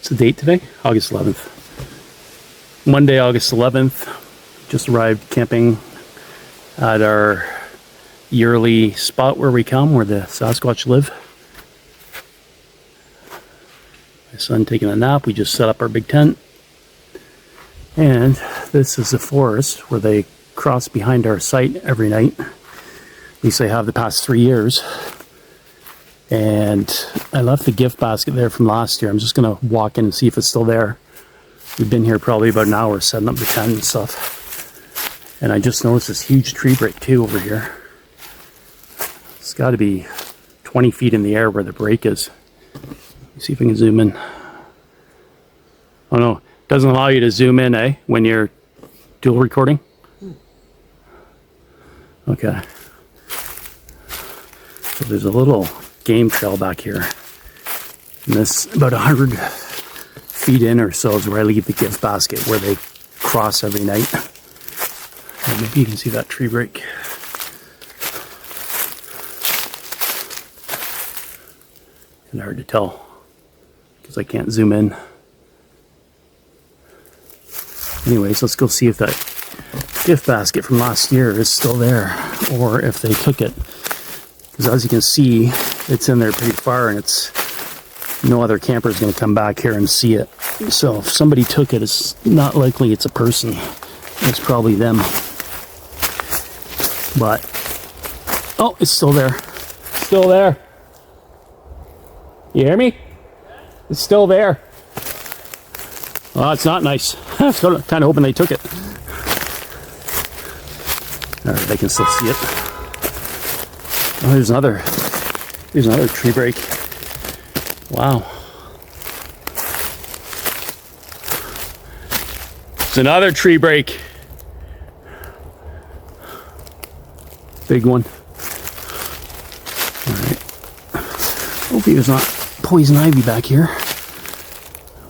What's the date today? August 11th. Monday, August 11th. Just arrived camping at our yearly spot where we come, where the Sasquatch live. My son taking a nap. We just set up our big tent. And this is the forest where they cross behind our site every night. At least they have the past 3 years. And I left the gift basket there from last year. I'm just going to walk in and see if it's still there. We've been here probably about an hour setting up the tent and stuff. And I just noticed this huge tree break too over here. It's got to be 20 feet in the air where the break is. Let's see if I can zoom in. Oh no, it doesn't allow you to zoom in, when you're dual recording? Okay. So there's a little game trail back here. And this, about 100 feet in or so, is where I leave the gift basket, where they cross every night. And maybe you can see that tree break. Kind of hard to tell because I can't zoom in. Anyways, let's go see if that gift basket from last year is still there, or if they took it. Because as you can see, it's in there pretty far, and it's no other camper is going to come back here and see it. So if somebody took it, it's not likely it's a person. It's probably them. But oh, it's still there. Still there. You hear me? It's still there. Oh, it's not nice. I'm kind of hoping they took it. All right, they can still see it. Oh, there's another tree break. Wow. It's another tree break. Big one. All right. Hopefully there's not poison ivy back here.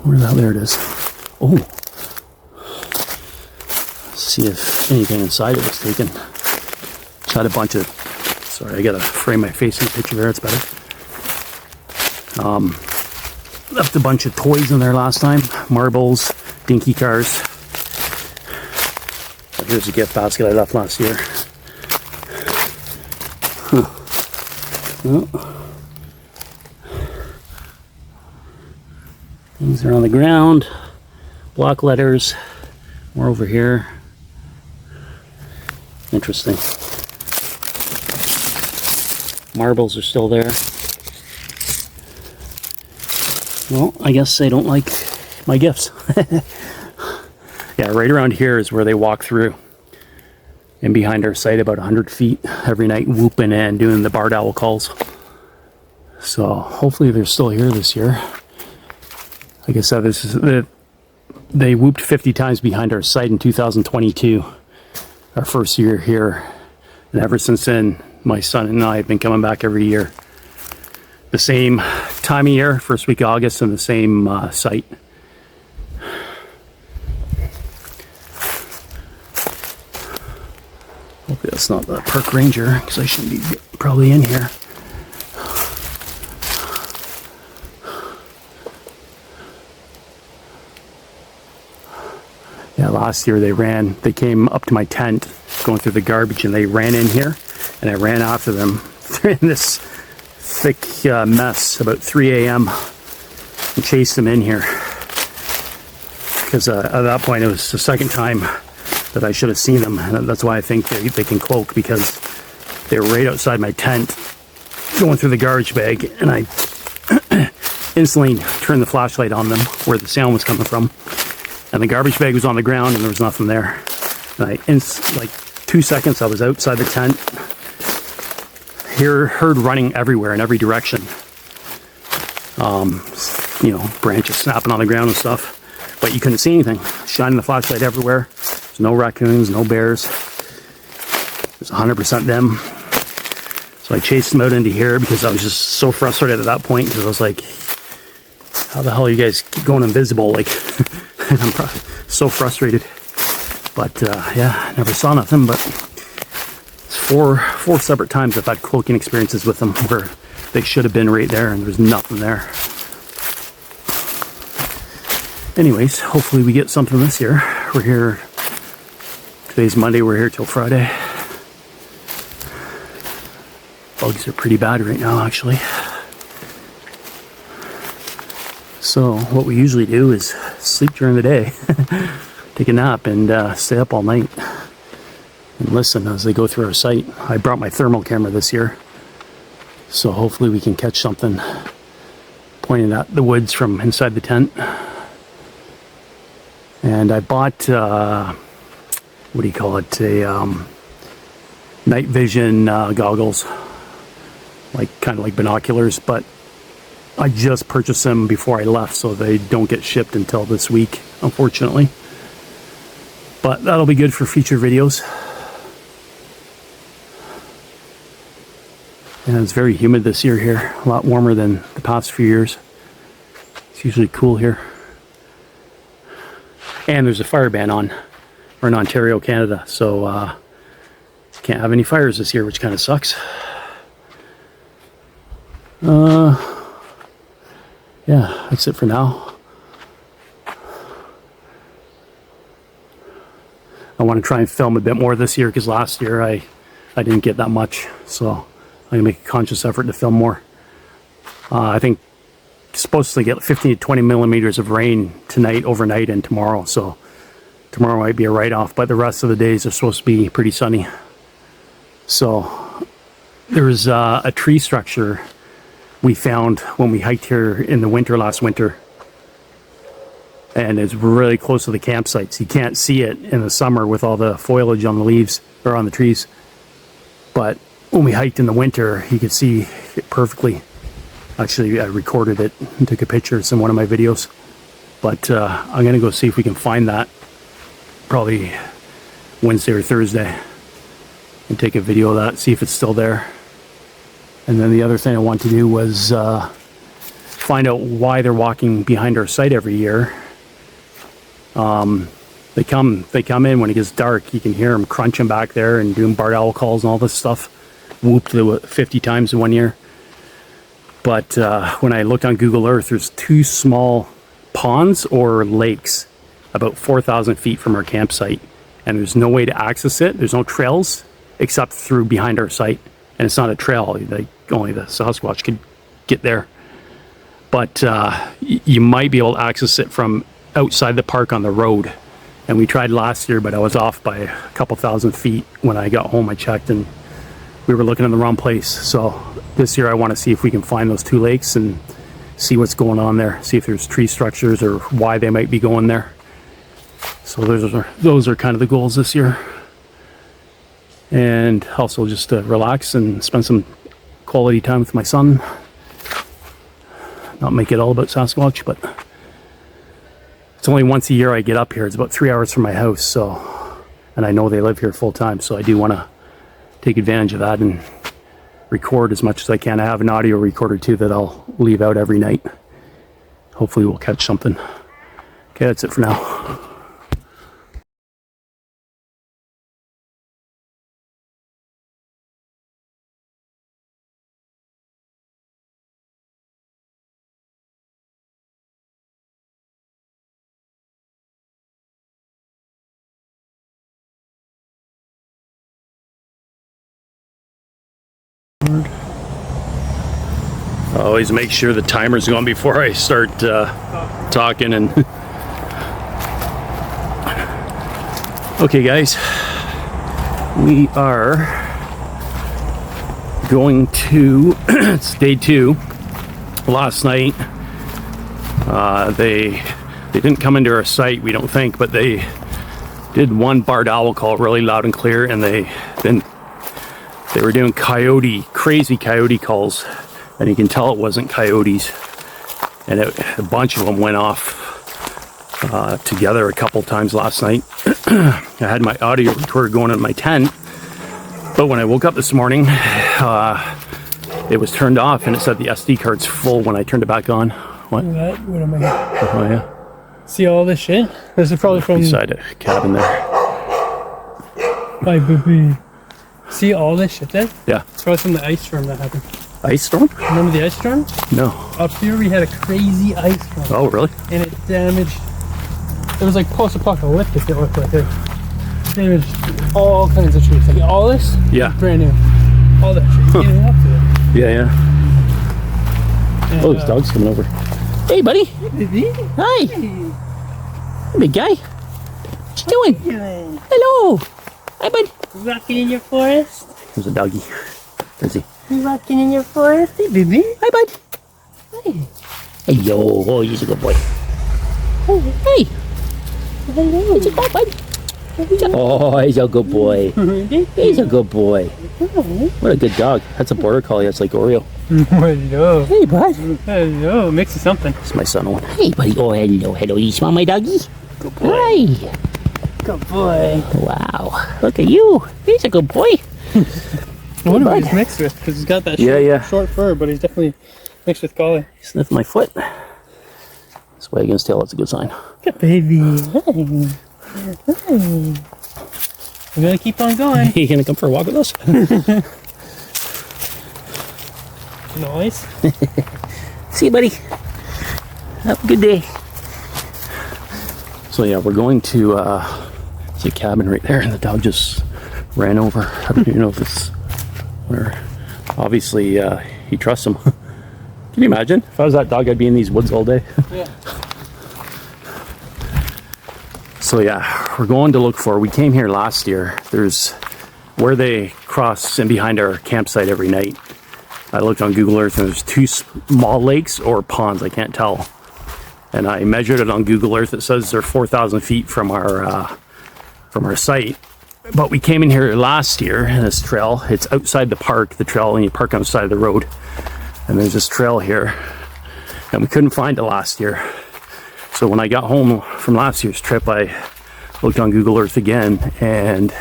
Where the hell? There it is. Oh. Let's see if anything inside it was taken. Just had a bunch of... Sorry, I gotta frame my face in the picture there. It's better. Left a bunch of toys in there last time. Marbles, dinky cars. Here's a gift basket I left last year. Huh. Oh. Things are on the ground. Block letters. More over here. Interesting. Marbles are still there. Well, I guess they don't like my gifts. Yeah, right around here is where they walk through. And behind our site, about 100 feet every night, whooping and doing the barred owl calls. So hopefully they're still here this year. Like I said, they whooped 50 times behind our site in 2022, our first year here. And ever since then, my son and I have been coming back every year. The same time of year, first week of August, and the same site. Hopefully that's not the park ranger, because I shouldn't be probably in here. Yeah, last year they came up to my tent going through the garbage, and they ran in here, and I ran after them in this thick mess about 3 a.m. and chased them in here. Because at that point it was the second time that I should have seen them, and that's why I think they can cloak, because they were right outside my tent going through the garbage bag, and I instantly turned the flashlight on them where the sound was coming from, and the garbage bag was on the ground and there was nothing there. And like 2 seconds I was outside the tent, heard running everywhere in every direction. You know, branches snapping on the ground and stuff, but you couldn't see anything. Shining the flashlight everywhere. There's no raccoons, no bears. It's 100% them. So I chased them out into here because I was just so frustrated at that point, because I was like, how the hell are you guys going invisible? Like, and I'm so frustrated. But yeah, I never saw nothing, but it's four separate times I've had cloaking experiences with them where they should have been right there and there's nothing there. anyways, hopefully we get something this year. We're here, today's Monday, we're here till Friday. Bugs are pretty bad right now, actually. So what we usually do is sleep during the day, take a nap, and stay up all night and listen as they go through our site. I brought my thermal camera this year, so hopefully we can catch something pointing at the woods from inside the tent. And I bought, what do you call it, a night vision goggles, kind of like binoculars, but I just purchased them before I left, so they don't get shipped until this week, unfortunately. But that'll be good for future videos. And it's very humid this year here, a lot warmer than the past few years. It's usually cool here. And there's a fire ban on. We're in Ontario, Canada, so can't have any fires this year, which kind of sucks. Yeah, that's it for now. I want to try and film a bit more this year because last year I didn't get that much, so I'm going to make a conscious effort to film more. I think it's supposed to get 15 to 20 millimeters of rain tonight, overnight, and tomorrow, so tomorrow might be a write-off, but the rest of the days are supposed to be pretty sunny. So there's a tree structure we found when we hiked here in the winter, last winter, and it's really close to the campsites. You can't see it in the summer with all the foliage on the leaves or on the trees, but when we hiked in the winter you could see it perfectly. Actually, I recorded it and took a picture. It's in one of my videos, but I'm gonna go see if we can find that probably Wednesday or Thursday and take a video of that, see if it's still there. And then the other thing I want to do was find out why they're walking behind our site every year. They come in when it gets dark. You can hear them crunching back there and doing barred owl calls and all this stuff. Whooped 50 times in 1 year. But when I looked on Google Earth, there's 2 small ponds or lakes about 4,000 feet from our campsite, and there's no way to access it. There's no trails except through behind our site. And it's not a trail, only the Sasquatch could get there. But you might be able to access it from outside the park on the road. And we tried last year, but I was off by a couple thousand feet. When I got home, I checked and we were looking in the wrong place. So this year I want to see if we can find those 2 lakes and see what's going on there. See if there's tree structures or why they might be going there. So those are kind of the goals this year. And also just to relax and spend some quality time with my son. Not make it all about Sasquatch, but it's only once a year I get up here. It's about 3 hours from my house, so, and I know they live here full time, so I do want to take advantage of that and record as much as I can. I have an audio recorder too that I'll leave out every night. Hopefully we'll catch something. Okay, that's it for now. Always make sure the timer's going before I start talking. And okay guys, we are going to it's day 2. Last night they didn't come into our site, we don't think, but they did one barred owl call really loud and clear, and they were doing crazy coyote calls, and you can tell it wasn't coyotes, and a bunch of them went off together a couple times last night. I had my audio recorder going in my tent, but when I woke up this morning it was turned off and it said the SD card's full when I turned it back on. What? What am I? Oh yeah. See all this shit? This is probably from beside a cabin there. Bye, baby. See all this shit there? Yeah. It's probably from the ice storm that happened. Ice storm? Remember the ice storm? No. Up here we had a crazy ice storm. Oh really? And it damaged it was like post-apocalyptic. It looked like there was all kinds of trees. Like all this, Yeah. brand new. All that shit. You can't even walk through it. Yeah, yeah. And, Oh, this dog's coming over. Hey, buddy. Baby. Hi. Hey, big guy. What you doing? Doing? Hello. Hi, bud. Rocking in your forest? There's a doggy. Where's he? You rocking in your forest? Hey, baby. Hi, bud. Hi. Hello. Oh, he's a good boy. Hey. Hey. Hello. He's a good boy. Oh, he's a good boy. He's a good boy. What a good dog. That's a border collie. That's like Oreo. Hello. Hey, bud. Hello. Mix of something. It's my son. Hey, buddy. Oh, hello. Hello. You smell my doggy? Good boy. Hi. Good boy. Wow. Look at you. He's a good boy. I wonder what he's mixed with, because he's got that short fur, but he's definitely mixed with collie. He sniffed my foot. It's wagging his tail. That's a good sign. Good baby. Hey. Hey. We're gonna keep on going. You gonna come for a walk with us? Nice. See you, buddy. Have a good day. So yeah, we're going to it's a cabin right there, and the dog just ran over. I don't even know if it's where. Obviously, he trusts him. Can you imagine if I was that dog? I'd be in these woods all day. Yeah. So yeah, we're going to look for. We came here last year. There's where they cross in behind our campsite every night. I looked on Google Earth, and there's 2 small lakes or ponds. I can't tell. And I measured it on Google Earth. It says they're 4,000 feet from our site. But we came in here last year, and this trail. It's outside the park. The trail, and you park on the side of the road. And there's this trail here, and we couldn't find it last year. So when I got home from last year's trip, I looked on Google Earth again, and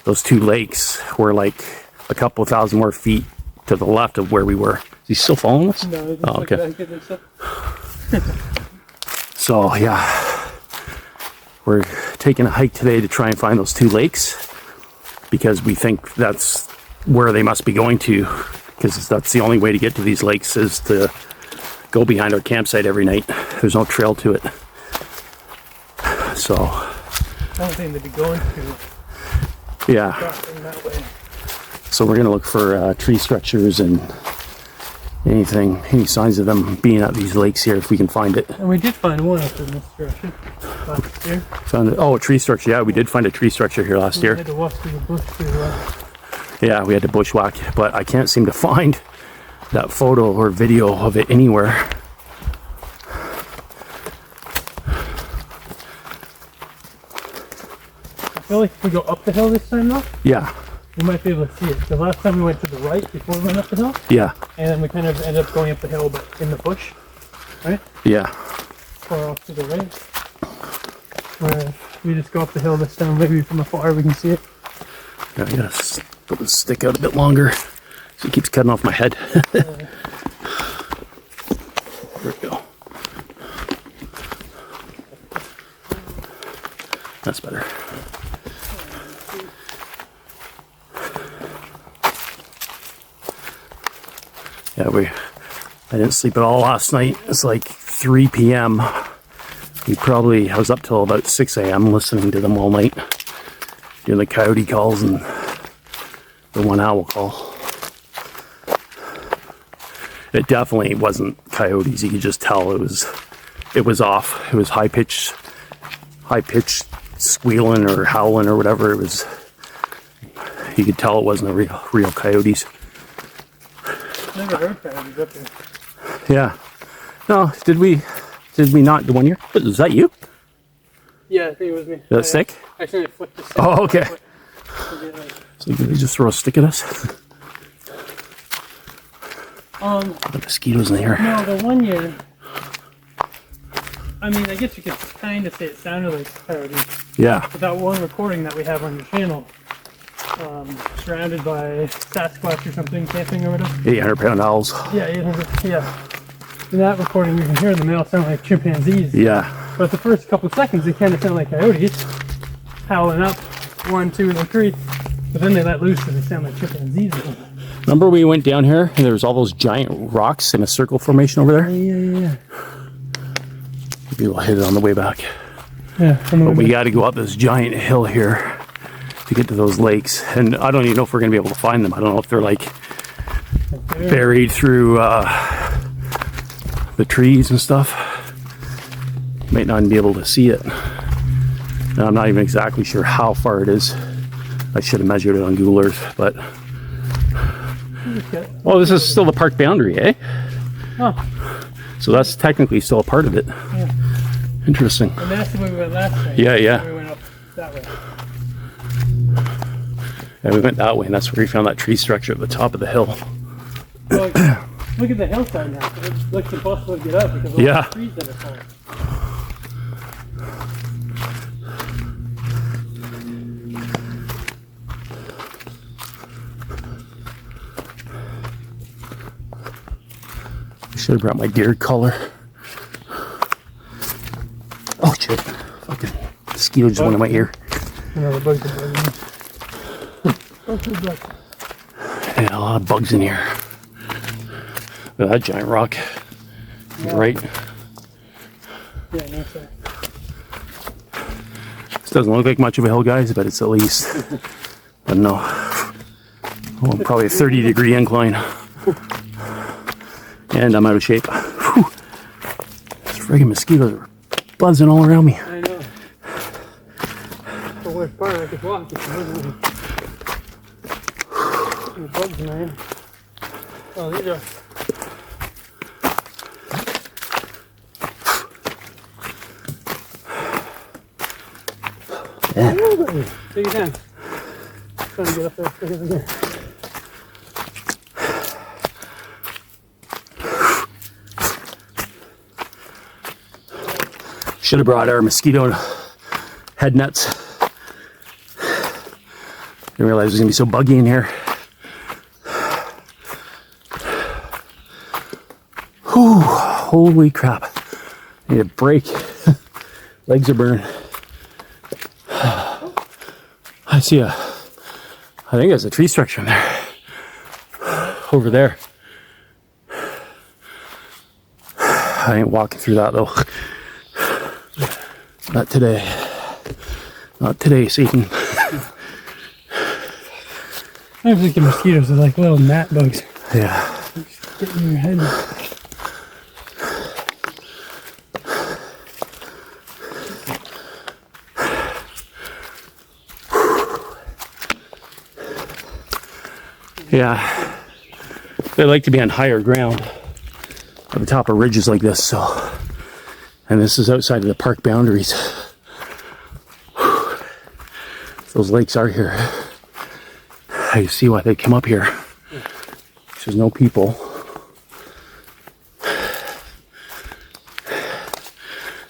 those 2 lakes were like a couple thousand more feet to the left of where we were. Is he still following us? No, oh, okay. So yeah, we're taking a hike today to try and find those 2 lakes, because we think that's where they must be going to, because that's the only way to get to these lakes is to go behind our campsite every night. There's no trail to it. So I don't think they'd be going to yeah, crossing that way. so we're gonna look for tree structures and any signs of them being at these lakes here if we can find it. And we did find one up in this direction last year. Found it. Oh, a tree structure. Yeah, we did find a tree structure here last We year. had to walk through the bush to Yeah, we had to bushwhack, but I can't seem to find that photo or video of it anywhere. I feel like if we go up the hill this time though, Yeah, we might be able to see it. The last time we went to the right before we went up the hill, yeah, and then we kind of ended up going up the hill but in the bush, right? yeah. Far off to the right. Where if we just go up the hill this time, maybe from afar we can see it. I gotta put the stick out a bit longer so it keeps cutting off my head. There we go. That's better. Yeah, I didn't sleep at all last night. It's like 3 p.m. I was up till about 6 a.m. listening to them all night, doing the coyote calls and the one owl call. It definitely wasn't coyotes. You could just tell it was off. It was high pitched squealing or howling or whatever. It was. You could tell it wasn't a real coyotes. Never heard coyotes up here. Yeah. No, did we not the one year? Was that you? Yeah, I think it was me. The stick? Actually, I flipped the stick. Oh, okay. Like, So did they just throw a stick at us? The mosquitoes in the air. no, the one year. I mean, I guess you could kind of say it sounded like coyotes. Yeah. But that one recording that we have on your channel, surrounded by Sasquatch or something, camping or whatever. 800-pound owls. Yeah, 800, yeah. In that recording, you can hear the male sound like chimpanzees. Yeah. But the first couple of seconds, they kind of sound like coyotes, howling up, 1, 2, and 3. But then they let loose and they sound like chimpanzees. Remember we went down here and there was all those giant rocks in a circle formation over there? Yeah. Maybe we'll hit it on the way back. Yeah. But we got to go up this giant hill here to get to those lakes. And I don't even know if we're going to be able to find them. I don't know if they're like buried through the trees and stuff. Might not even be able to see it. And I'm not even exactly sure how far it is. I should have measured it on Google Earth, but... Oh, this is still the park boundary, eh? Oh. So that's technically still a part of it. Yeah. Interesting. And that's the way we went last time. Yeah, yeah. We went up that way. Yeah, we went that way, and that's where we found that tree structure at the top of the hill. Well, look at the hillside now. It looks impossible to get up because of all the trees that are falling. Should have brought my deer collar. Oh shit. Fucking mosquito just went in my ear. Another bug. Yeah, a lot of bugs in here. Look at that giant rock. Yeah. Right. Yeah, no sir. This doesn't look like much of a hill, guys, but it's at least, I don't know, oh, probably a 30-degree incline. And I'm out of shape. Whew. These friggin' mosquitoes are buzzing all around me. I know. The worst part, I could walk if you wasn't. The bugs, man. Oh, these are. Yeah. Take it down. Trying to get up there as quick as I can. Should have brought our mosquito head nets. Didn't realize it was gonna be so buggy in here. Whew, holy crap. I need a break. Legs are burning. I see I think there's a tree structure in there. Over there. I ain't walking through that though. Not today. Not today, Satan. I think the mosquitoes are like little gnat bugs. Yeah. Getting in your head. Yeah. They like to be on higher ground at the top of ridges like this, so. And this is outside of the park boundaries. Those lakes are here. I see why they come up here. There's no people.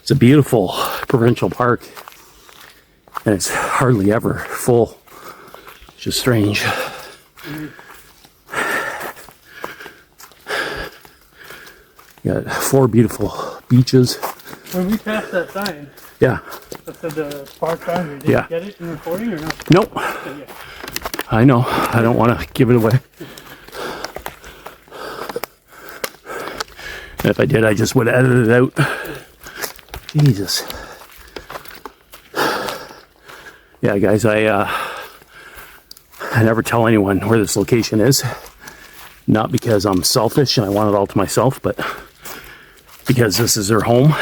It's a beautiful provincial park, and it's hardly ever full. It's just strange. You got 4 beautiful beaches. When we passed that sign, Yeah. that said the park boundary, did Yeah. you get it in recording or not? Nope. Yeah. I know. I don't want to give it away. And if I did, I just would have edited it out. Jesus. Yeah, guys, I never tell anyone where this location is. Not because I'm selfish and I want it all to myself, but because this is their home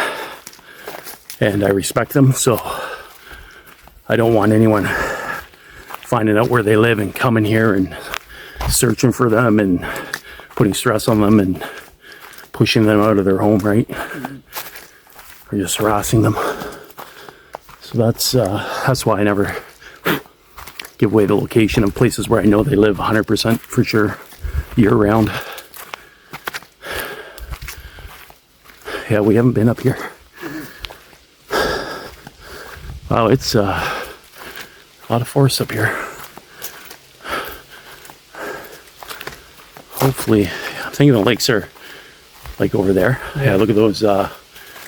and I respect them. So I don't want anyone finding out where they live and coming here and searching for them and putting stress on them and pushing them out of their home, right? Or just harassing them. So that's why I never give away the location of places where I know they live 100% for sure, year round. Yeah, we haven't been up here. Wow, it's a lot of forest up here. Hopefully, I'm thinking the lakes are like over there. Yeah, look at those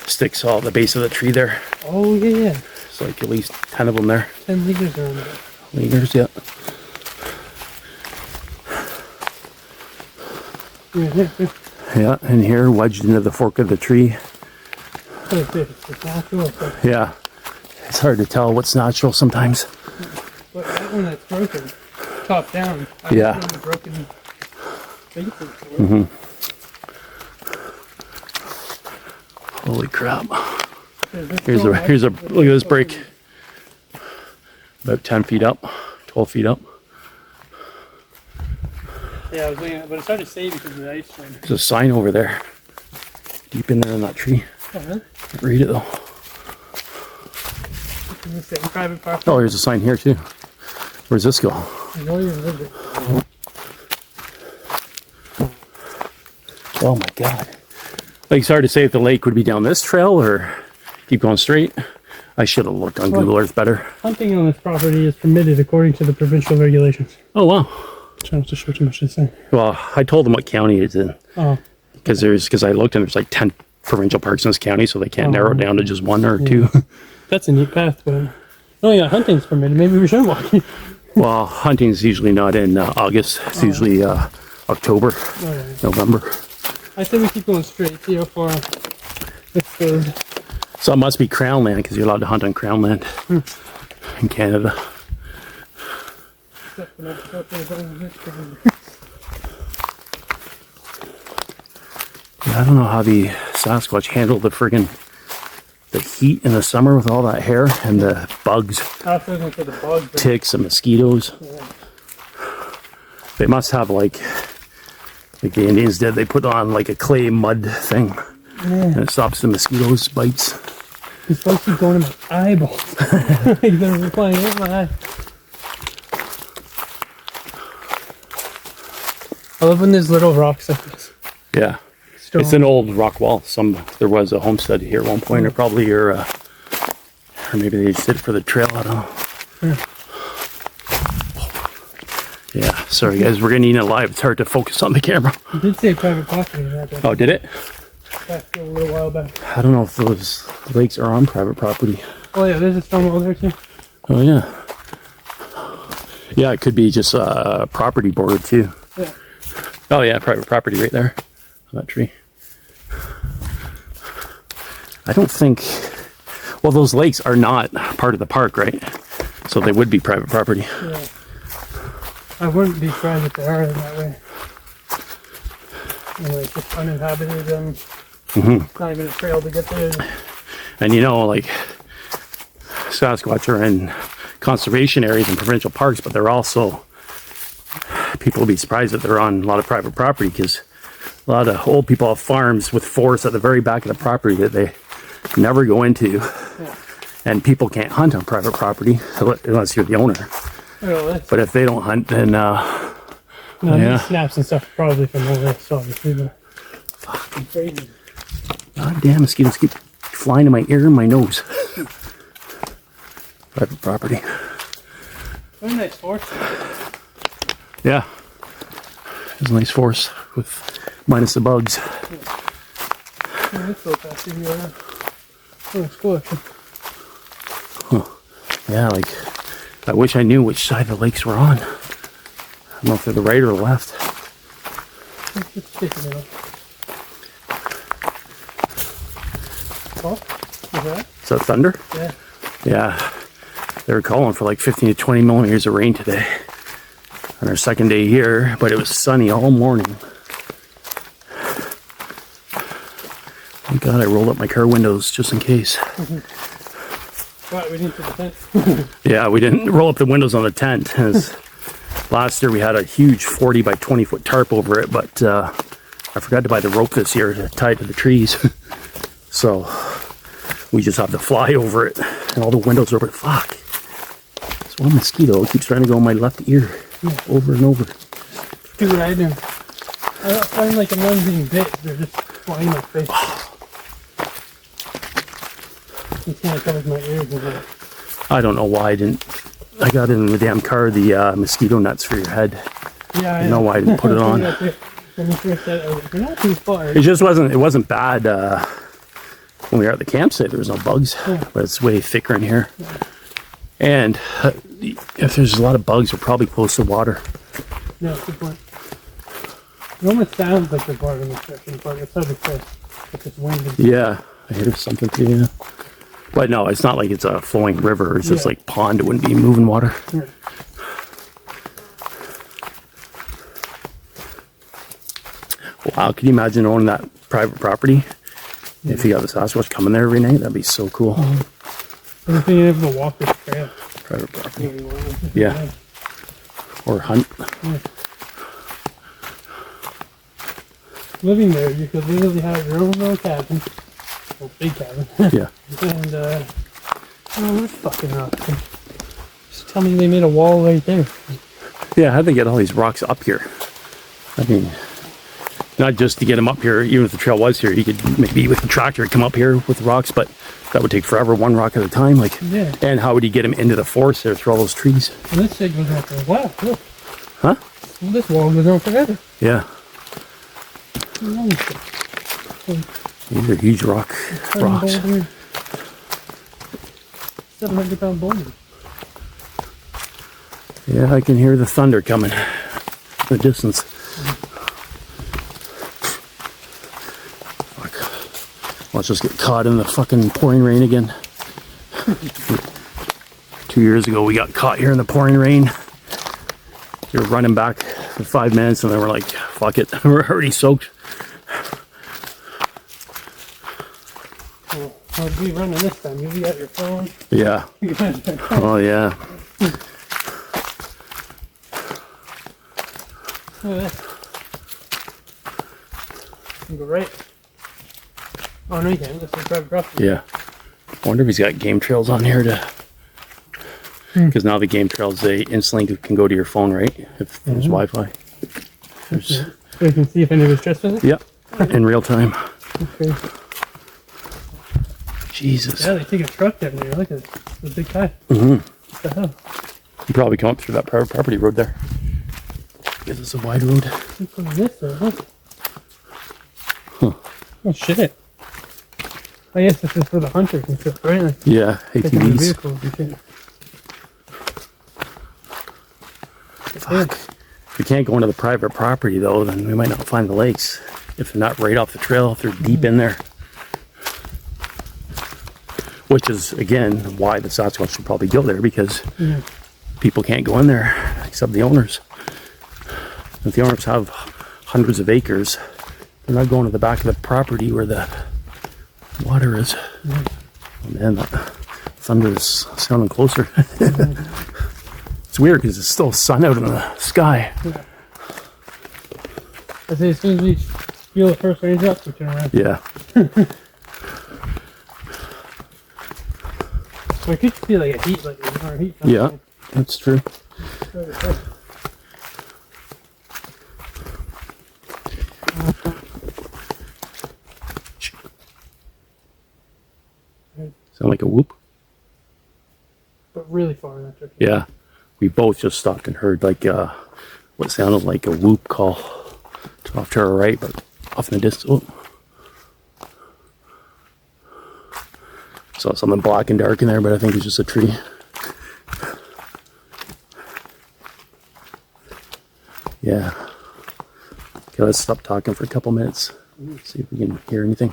sticks all at the base of the tree there. Oh, yeah, yeah. It's like at least 10 of them there. 10 meters around there. Meters, yeah. Yeah, and here, wedged into the fork of the tree. It's natural. Yeah, It's hard to tell what's natural sometimes. But that one that's broken, top down. Yeah. I've seen the broken Bigfoot. Holy crap. Here's Here's a look at this break. About 10 feet up, 12 feet up. Yeah, I was looking at it, but it started saving because of the ice storm. There's a sign over there. Deep in there in that tree. Oh, really? Can't read it though. Is this in private property? Oh, here's a sign here too. Where's this go? I know you lived it. Oh my god. Like, it's hard to say if the lake would be down this trail or keep going straight. I should have looked on Google Earth better. Hunting on this property is permitted according to the provincial regulations. Oh wow. Try not to show too much this thing. Well, I told them what county it's in. Oh. Because I looked and there's like 10 provincial parks in this county, so they can't narrow it down to just one or two. That's a neat path, but oh yeah, hunting's permitted. Maybe we should walk. Well, hunting's usually not in August. It's usually October, November. I say we keep going straight. See how far this goes. So it must be crown land because you're allowed to hunt on crown land in Canada. Yeah, I don't know how the Sasquatch handled the heat in the summer with all that hair and the bugs, I was looking for the bugs. ticks and mosquitoes. Yeah. They must have like the Indians did. They put on like a clay mud thing and it stops the mosquitoes bites. These bugs keep going in my eyeballs. They're flying in my eye. I love when there's little rocks like this. Yeah. Stone. It's an old rock wall. There was a homestead here at one point, or probably or maybe they just did it for the trail. I don't know. Yeah, sorry guys, we're getting eaten alive. It's hard to focus on the camera. You did say private property in that day. Oh, did it? Back a little while back. I don't know if those lakes are on private property. Oh yeah, there's a stone wall there too. Oh yeah. Yeah, it could be just a property border too. Yeah. Oh yeah, private property right there on that tree. I don't think, well, those lakes are not part of the park, right? So they would be private property. Yeah. I wouldn't be surprised if they are in that way. You know, it's just uninhabited and it's not even a trail to get there. And you know, like, Sasquatch are in conservation areas and provincial parks, but they're also, people will be surprised that they're on a lot of private property because a lot of old people have farms with forests at the very back of the property that they never go into. Yeah. And people can't hunt on private property unless you're the owner. Oh, But if they don't hunt, then no, yeah. these snaps and stuff probably from over there, so obviously, but fucking crazy. God damn, mosquitoes keep flying in my ear and my nose. Private property. Very nice forest. Yeah. It's a nice forest with minus the bugs. Yeah, let's go past here. Oh, it's cool actually. Yeah, like, I wish I knew which side the lakes were on. I don't know if they're the right or the left. Let's just stick it in. Oh, is that? Is that thunder? Yeah. Yeah. They were calling for like 15 to 20 millimeters of rain today. On our second day here, but it was sunny all morning. Thank God I rolled up my car windows just in case. Right, we didn't put the tent. Yeah, we didn't roll up the windows on the tent. Last year we had a huge 40 by 20 foot tarp over it, but I forgot to buy the rope this year to tie it to the trees. So we just have to fly over it and all the windows over it. Fuck. This one mosquito keeps trying to go in my left ear over and over. Do what I do. I don't find like I'm not being bit, they're just flying in my face. It kind of covers my ears a little. I don't know why I got in the damn car the mosquito nets for your head. Yeah, I don't know why I didn't put it on. When you first said it, I was like, you're not too far. It wasn't bad when we were at the campsite. There was no bugs, but it's way thicker in here. Yeah. And if there's a lot of bugs, we're probably close to water. Yeah, good point. It almost sounds like the bark in the section, but it's hard to say if it's windy. Yeah, I hear something too. Yeah. But no, it's not like it's a flowing river. It's just Yeah. like pond. It wouldn't be moving water. Yeah. Wow, can you imagine owning that private property? If you got the Sasquatch coming there every night, that'd be so cool. And being able to walk this trail. Private property. Yeah. Yeah. Or hunt. Yeah. Living there, you could literally have your own little cabin. Well, big cabin. Yeah. And, oh, that's fucking rough. Just tell me they made a wall right there. Yeah, how'd they get all these rocks up here? I mean, not just to get them up here, even if the trail was here, you could maybe with the tractor come up here with rocks, but that would take forever, one rock at a time. Like, Yeah. and how would you get them into the forest there through all those trees? And this thing goes on for, wow, look. Huh? This wall goes on forever. Yeah. Holy shit. These are huge rocks. 700-pound boulder. Yeah, I can hear the thunder coming in the distance. Fuck. Let's just get caught in the fucking pouring rain again. 2 years ago, we got caught here in the pouring rain. We were running back for 5 minutes, and then we're like, fuck it, we're already soaked. Well, I'll be running this time. You'll be at your phone. Yeah. You guys are Oh, yeah. Look at this. You go right. Oh, no, you can't. This is private property. Yeah. I wonder if he's got game trails on here to. Because now the game trails, they instantly can go to your phone, right? If there's Wi-Fi. There's, So you can see if anybody's trespassing? yeah, in real time. Okay. Jesus. Yeah, they take a truck down there. Look at this. The big guy. Mm-hmm. What the hell? You probably come up through that private property road there. Because it's a wide road. Look at this there. Look. Huh. Oh, shit. I guess this is for the hunters and stuff, right? Like, Yeah, taking the ATVs. vehicles and shit. Fuck. If we can't go into the private property though, then we might not find the lakes. If they're not right off the trail, if they're deep in there. Which is, again, why the Sasquatch should probably go there, because Yeah. people can't go in there except the owners. If the owners have hundreds of acres, they're not going to the back of the property where the water is. Yeah. Oh man, that thunder is sounding closer. It's weird because it's still sun out in the sky. I say as soon as we feel the first raindrops, we turn around. Yeah. So I could feel like a heat, like a heat. Yeah, that's true. Sound like a whoop? But really far in that direction. Yeah. We both just stopped and heard like what sounded like a whoop call. It's off to our right, but off in the distance. Oh. Saw something black and dark in there, but I think it's just a tree. Yeah. Okay, let's stop talking for a couple minutes. See if we can hear anything.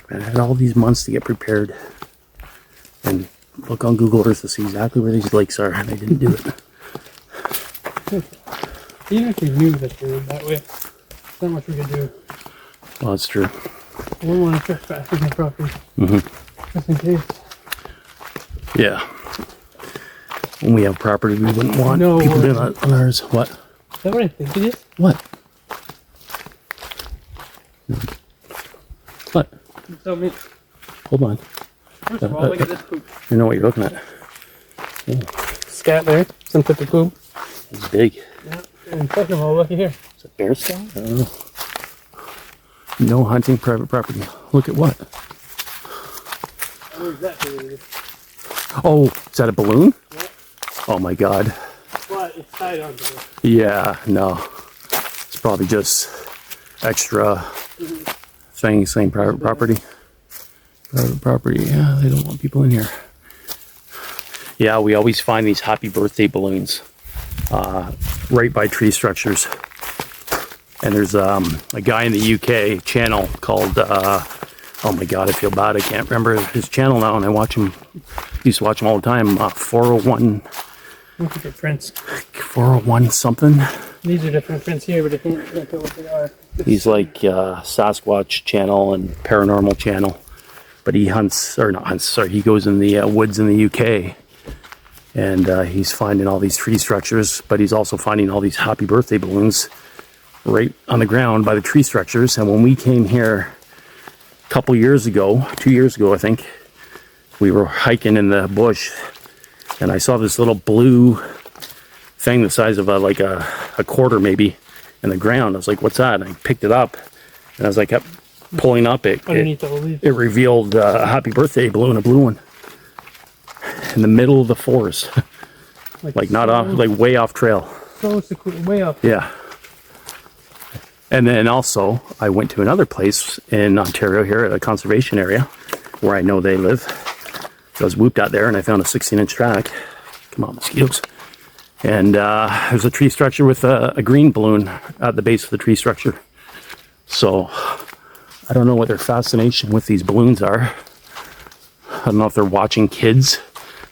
I had all these months to get prepared and look on Google Earth to see exactly where these lakes are, and I didn't do it. Even if we knew that they were that way, there's not much we could do. Well, that's true. I wouldn't want to trespass on the property. Mm-hmm. Just in case. Yeah. When we have property, we wouldn't want No, people doing that on ours. What? Is that what I think it is? What? What? So, me. Hold on. First of all, look at this poop. You know what you're looking at. Scat there. Some type of poop. It's big. Yeah. And second of all, look at here. Is it bear scat? I don't know. No hunting private property. Look at what? I know exactly what it is. Oh, is that a balloon? Yeah. Oh my god. But it's tied onto it. Yeah, no. It's probably just extra saying private property. Private property, yeah, they don't want people in here. Yeah, we always find these happy birthday balloons right by tree structures. And there's a guy in the UK channel called, oh my god, I feel bad, I can't remember his channel now, and I watch him, used to watch him all the time, 401... Look at the prints. 401 something. These are different prints here, but I can't tell what they are. He's like Sasquatch channel and paranormal channel. But he hunts, or not hunts, sorry, he goes in the woods in the UK. And he's finding all these tree structures, but he's also finding all these happy birthday balloons right on the ground by the tree structures. And when we came here a couple years ago, 2 years ago I think, we were hiking in the bush and I saw this little blue thing the size of like a quarter maybe in the ground. I was like, what's that? And I picked it up and as I kept pulling up it revealed a happy birthday balloon, a blue one, in the middle of the forest. like not off, like way off trail. So it's way off. Yeah. And then also I went to another place in Ontario here at a conservation area where I know they live. So I was whooped out there and I found a 16-inch track. Come on, mosquitoes. And there's a tree structure with a green balloon at the base of the tree structure. So I don't know what their fascination with these balloons are. I don't know if they're watching kids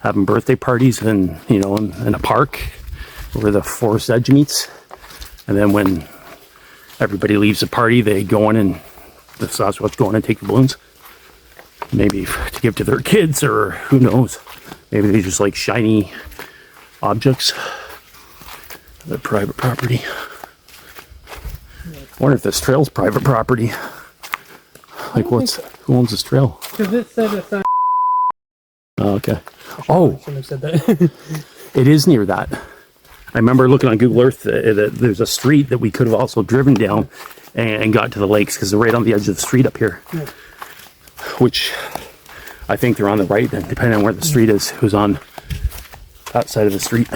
having birthday parties in, you know, in a park where the forest edge meets. And then when everybody leaves the party, they go in and the Sasquatch go in and take the balloons. Maybe to give to their kids, or who knows. Maybe they just like shiny objects. They're private property. I wonder if this trail's private property. Like who owns this trail? Because it said it's not. Oh, okay. Oh, Someone said that. it is near that. I remember looking on Google Earth that there's a street that we could have also driven down and got to the lakes because they're right on the edge of the street up here. Yeah. Which I think they're on the right then, depending on where the street is, who's on that side of the street.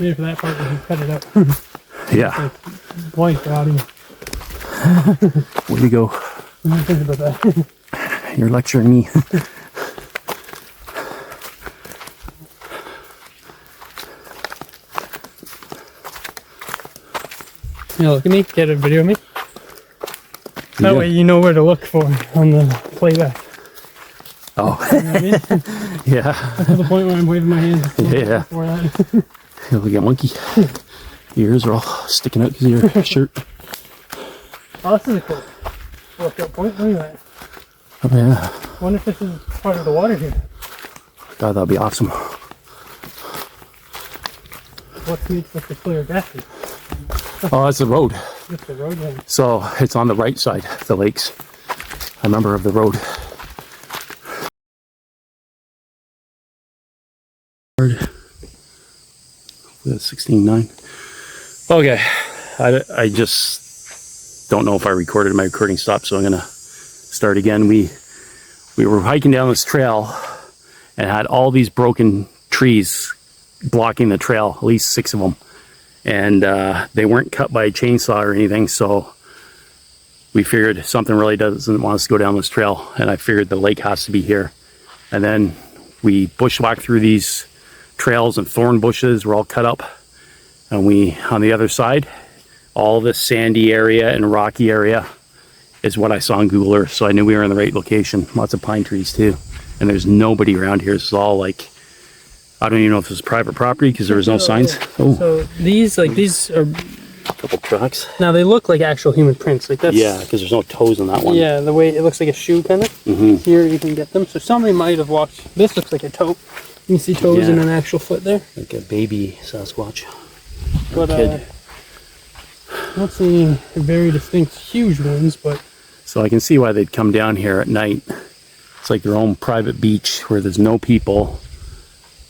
Maybe for that part we can cut it out. Yeah. Blank the audio. Where do you go? I'm not thinking about that. You're lecturing me. Yeah, look at me. Get a video of me. That way you know where to look for on the playback. Oh. You know what I mean? Yeah. That's the point where I'm waving my hands. Yeah. Before that. You look at monkey. Your ears are all sticking out because of your shirt. Oh, this is a cool lookout point. Look at that. Oh, yeah. I wonder if this is part of the water here. God, that'd be awesome. What makes this a clear gappy? Oh, that's the road. Just the road here. So it's on the right side of the lakes. I remember of the road. That's 16.9. Okay, I just don't know if I recorded. My recording stopped, so I'm gonna start again. We were hiking down this trail and had all these broken trees blocking the trail, at least 6 of them. And they weren't cut by a chainsaw or anything, so we figured something really doesn't want us to go down this trail, and I figured the lake has to be here. And then we bushwhacked through these trails and thorn bushes were all cut up, and we, on the other side, all this sandy area and rocky area is what I saw on Google Earth, so I knew we were in the right location. Lots of pine trees too, and there's nobody around here. It's all like, I don't even know if this is private property because there was no signs. Oh, so these are a couple tracks. now they look like actual human prints. Like that's Yeah, because there's no toes on that one. Yeah, the way it looks like a shoe kind of. Here you can get them. So somebody might have walked. This looks like a toe. You can see toes Yeah. and an actual foot there. Like a baby Sasquatch. But Kid. not seeing very distinct huge ones, but So I can see why they'd come down here at night. It's like their own private beach where there's no people.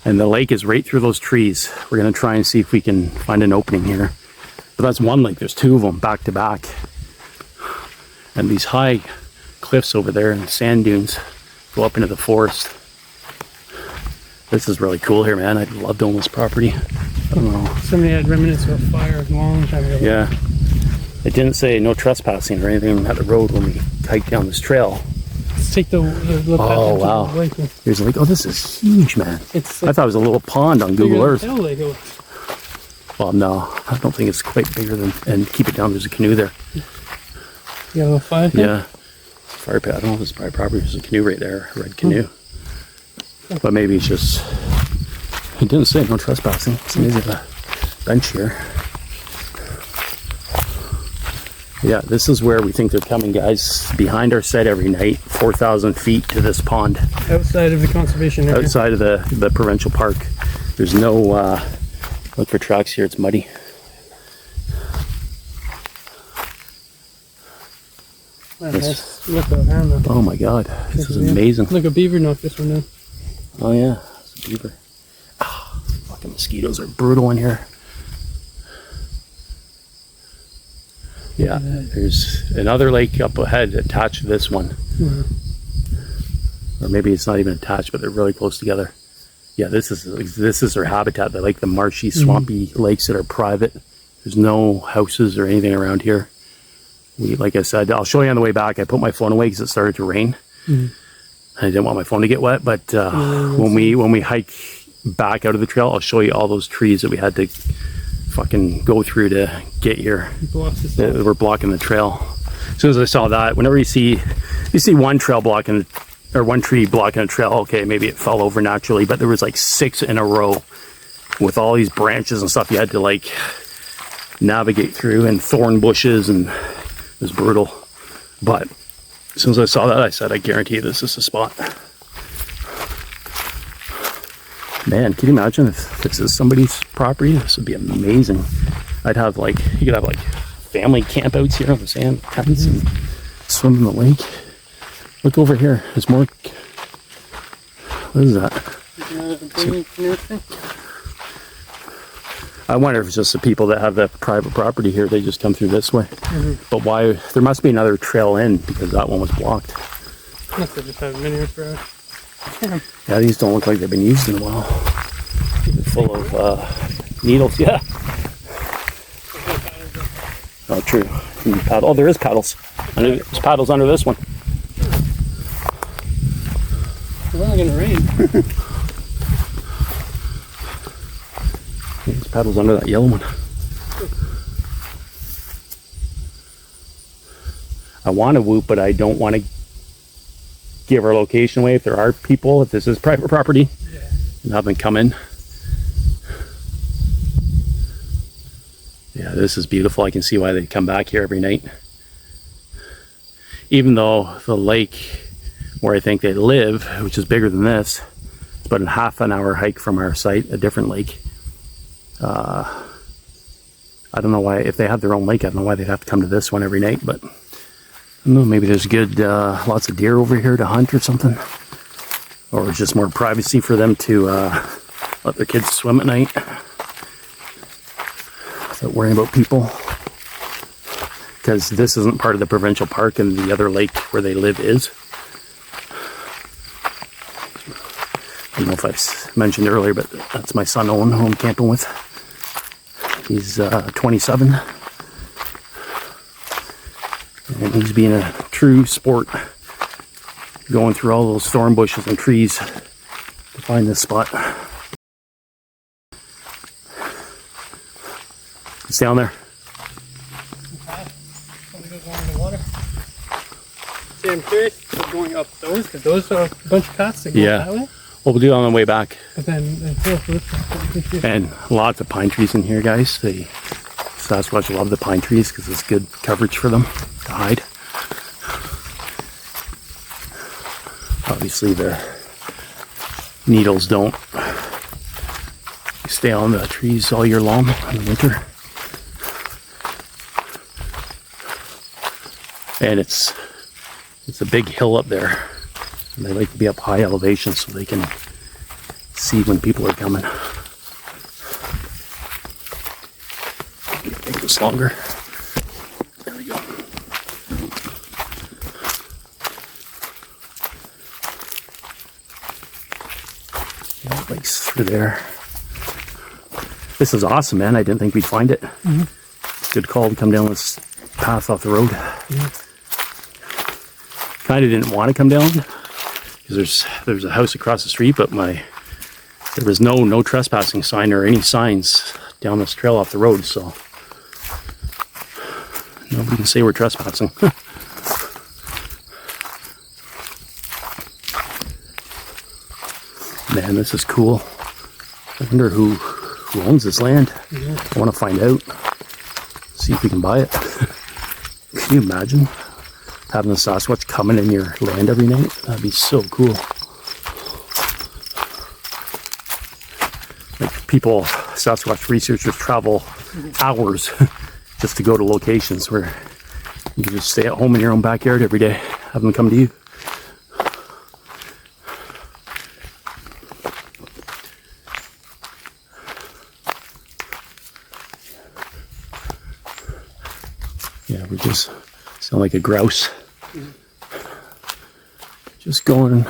And the lake is right through those trees. We're going to try and see if we can find an opening here. But that's one lake. There's 2 of them back to back. And these high cliffs over there and sand dunes go up into the forest. This is really cool here, man. I love doing this property. don't know. Somebody had remnants of a fire a long time ago. Yeah. It didn't say no trespassing or anything at the road when we hiked down this trail. Let's take the look Oh, at wow. the lake. Here's like, oh, this is huge, man. It's I thought it was a little pond on Google Earth. Lake. Well, no, I don't think it's quite bigger than, and keep it down, there's a canoe there. You have a fire pit? Yeah. Fire pit, I don't know if it's private property, there's a canoe right there, a red canoe. But maybe it's just, it didn't say no trespassing. So maybe a bench here. Yeah, this is where we think they're coming, guys. Behind our site every night, 4,000 feet to this pond. Outside of the conservation area. Outside of the provincial park. There's no, look for tracks here, it's muddy. Nice. Look around though. Oh my God, this is amazing. Look, a beaver knocked this one down. Oh yeah, it's a beaver. Ah, fucking mosquitoes are brutal in here. Yeah, there's another lake up ahead attached to this one. Or maybe it's not even attached, but they're really close together. Yeah, this is their habitat. They like the marshy, swampy lakes that are private. There's no houses or anything around here. Like I said, I'll show you on the way back. I put my phone away because it started to rain. I didn't want my phone to get wet, but when we hike back out of the trail, I'll show you all those trees that we had to fucking go through to get here. We're blocking the trail. As soon as I saw that, whenever you see one trail blocking, or one tree blocking a trail, okay, maybe it fell over naturally, but there was like 6 in a row with all these branches and stuff you had to like navigate through, and thorn bushes, and it was brutal. But as soon as I saw that, I said, I guarantee this is the spot. Man, can you imagine if this is somebody's property? This would be amazing. I'd have like, you could have like family campouts here on the sand, tents, and swim in the lake. Look over here, there's more. What is that? I wonder if it's just the people that have the private property here, they just come through this way. But why? There must be another trail in, because that one was blocked. Must have just haven't been here forever. Yeah, these don't look like they've been used in a while. They're full of needles, yeah. Oh, true. Paddle. Oh, there is paddles. There's paddles under this one. It's only gonna rain. There's paddles under that yellow one. I want to whoop, but I don't want to give our location away if there are people, if this is private property, and have them come in. Yeah, this is beautiful. I can see why they come back here every night. Even though the lake where I think they live, which is bigger than this, it's about a half an hour hike from our site, a different lake. I don't know why, if they have their own lake, I don't know why they'd have to come to this one every night, but I don't know, maybe there's good, lots of deer over here to hunt or something. Or just more privacy for them to let their kids swim at night without worrying about people. Because this isn't part of the provincial park, and the other lake where they live is. I don't know if I've mentioned earlier, but that's my son Owen, who I'm camping with. He's 27. And he's being a true sport, going through all those thorn bushes and trees to find this spot. It's down there. See, I'm curious about going up those, because those are a bunch of paths that go that way. Well, we'll do it on the way back. But then, And lots of pine trees in here, guys. The Sasquatch love the pine trees because it's good coverage for them to hide. Obviously, the needles don't stay on the trees all year long in the winter. And it's a big hill up there. And they like to be up high elevation so they can see when people are coming. Make this longer. There we go. Yeah, lake's through there. This is awesome, man. I didn't think we'd find it. Good call to come down this path off the road. Kind of didn't want to come down because there's a house across the street, but there was no trespassing sign or any signs down this trail off the road, so nobody can say we're trespassing. Man, this is cool. I wonder who owns this land. I want to find out. See if we can buy it. Can you imagine having a Sasquatch coming in your land every night? That'd be so cool. Like people, Sasquatch researchers travel hours just to go to locations where you can just stay at home in your own backyard every day, have them come to you. Yeah, we just sound like a grouse. Just going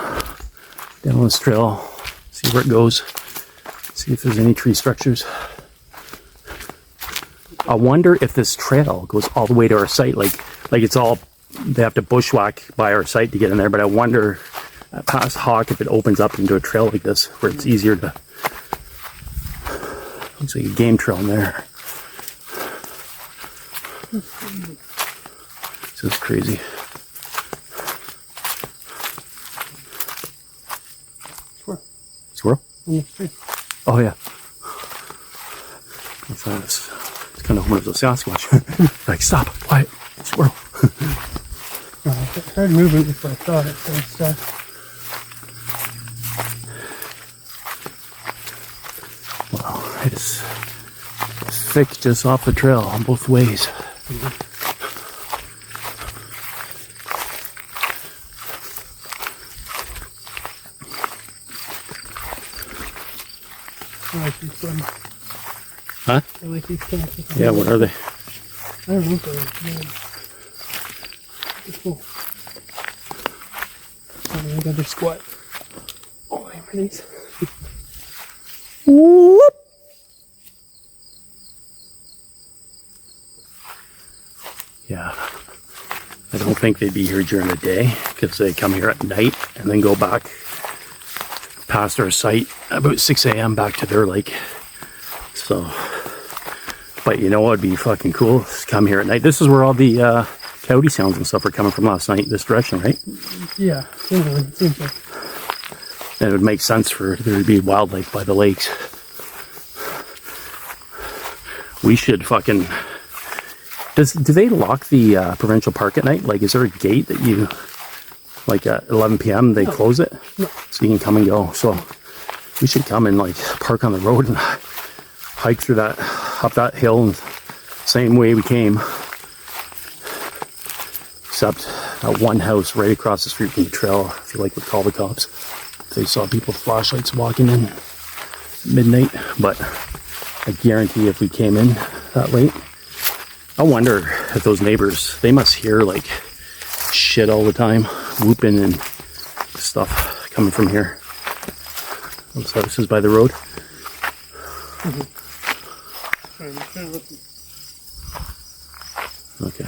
down this trail, see where it goes, see if there's any tree structures. I wonder if this trail goes all the way to our site, like it's all, they have to bushwhack by our site to get in there, but I wonder past Hawk if it opens up into a trail like this where it's easier to, looks like a game trail in there. This is crazy. Squirrel. Squirrel? On the tree. Oh yeah. It's kind of one of those Sasquatch. Like, stop, quiet, squirrel. I tried moving before I thought it, so it's Wow, it is thick just off the trail on both ways. I like these ones. Huh? I like these plants. Yeah, what are they? I don't know if they're cool. I got their squat. Oh, I'm ready. Whoop. Yeah, I don't think they'd be here during the day because they come here at night and then go back past our site about 6 a.m. back to their lake. So, but you know what would be fucking cool? Is come here at night. This is where all the coyote sounds and stuff are coming from last night, this direction, right? Yeah, it seems like. And it would make sense for there to be wildlife by the lakes. We should fucking... Do they lock the provincial park at night? Like, is there a gate that you... Like at 11 p.m. they close it? No. So you can come and go. So we should come and like park on the road and hike through that, up that hill, and same way we came. Except that one house right across the street from the trail, I feel like would call the cops. They saw people with flashlights walking in midnight, but I guarantee if we came in that late, I wonder if those neighbors, they must hear like shit all the time, whooping and stuff coming from here. Those houses by the road. Okay.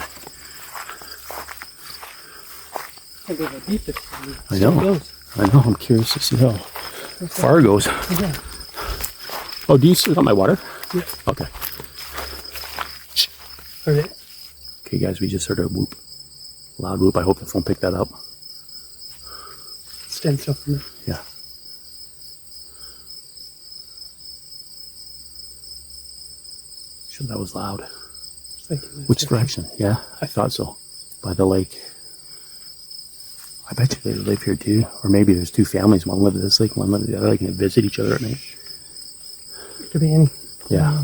I know, I'm curious to see how far it goes. Yeah. Oh, do you still got my water? Yeah. Okay. Okay. Okay, guys, we just heard a whoop. Loud whoop. I hope the phone picked that up. Stand still for me. Yeah. Sure, that was loud. Which direction? Yeah, I thought so. By the lake. I bet you they live here too. Or maybe there's two families. One lives at this lake, one lives at the other lake, and they visit each other at night. Could be any. Yeah.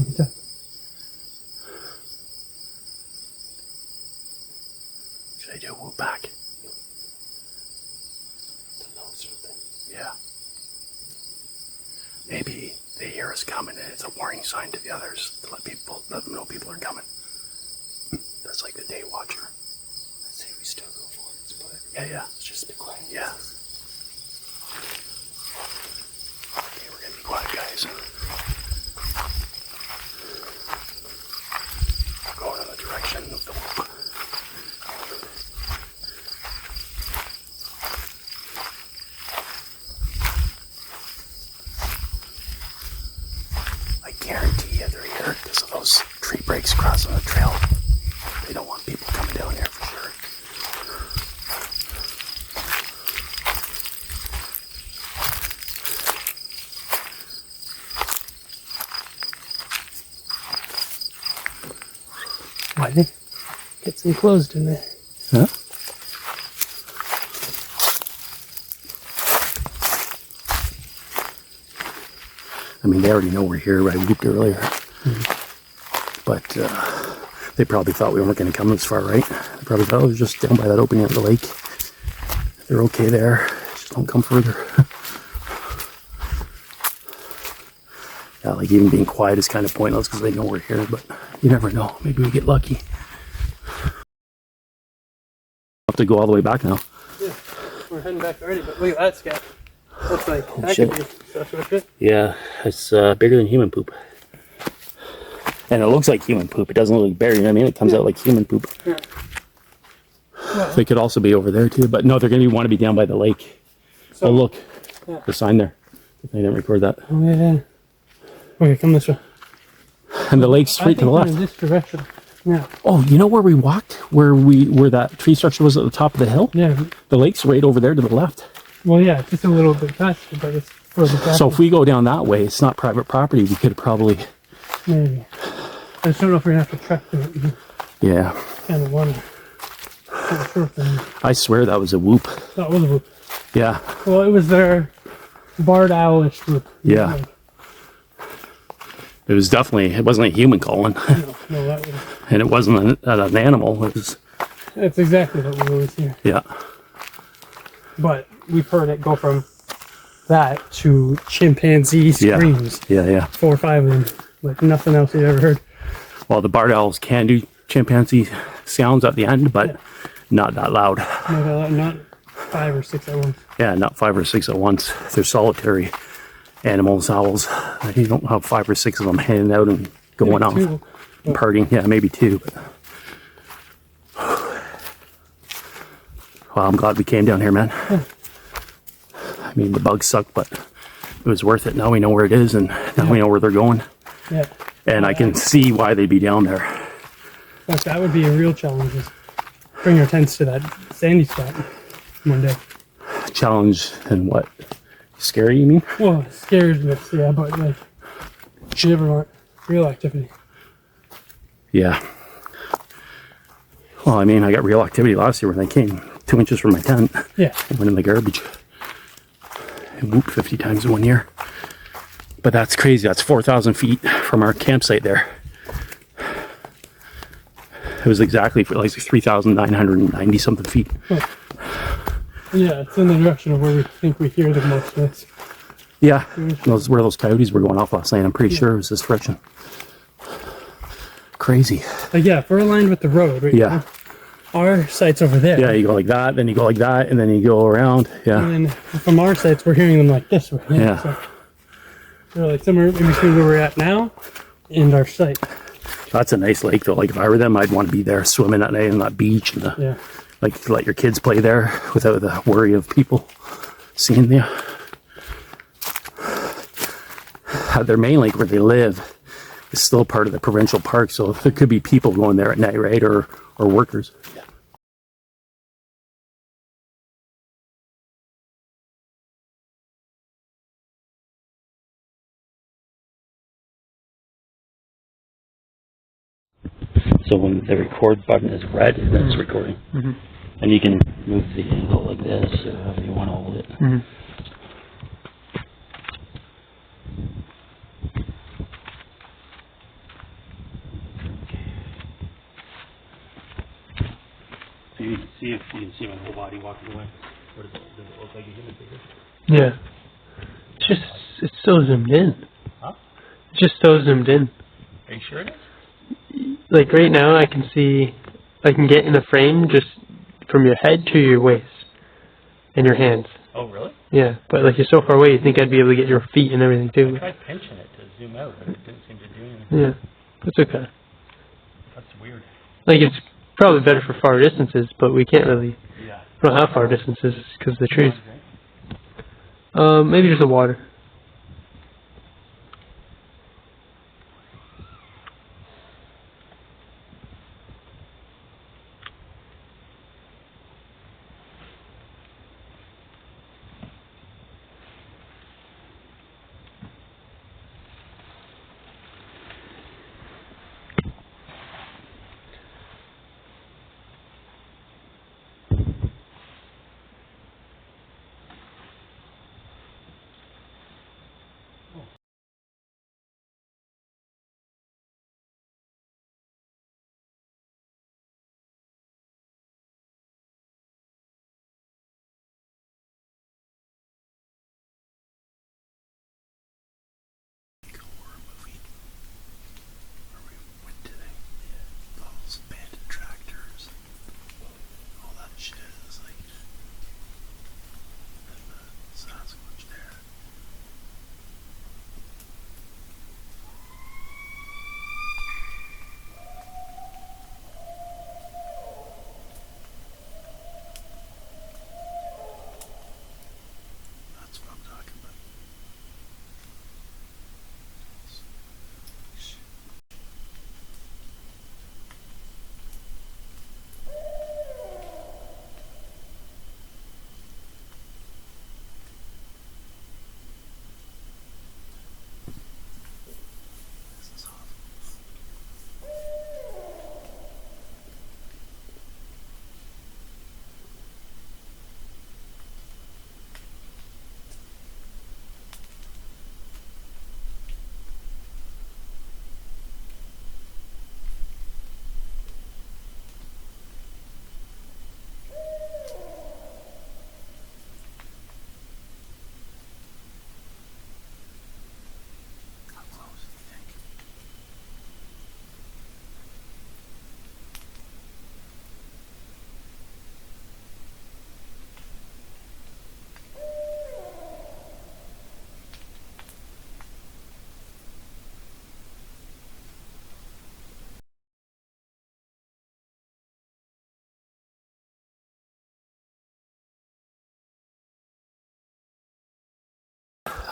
Should I do a whoop back? Yeah. Maybe they hear us coming and it's a warning sign to the others to let them know people are coming. That's like the day watcher. I'd say we still go for it, but yeah. Let's just be quiet. Yeah. Okay, we're gonna be quiet, guys. because of those tree breaks crossing the trail. They don't want people coming down here for sure. Why they get some closed in there? Huh? I mean, they already know we're here. I weeped earlier. But they probably thought we weren't going to come this far, right? They probably thought it was just down by that opening of the lake. They're okay there. Just don't come further. Yeah, like even being quiet is kind of pointless because they know we're here, but you never know. Maybe we get lucky. Have to go all the way back now. Yeah, we're heading back already, but look at that scat. Looks like Oh, that shit. could be Sasquatch shit. Yeah, it's bigger than human poop. And it looks like human poop. It doesn't look like bear, you know what I mean? It comes out like human poop. Yeah. Well, They could also be over there too, but no, they're going to want to be down by the lake. so, Oh, look, yeah. the sign there. They didn't record that. Oh, yeah. Okay, come this way. And the lake's straight to the I think left. we're in this direction. Yeah. Oh, you know where we walked? Where that tree structure was at the top of the hill? Yeah. The lake's right over there to the left. Well, yeah, just a little bit faster, but it's further back. So if we go down that way, it's not private property. We could probably, Maybe. I just don't know if we're going to have to trek to it. yeah. Kind of wonder. Not sure thing. I swear that was a whoop. That was a whoop. Yeah. Well, it was their barred owlish whoop. Yeah. It was definitely, it wasn't a human calling. No, that was. And it wasn't an animal. It was, That's exactly what we always hear. yeah. But we've heard it go from that to chimpanzee Yeah. screams. Yeah. 4 or 5 of them. Like nothing else you've ever heard. Well, the barred owls can do chimpanzee sounds at the end, but not that loud. Not 5 or 6 at once. Yeah, not 5 or 6 at once. They're solitary animals, owls. You don't have 5 or 6 of them hanging out and going off. Maybe 2. And partying. Yeah, maybe 2. But... Well, I'm glad we came down here, man. I mean, the bugs suck, but it was worth it. Now we know where it is, and now we know where they're going. Yeah. And I can see why they'd be down there. Like that would be a real challenge. Is bring our tents to that sandy spot one day. Challenge and what? Scary, you mean? Well, scaredness, yeah, but like, you never want real activity. Yeah. Well, I mean, I got real activity last year when they came 2 inches from my tent. Yeah. And went in the garbage. And whooped 50 times in 1 year. But that's crazy. That's 4,000 feet from our campsite there. It was exactly for like 3,990 something feet. Oh. Yeah, it's in the direction of where we think we hear the most noise. Yeah, those where those coyotes were going off last night. I'm pretty sure it was this direction. Crazy. Like, yeah, if we're aligned with the road, right? Yeah. Our site's over there. Yeah, you go like that, then you go like that, and then you go around. Yeah. And then from our sites, we're hearing them like this way. Yeah. So they're like somewhere in between where we're at now and our site. That's a nice lake though. Like if I were them, I'd want to be there swimming at night on that beach and Yeah. like let your kids play there without the worry of people seeing you. Their main lake where they live is still part of the provincial park, so there could be people going there at night, right? Or workers. Yeah. So when the record button is red, then it's recording. Mm-hmm. And you can move the angle like this, however you want to hold it. Mm-hmm. So you can see if you can see my whole body walking away. Or does it look like a human figure? Yeah. It's so zoomed in. Huh? It's just so zoomed in. Are you sure it is? Like right now, I can get in a frame just from your head to your waist and your hands. Oh, really? Yeah, but like you're so far away, you think I'd be able to get your feet and everything too. I tried pinching it to zoom out, but it didn't seem to do anything. Yeah, that's okay. That's weird. Like it's probably better for far distances, but we can't really. Yeah. We don't have far distances because of the trees. Right? Maybe just the water.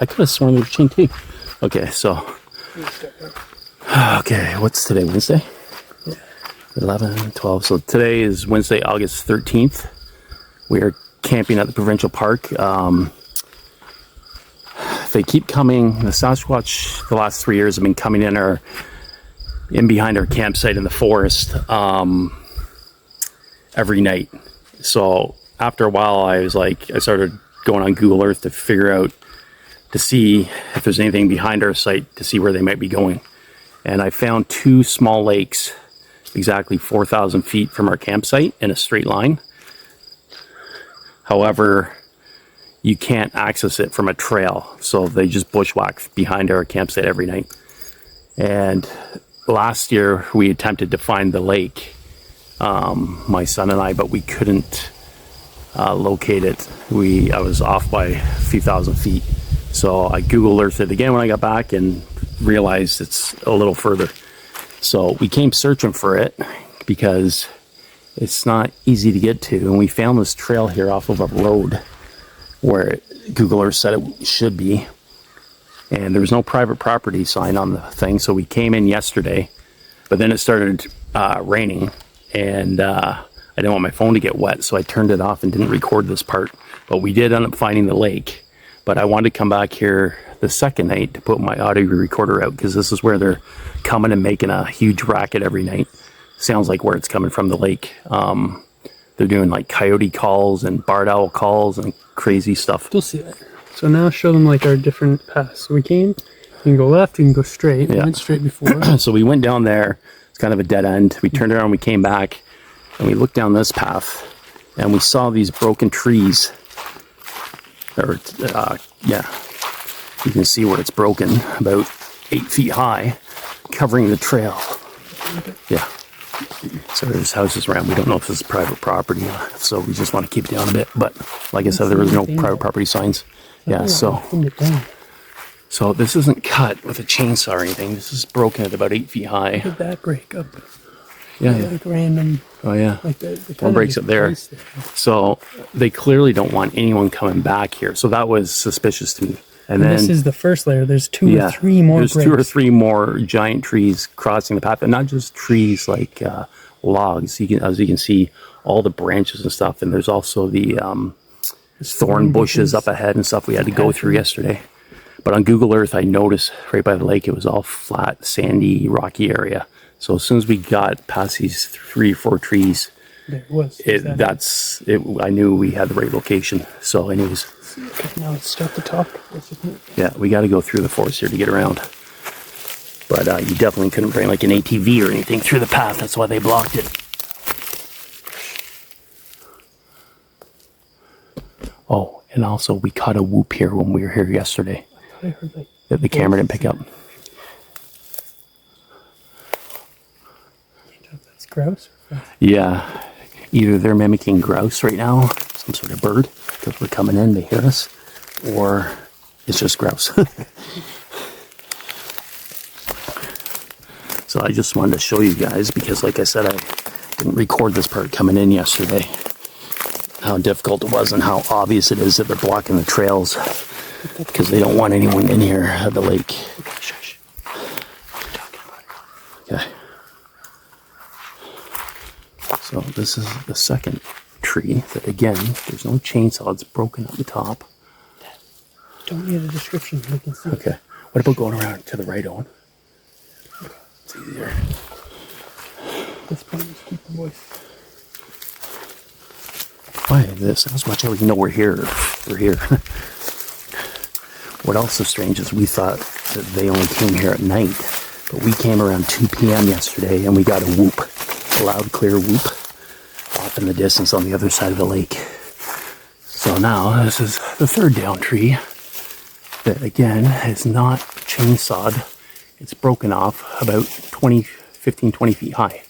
I could have sworn there was chain too. Okay, so. Okay, what's today? Wednesday? Yeah. 11, 12. So today is Wednesday, August 13th. We are camping at the provincial park. They keep coming. The Sasquatch, the last 3 years, have been coming in behind our campsite in the forest every night. So after a while, I started going on Google Earth to figure out, to see if there's anything behind our site, to see where they might be going. And I found 2 small lakes, exactly 4,000 feet from our campsite in a straight line. However, you can't access it from a trail, so they just bushwhack behind our campsite every night. And last year we attempted to find the lake, my son and I, but we couldn't locate it. I was off by a few thousand feet, so I Google Earthed it again when I got back and realized it's a little further. So we came searching for it because it's not easy to get to, and we found this trail here off of a road where Google Earth said it should be, and there was no private property sign on the thing. So we came in yesterday, but then it started raining, and I didn't want my phone to get wet, so I turned it off and didn't record this part. But we did end up finding the lake. But I wanted to come back here the second night to put my audio recorder out, because this is where they're coming and making a huge racket every night. Sounds like where it's coming from, the lake. They're doing like coyote calls and barred owl calls and crazy stuff. You'll see that. So now show them like our different paths. So we came, you can go left, you can go straight. We went straight before. So we went down there. It's kind of a dead end. We turned around, we came back, and we looked down this path, and we saw these broken trees. Or, yeah, you can see where it's broken, about 8 feet high, covering the trail. Yeah. So there's houses around. We don't know if this is private property, so we just want to keep it down a bit. But like I said, there was no private property signs. Yeah, so this isn't cut with a chainsaw or anything. This is broken at about 8 feet high. Look at that break up. Yeah, like random. Oh yeah. Like the one breaks up there. So they clearly don't want anyone coming back here. So that was suspicious to me. And then this is the first layer. There's 2 or 3 more. There's breaks. 2 or 3 more giant trees crossing the path, and not just trees like logs. As you can see, all the branches and stuff. And there's also the thorn bushes up ahead and stuff we had to go through yesterday. But on Google Earth, I noticed right by the lake, it was all flat, sandy, rocky area. So as soon as we got past these 3 or 4 trees, there was. I knew we had the right location. So anyways. Okay, now let's start the top. Yeah, we got to go through the forest here to get around. But you definitely couldn't bring like an ATV or anything through the path. That's why they blocked it. Oh, and also we caught a whoop here when we were here yesterday. I heard like that the camera didn't pick up. That's grouse? Yeah, either they're mimicking grouse right now, some sort of bird, because we're coming in, they hear us, or it's just grouse. So I just wanted to show you guys, because like I said, I didn't record this part coming in yesterday, how difficult it was and how obvious it is that they're blocking the trails, because they don't want anyone in here at the lake. Okay. So this is the second tree that, again, there's no chainsaw, it's broken at the top. Don't need a description, we can see. Okay. What about going around to the right, Owen? It's easier. This point, just keep the voice. Why this? How much I already know we're here. We're here. What else is strange is we thought that they only came here at night, but we came around 2 p.m. yesterday and we got a whoop, a loud, clear whoop, off in the distance on the other side of the lake. So now this is the third down tree that, again, is not chainsawed. It's broken off about 15, 20 feet high.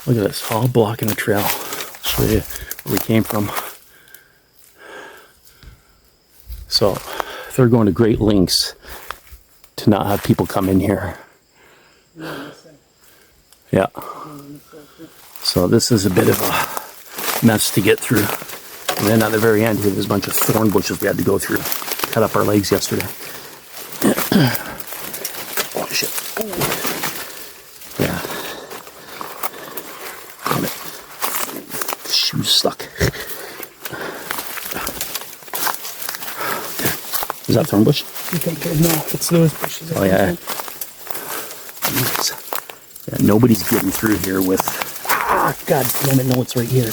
Look at this, all blocking the trail. I'll show you where we came from. So they're going to great lengths to not have people come in here. Yeah. So this is a bit of a mess to get through. And then at the very end here, there's a bunch of thorn bushes we had to go through. cut up our legs yesterday. Oh shit. Yeah. Damn it. The shoe's stuck. Is that thorn bush? No, it's those bushes. Oh yeah. Yeah, nobody's getting through here with. Ah, God damn it! No, it's right here.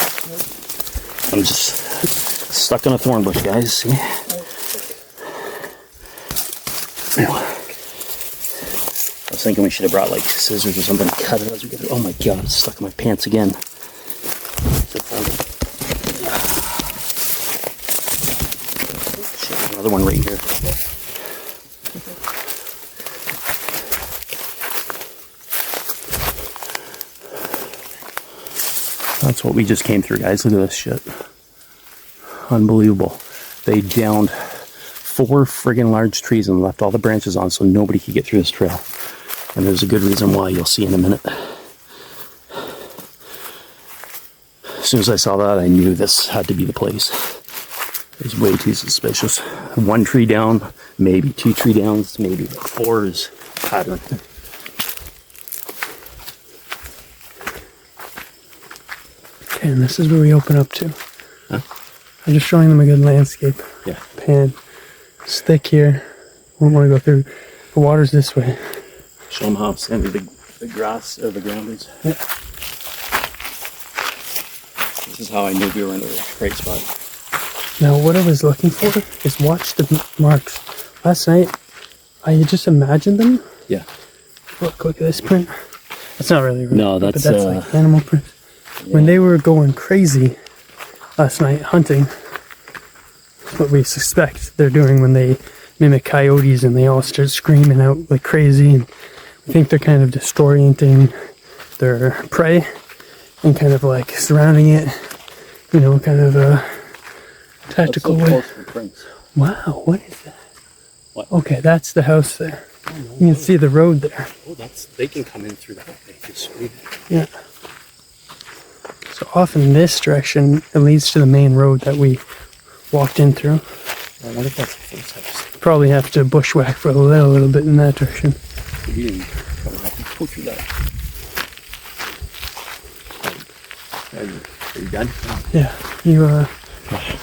I'm just stuck on a thorn bush, guys. See? I was thinking we should have brought like scissors or something to cut it as we get it. Oh my God! It's stuck in my pants again. Shit, there's another one right here. That's what we just came through, guys. Look at this shit. Unbelievable. They downed 4 friggin' large trees and left all the branches on so nobody could get through this trail. And there's a good reason why, you'll see in a minute. As soon as I saw that, I knew this had to be the place. It was way too suspicious. 1 tree down, maybe 2 tree downs, maybe 4 is pattern. Okay, and this is where we open up to. Huh? I'm just showing them a good landscape. Yeah. Pan. It's thick here. Won't want to go through. The water's this way. Show them how sandy the grass or the ground is. Yeah. This is how I knew we were in the right spot. Now, what I was looking for is watch the marks. Last night, I just imagined them. Yeah. Look at this print. That's not really real. No, that's, but that's like animal print. Yeah. When they were going crazy last night hunting, what we suspect they're doing when they mimic coyotes and they all start screaming out like crazy, and we think they're kind of disorienting their prey and kind of like surrounding it, you know, kind of a tactical way. Wow, what is that? What? Okay, that's the house there. You can see the road there. Oh, they can come in through that. Sweet. Yeah. So off in this direction, it leads to the main road that we walked in through. I wonder if that's the first house. Probably have to bushwhack for a little bit in that direction. We didn't probably have to go through that. Are you done? Yeah. You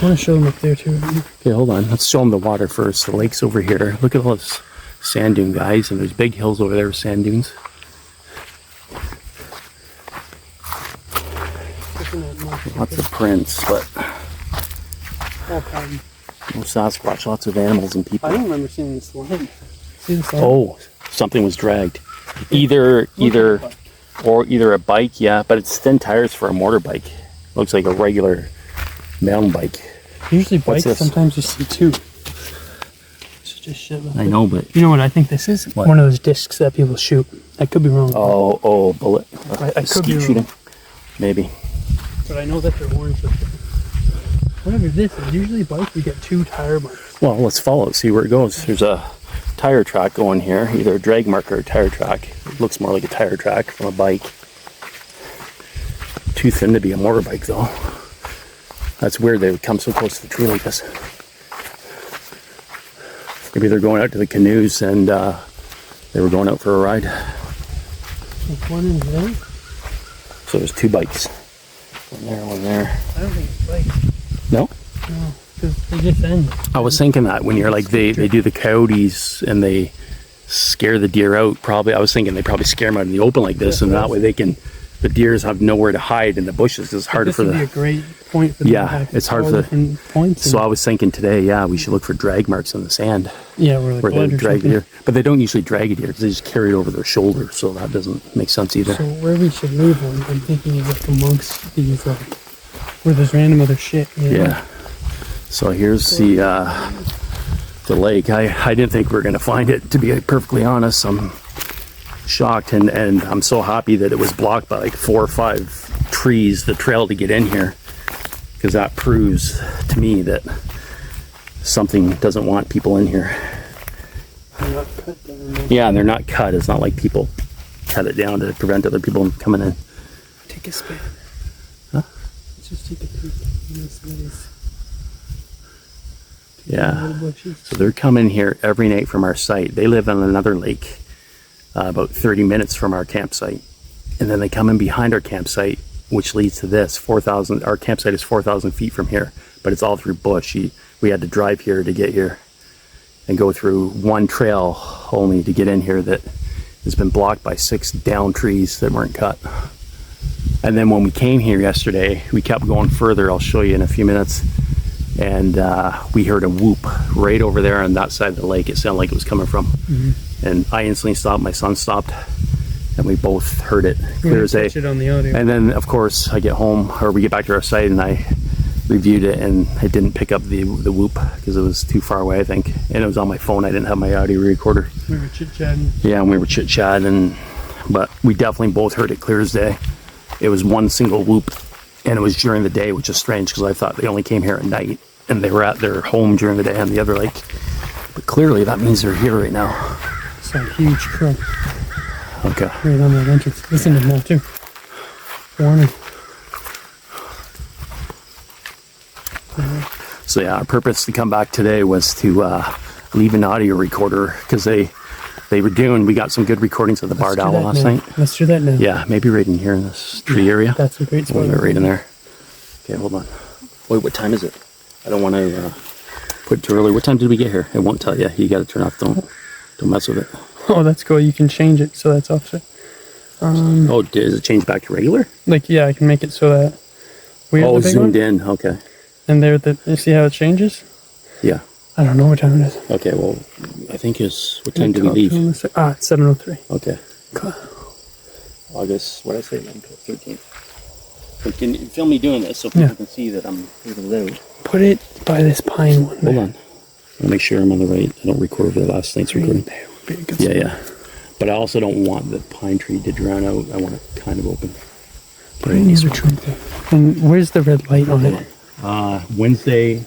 want to show them up there too? Okay, hold on. Let's show them the water first. The lake's over here. Look at all this sand dune, guys, and there's big hills over there with sand dunes. Lots of prints, but all kinds. no Sasquatch. Lots of animals and people. I don't remember seeing this line. See this line? Oh, something was dragged. Either a bike, yeah, but it's thin tires for a motorbike. Looks like a regular mountain bike. Usually bikes, sometimes you see 2. It's just shit. I know, but you know what I think this is? What? One of those discs that people shoot. I could be wrong. Oh, bullet. I could be shooting. wrong. Maybe. But I know that they're orange. Whatever this is, usually bike you get 2 tire marks. Well, let's follow it, see where it goes. There's a tire track going here, either a drag mark or a tire track. It looks more like a tire track from a bike. Too thin to be a motorbike, though. That's weird they would come so close to the tree like this. Maybe they're going out to the canoes and they were going out for a ride. There's one in there. So there's 2 bikes. One there, one there. I don't think it's bikes. No? No, because they just end. I was thinking that when you're like, they do the coyotes and they scare the deer out, probably, I was thinking they probably scare them out in the open like this, and that way the deers have nowhere to hide in the bushes. It's harder for This would be a great point for them to have it's hard all for different points. So I was thinking today, we should look for drag marks in the sand. Yeah, where they drag the deer. But they don't usually drag a deer because they just carry it over their shoulder, so that doesn't make sense either. So where we should leave one, I'm thinking is like amongst these, where there's random other shit. You know? Yeah. So here's the lake. I didn't think we were going to find it, to be perfectly honest. I'm shocked, and I'm so happy that it was blocked by like 4 or 5 trees, the trail to get in here, because that proves to me that something doesn't want people in here. They're not cut down. Yeah, and they're not cut. It's not like people cut it down to prevent other people from coming in. Take a spin. Huh? Let's just take a peek. Yeah. Little bushes. So they're coming here every night from our site. They live on another lake, about 30 minutes from our campsite. And then they come in behind our campsite, which leads to this 4,000. Our campsite is 4,000 feet from here, but it's all through bush. We had to drive here to get here and go through one trail only to get in here that has been blocked by 6 down trees that weren't cut. And then when we came here yesterday, we kept going further. I'll show you in a few minutes. And we heard a whoop right over there on that side of the lake. It sounded like it was coming from. And I instantly stopped. My son stopped. And we both heard it clear as day. It on the audio. And then, of course, I get home, or we get back to our site, and I reviewed it, and I didn't pick up the whoop because it was too far away, I think. And it was on my phone. I didn't have my audio recorder. We were chit-chatting. Yeah, and we were chit-chatting. But we definitely both heard it clear as day. It was one single whoop, and it was during the day, which is strange because I thought they only came here at night, and they were at their home during the day on the other lake. But clearly, that means they're here right now. It's that huge crow. Okay. Right on that entrance. Listen to him now, too. Warning. So yeah, our purpose to come back today was to leave an audio recorder because they were doing. We got some good recordings of the barred owl last night. Let's do that now. Yeah, maybe right in here in this tree area. That's a great spot. We'll right in there. Okay, hold on. Wait, what time is it? I don't want to put it too early. What time did we get here? It won't tell you. You got to turn off. Don't mess with it. Oh, that's cool. You can change it so that's offset. Oh, does it change back to regular? Like, yeah, I can make it so that we have Oh, the big zoomed one, in. Okay. and there, you see how it changes? Yeah. I don't know what time it is. Okay. Well, I think it's. What time did we leave? It's 7:03. Okay. Cool. August. What did I say? 13th. But can you film me doing this so people can see that I'm moving loud? Put it by this pine one. Hold on. I'll make sure I'm on the right. I don't record over the last night's recording. There would be a good Yeah, spot. yeah. But I also don't want the pine tree to drown out. I want it kind of open. Put it in the tree there. And where's the red light on it? Wednesday,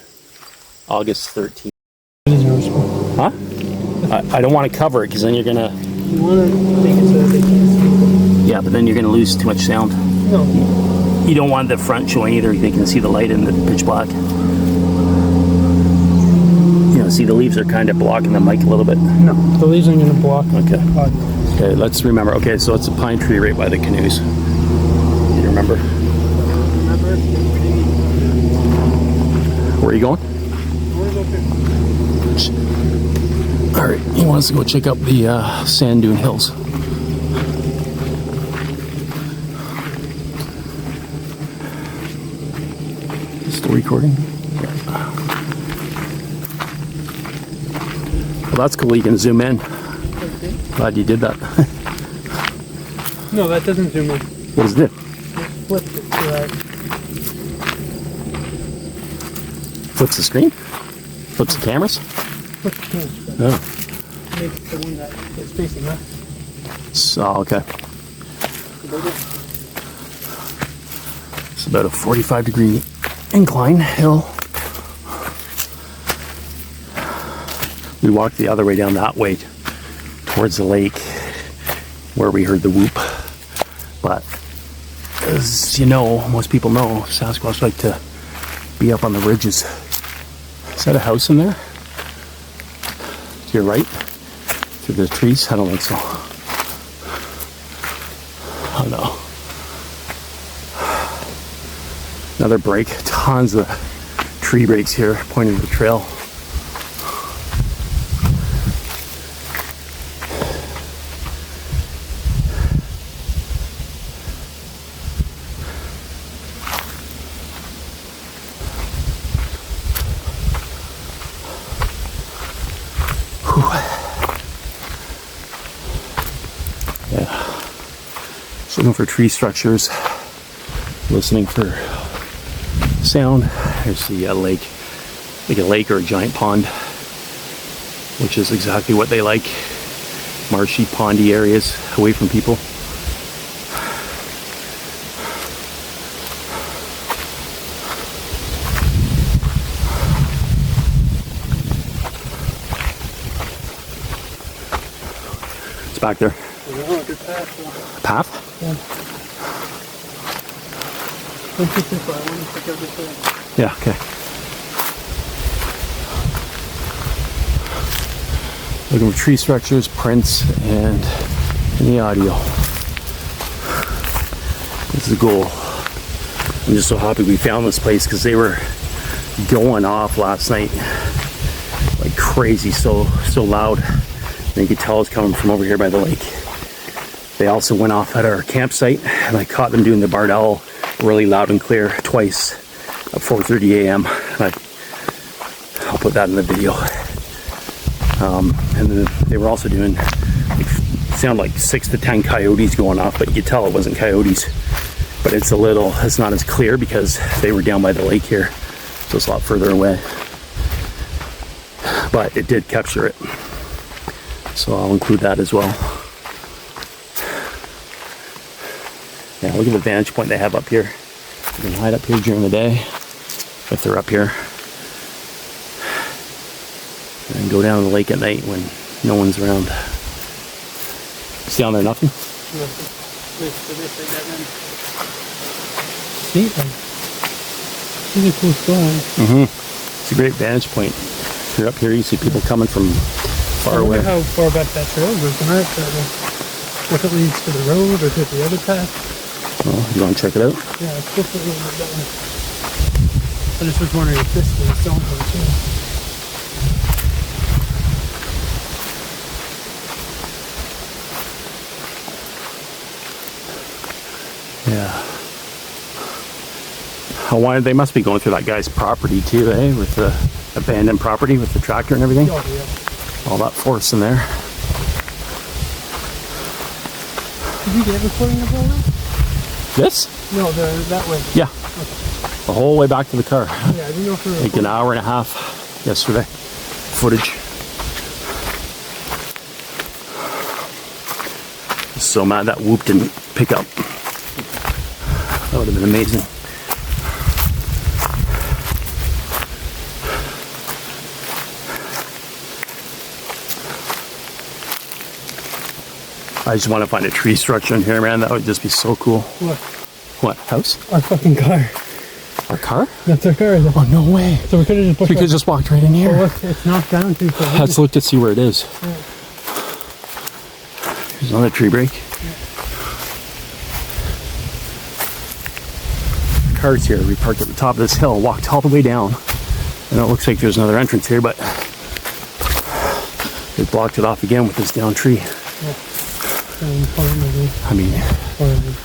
August 13th. It is your spot. Huh? I don't want to cover it because then you're going to... You want to make it so that they can't see Yeah, but then you're going to lose too much sound. it? No. You don't want the front showing either. They can see the light in the pitch black. You know, see the leaves are kind of blocking the mic a little bit. No, the leaves aren't going to block. Okay. Audio. Okay, let's remember. Okay, so it's a pine tree right by the canoes. Do you remember? Where are you going? All right, he wants to go check out the sand dune hills. Still recording? Yeah. Well, that's cool. You can zoom in. Glad you did that. No, that doesn't zoom in. What does it do? Flip it so that Flips the screen? Flips the cameras? flip the camera. Oh. Make it the one that is facing us. So, okay. It's about a 45-degree incline hill. We walked the other way down that way towards the lake where we heard the whoop. But as you know, most people know, Sasquatch like to be up on the ridges. Is that a house in there? To your right? Through the trees? I don't think so. Oh no. Another break. Tons of tree breaks here pointing to the trail. Yeah. Just looking for tree structures, listening for sound. There's the lake, like a lake or a giant pond, which is exactly what they like. Marshy, pondy areas away from people. It's back there. Oh, good path. Path? Yeah. Don't get too far. I want to check out this way. Yeah, okay. Looking for tree structures, prints, and any audio. This is the goal. I'm just so happy we found this place because they were going off last night like crazy, so loud. And you could tell it's coming from over here by the lake. They also went off at our campsite, and I caught them doing the barred owl really loud and clear twice at 4:30 a.m. I'll put that in the video. And then they were also doing, sound like 6 to 10 coyotes going off, but you could tell it wasn't coyotes. But it's not as clear because they were down by the lake here, so it's a lot further away. But it did capture it, so I'll include that as well. Yeah, look at the vantage point they have up here. You can hide up here during the day if they're up here, and go down to the lake at night when no one's around. See down there, nothing? See, these are cool spots. It's a great vantage point. If you're up here, you see people coming from far away. How far back that trail goes, and if it leads to the road or to the other path. Well, you want to check it out? Yeah, it's definitely a little bit better. I just was wondering if this was something too. Yeah. They must be going through that guy's property too, eh? With the abandoned property with the tractor and everything. Oh, yeah. All that forest in there. Did you get recording of all that? This? No, that way. Yeah. The whole way back to the car. Yeah, I didn't know if we were Like an hour and a half yesterday. Footage. So mad that whoop didn't pick up. That would have been amazing. I just want to find a tree structure in here, man. That would just be so cool. What? What? House? Our fucking car. Our car? That's our car. Oh, no way. So we could have just We could have just walked right in here. Oh, look, it's knocked down too. Let's look to see where it is. Yeah. There's another tree break. Yeah. Cars here. We parked at the top of this hill, walked all the way down, and it looks like there's another entrance here, but they blocked it off again with this down tree. Yeah. I mean,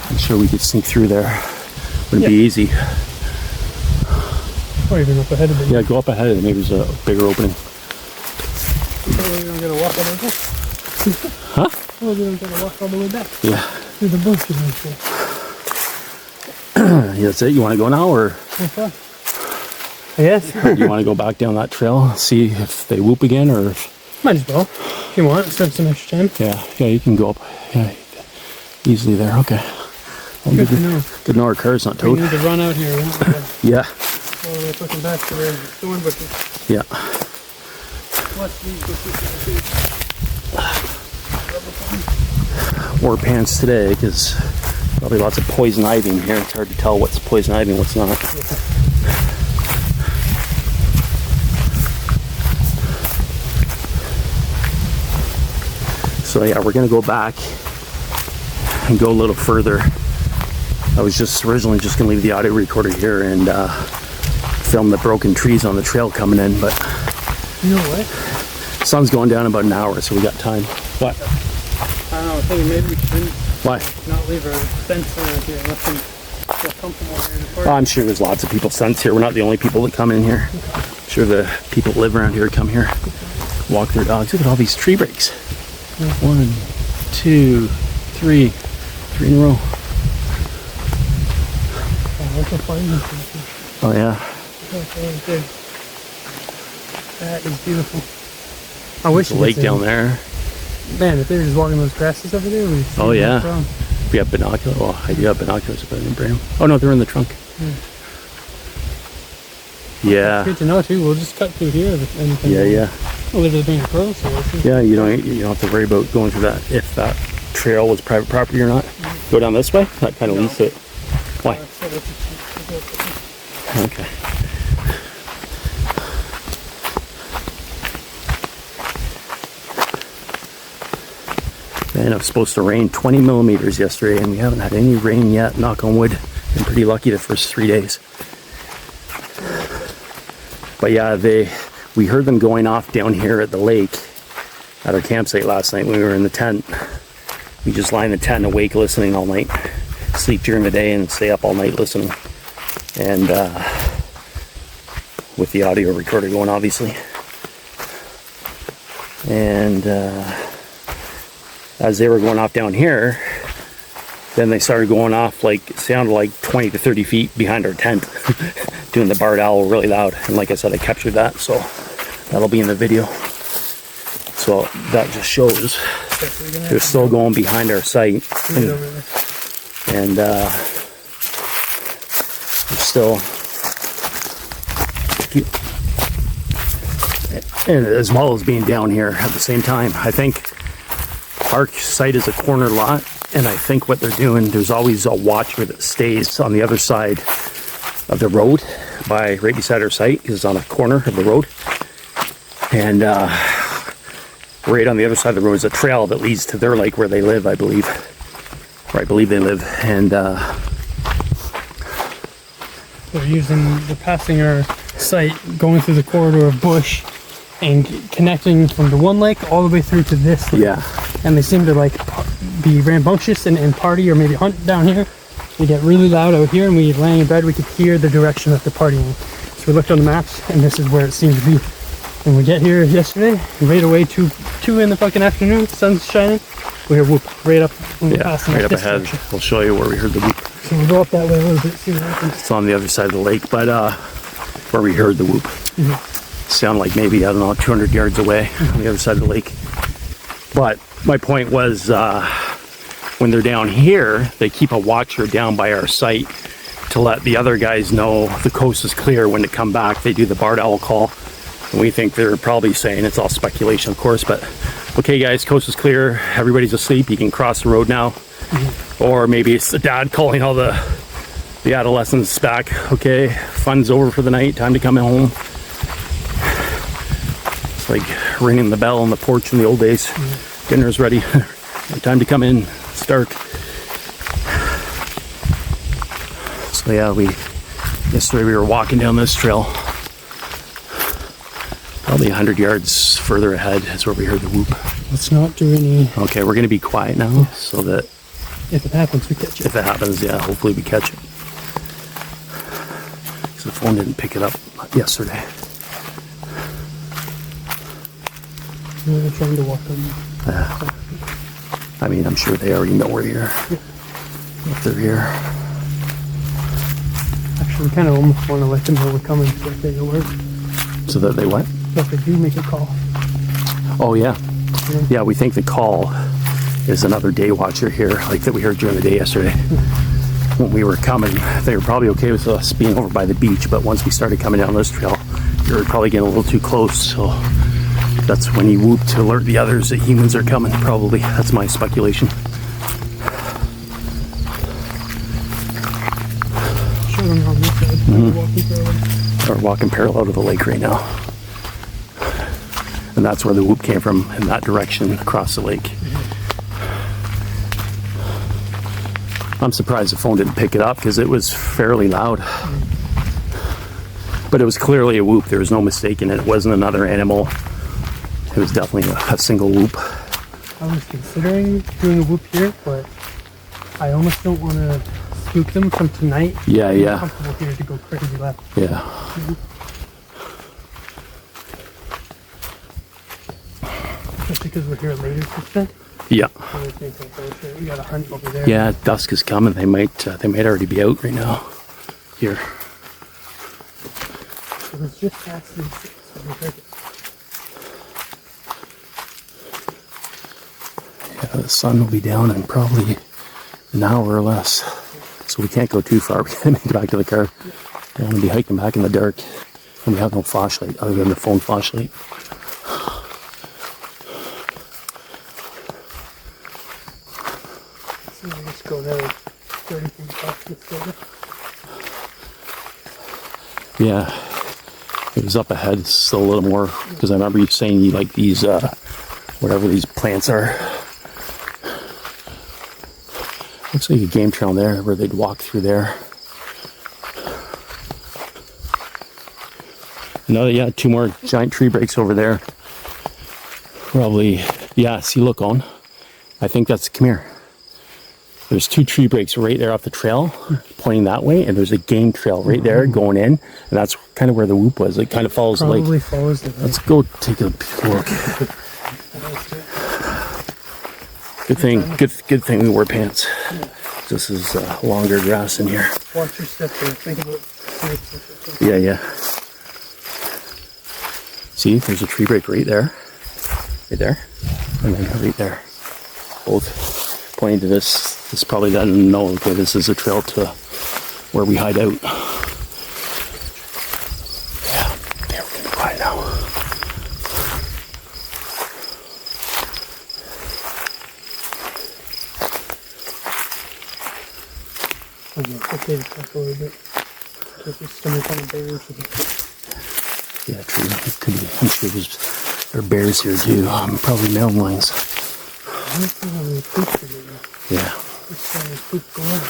I'm sure we could sneak through there. Wouldn't be easy. Or even up ahead of it. Yeah, go up ahead and maybe there's a bigger opening. We're going to walk all the way back. Huh? We're going to walk all the way back. Yeah. Through the bushes and shit. Yeah, that's it. You want to go now, or? Yes. Or do you want to go back down that trail, see if they whoop again, or? Might as well. If you want, spend some extra time. Yeah, you can go up. Yeah, easily there. Okay. Well, Good to know. Good to know our car's not We towed. need to run out here. Yeah. All the way fucking back to the thorn bushes. Yeah. Plus these bushes too. Wore pants today because probably lots of poison ivy in here. It's hard to tell what's poison ivy and what's not. So yeah, we're gonna go back and go a little further. I was just originally just gonna leave the audio recorder here and film the broken trees on the trail coming in, but you know what? Sun's going down in about an hour, so we got time. What? I don't know, I was thinking maybe we shouldn't. Why? Not leave our fence around here, let them feel comfortable here in the park. Oh, I'm sure there's lots of people since here. We're not the only people that come in here. I'm sure the people that live around here come here, walk their dogs. Look at all these tree breaks. 1, 2, 3. 3 in a row. Oh yeah. That is beautiful. I wish There's a lake down there. Man, if they were just walking those grasses over there, we'd see. Oh yeah. No problem. We have binoculars. Well, I do have binoculars, but I didn't bring them. Oh no, they're in the trunk. Yeah. Good to know too. We'll just cut through here. Yeah. We'll literally bring a crow. So Yeah, you don't have to worry about going through that if that trail was private property or not. Go down this way. That kind of leads to it. Why? Okay. And it was supposed to rain 20 millimeters yesterday, and we haven't had any rain yet, knock on wood. Been pretty lucky the first 3 days. But yeah, we heard them going off down here at the lake at our campsite last night when we were in the tent. We just lie in the tent awake listening all night. Sleep during the day and stay up all night listening. And with the audio recorder going, obviously. And as they were going off down here, then they started going off like, it sounded like 20 to 30 feet behind our tent, doing the barred owl really loud. And like I said, I captured that, so that'll be in the video. So that just shows they're still going behind our site. And they're still, and as well as being down here at the same time. I think our site is a corner lot, and I think what they're doing, there's always a watcher that stays on the other side of the road, right beside our site, is on a corner of the road. And right on the other side of the road is a trail that leads to their lake where they live, I believe. Or I believe they live. And they're passing our site, going through the corridor of bush, and connecting from the one lake all the way through to this lake. yeah, And they seem to like be rambunctious and party, or maybe hunt down here. We get really loud out here, and we laying in bed, we could hear the direction that they're partying. So we looked on the maps, and this is where it seemed to be. And we get here yesterday, and right away, 2 in the fucking afternoon, sun's shining, we hear whoop right up when we're passing right up this ahead. direction. We'll show you where we heard the whoop. So we'll go up that way a little bit, see what happens. It's on the other side of the lake, but where we heard the whoop. Sound like maybe, I don't know, 200 yards away on the other side of the lake. But my point was, when they're down here, they keep a watcher down by our site to let the other guys know the coast is clear when to come back. They do the barred owl call. And we think they're probably saying, it's all speculation, of course, but okay, guys, coast is clear. Everybody's asleep. You can cross the road now. Or maybe it's the dad calling all the adolescents back. Okay, fun's over for the night. Time to come home. It's like ringing the bell on the porch in the old days. Dinner's ready. Time to come in. It's dark. So yeah, yesterday we were walking down this trail. Probably 100 yards further ahead is where we heard the whoop. Let's not do any... Okay, we're going to be quiet now, so that... If it happens, we catch it. If it happens, yeah, hopefully we catch it. Because the phone didn't pick it up yesterday. We're trying to walk on. I mean, I'm sure they already know we're here. If they're here. Actually, we kind of almost want to let them know we're coming so that they know where. So that they what? So if they do make a call. Oh, yeah. Yeah, we think the call is another day watcher here, like that we heard during the day yesterday. When we were coming, they were probably okay with us being over by the beach, but once we started coming down this trail, we were probably getting a little too close, so that's when he whooped to alert the others that humans are coming, probably. That's my speculation. Show them on this side. Walking parallel. We're walking parallel to the lake right now. And that's where the whoop came from, in that direction across the lake. I'm surprised the phone didn't pick it up because it was fairly loud. But it was clearly a whoop. There was no mistaking it. It wasn't another animal. It was definitely a single whoop. I was considering doing a whoop here, but I almost don't want to spook them from tonight. Yeah, yeah. I'm comfortable here to go crazy left. Yeah. Just because we're here later today. Yeah. I was thinking, oh shit, we got a hunt over there. Yeah, dusk is coming. They might already be out right now. Here. It was just past 6, so we heard it. Yeah, the sun will be down in probably an hour or less. So we can't go too far. We gotta make it back to the car. Don't want to be hiking back in the dark. And we have no flashlight other than the phone flashlight. So we just go another 30 feet past this building. Yeah. It was up ahead. It's still a little more, because I remember you saying you like these, whatever these plants are. Looks like a game trail there where they'd walk through there. Another, yeah, 2 more giant tree breaks over there. Probably, yeah, see, look on. I think that's, come here. There's 2 tree breaks right there off the trail, pointing that way, and there's a game trail right there going in, and that's kind of where the whoop was. It kind of follows the lake. Probably follows the lake. Let's go take a look. Good thing we wore pants. This is longer grass in here. Watch your step there. Think about snakes. Yeah. See, there's a tree break right there, and then right there. Both pointing to this. This probably doesn't know. Okay, this is a trail to where we hide out. Yeah, there, we're gonna hide now. Okay, to talk a little bit. If we stumble on a bear or something. Yeah, true. It could be. I'm sure there are bears here too. Probably mountain lions. I don't feel like we poop today. Yeah. Let's poop going.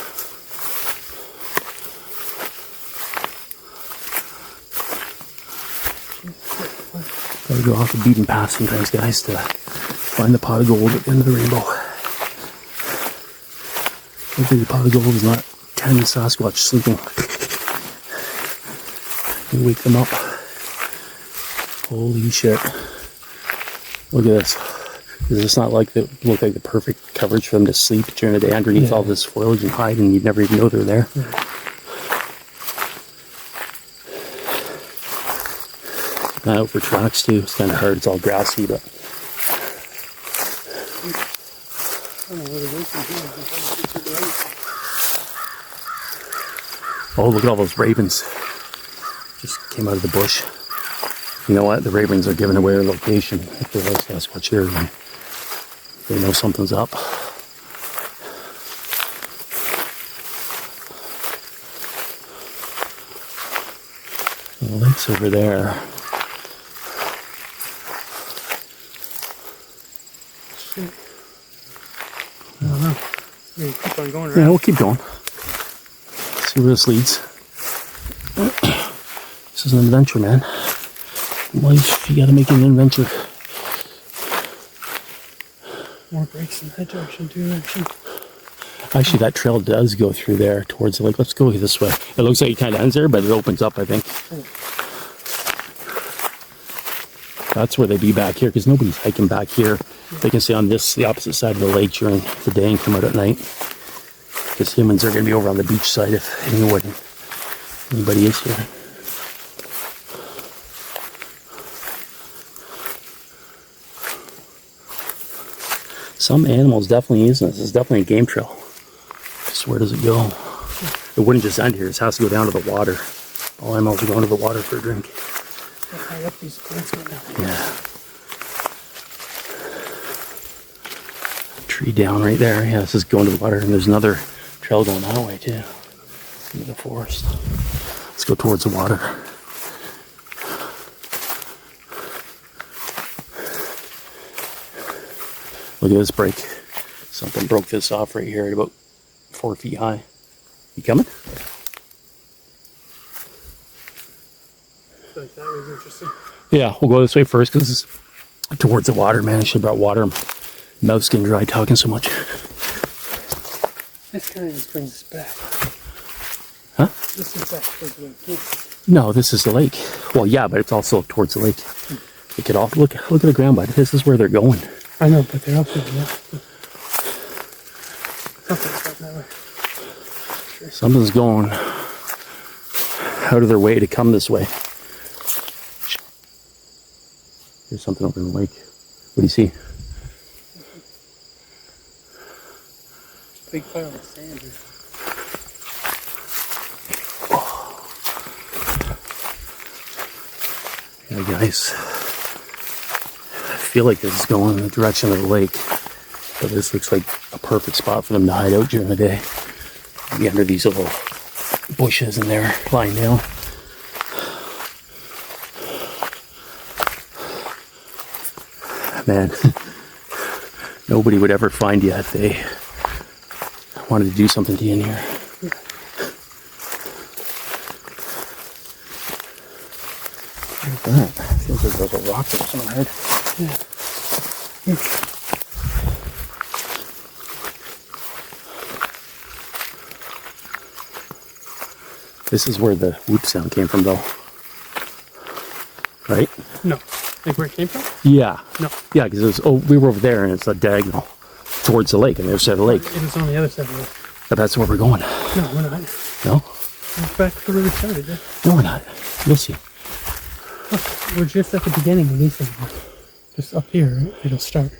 Gotta go off the beaten path sometimes, guys, to find the pot of gold at the end of the rainbow. Hopefully the pot of gold is not 10 Sasquatch sleeping. You wake them up. Holy shit. Look at this. Does this not look like the perfect coverage for them to sleep during the day underneath all this foliage and hide, and you'd never even know they're there? Yeah. Not out for tracks too. It's kind of hard. It's all grassy, but oh, look at all those ravens. Just came out of the bush. You know what? The ravens are giving away their location. If they're like Sasquatch here, then they know something's up. The lake's over there. I don't know. We keep on going around. Yeah, we'll keep going. See where this leads. This is an adventure, man. Life, you gotta make it an adventure. More breaks in that direction too, actually. Actually, that trail does go through there towards the lake. Let's go this way. It looks like it kind of ends there, but it opens up, I think. That's where they'd be back here, because nobody's hiking back here. They can stay on the opposite side of the lake during the day and come out at night. Because humans are going to be over on the beach side if anybody is here. Some animals definitely using this. It's definitely a game trail. Just where does it go? It wouldn't just end here. It has to go down to the water. All animals are going to the water for a drink. High up these plants right now. Yeah. Tree down right there. Yeah, this is going to the water, and there's another trail going that way too. Into the forest. Let's go towards the water. Look at this break. Something broke this off right here at about 4 feet high. You coming? I feel like that was interesting. Yeah, we'll go this way first because it's towards the water, man. I should have brought water. Mouth's getting dry talking so much. This kind of just brings us back. Huh? This is back towards the lake. No, this is the lake. Well, yeah, but it's also towards the lake. Look at all. Look at the ground, bud. This is where they're going. I know, but they're also that way. Sure. Something's going out of their way to come this way. There's something over in the lake. What do you see? Big pile of sand here. Yeah, guys. I feel like this is going in the direction of the lake. So this looks like a perfect spot for them to hide out during the day. Be under these little bushes in there, lying down. Man, nobody would ever find you if they wanted to do something to you in here. Look at that. Feels like there's a rock or something ahead. Yeah. This is where the whoop sound came from, though. Right? No. Like where it came from? Yeah. No. Yeah, because it was. Oh, we were over there, and it's a diagonal towards the lake, on the other side of the lake. It was on the other side of the lake. But that's where we're going. No, we're not. No? We're back to where we started. Yeah. No, we're not. You'll see. Look, we're just at the beginning of these things. Just up here, it'll start.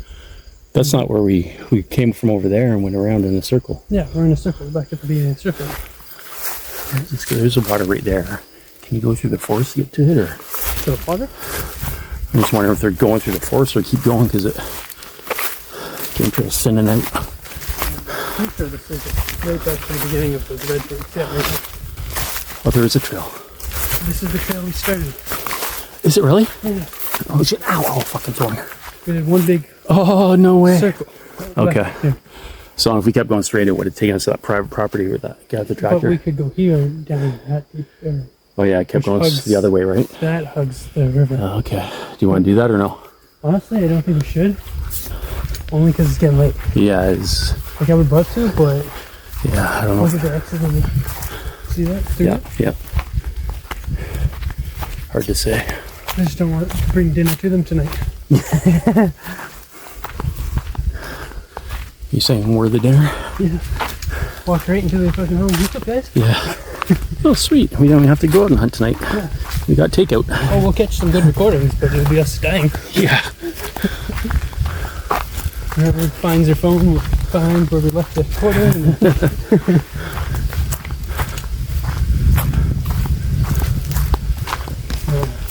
That's not where we came from over there and went around in a circle. Yeah, we're in a circle. We're back at the beginning of the circle. Let's go. There's a water right there. Can you go through the forest to get to it, or? To the water? I'm just wondering if they're going through the forest or keep going because it came to us in and out. I'm sure this is right back to the beginning of those red things. Yeah, right there. Oh, there is a trail. This is the trail we started. Is it really? Yeah. Oh shit! Ow! Oh, fucking throwing. We did one big Oh no way. circle. Okay. Back here. So if we kept going straight, it would have taken us to that private property with that guy with the But tractor. we could go here down that deep area. Oh yeah, it kept Which going hugs- the other way, right? That hugs the river. Okay. Do you want to do that or no? Honestly, I don't think we should. Only because it's getting late. Yeah, it's. Like I would love to, but Yeah, I don't know. look at the exit of the... See that? Through Yeah, that? yeah. Hard to say. I just don't want to bring dinner to them tonight. You saying we're the dinner? Yeah. Walk right into the fucking home. What's up, guys? Yeah. Oh, sweet. We don't even have to go out and hunt tonight. Yeah. We got takeout. Oh, we'll catch some good recordings, but it'll be us dying. Yeah. Whoever finds their phone will find where we left the recorder. And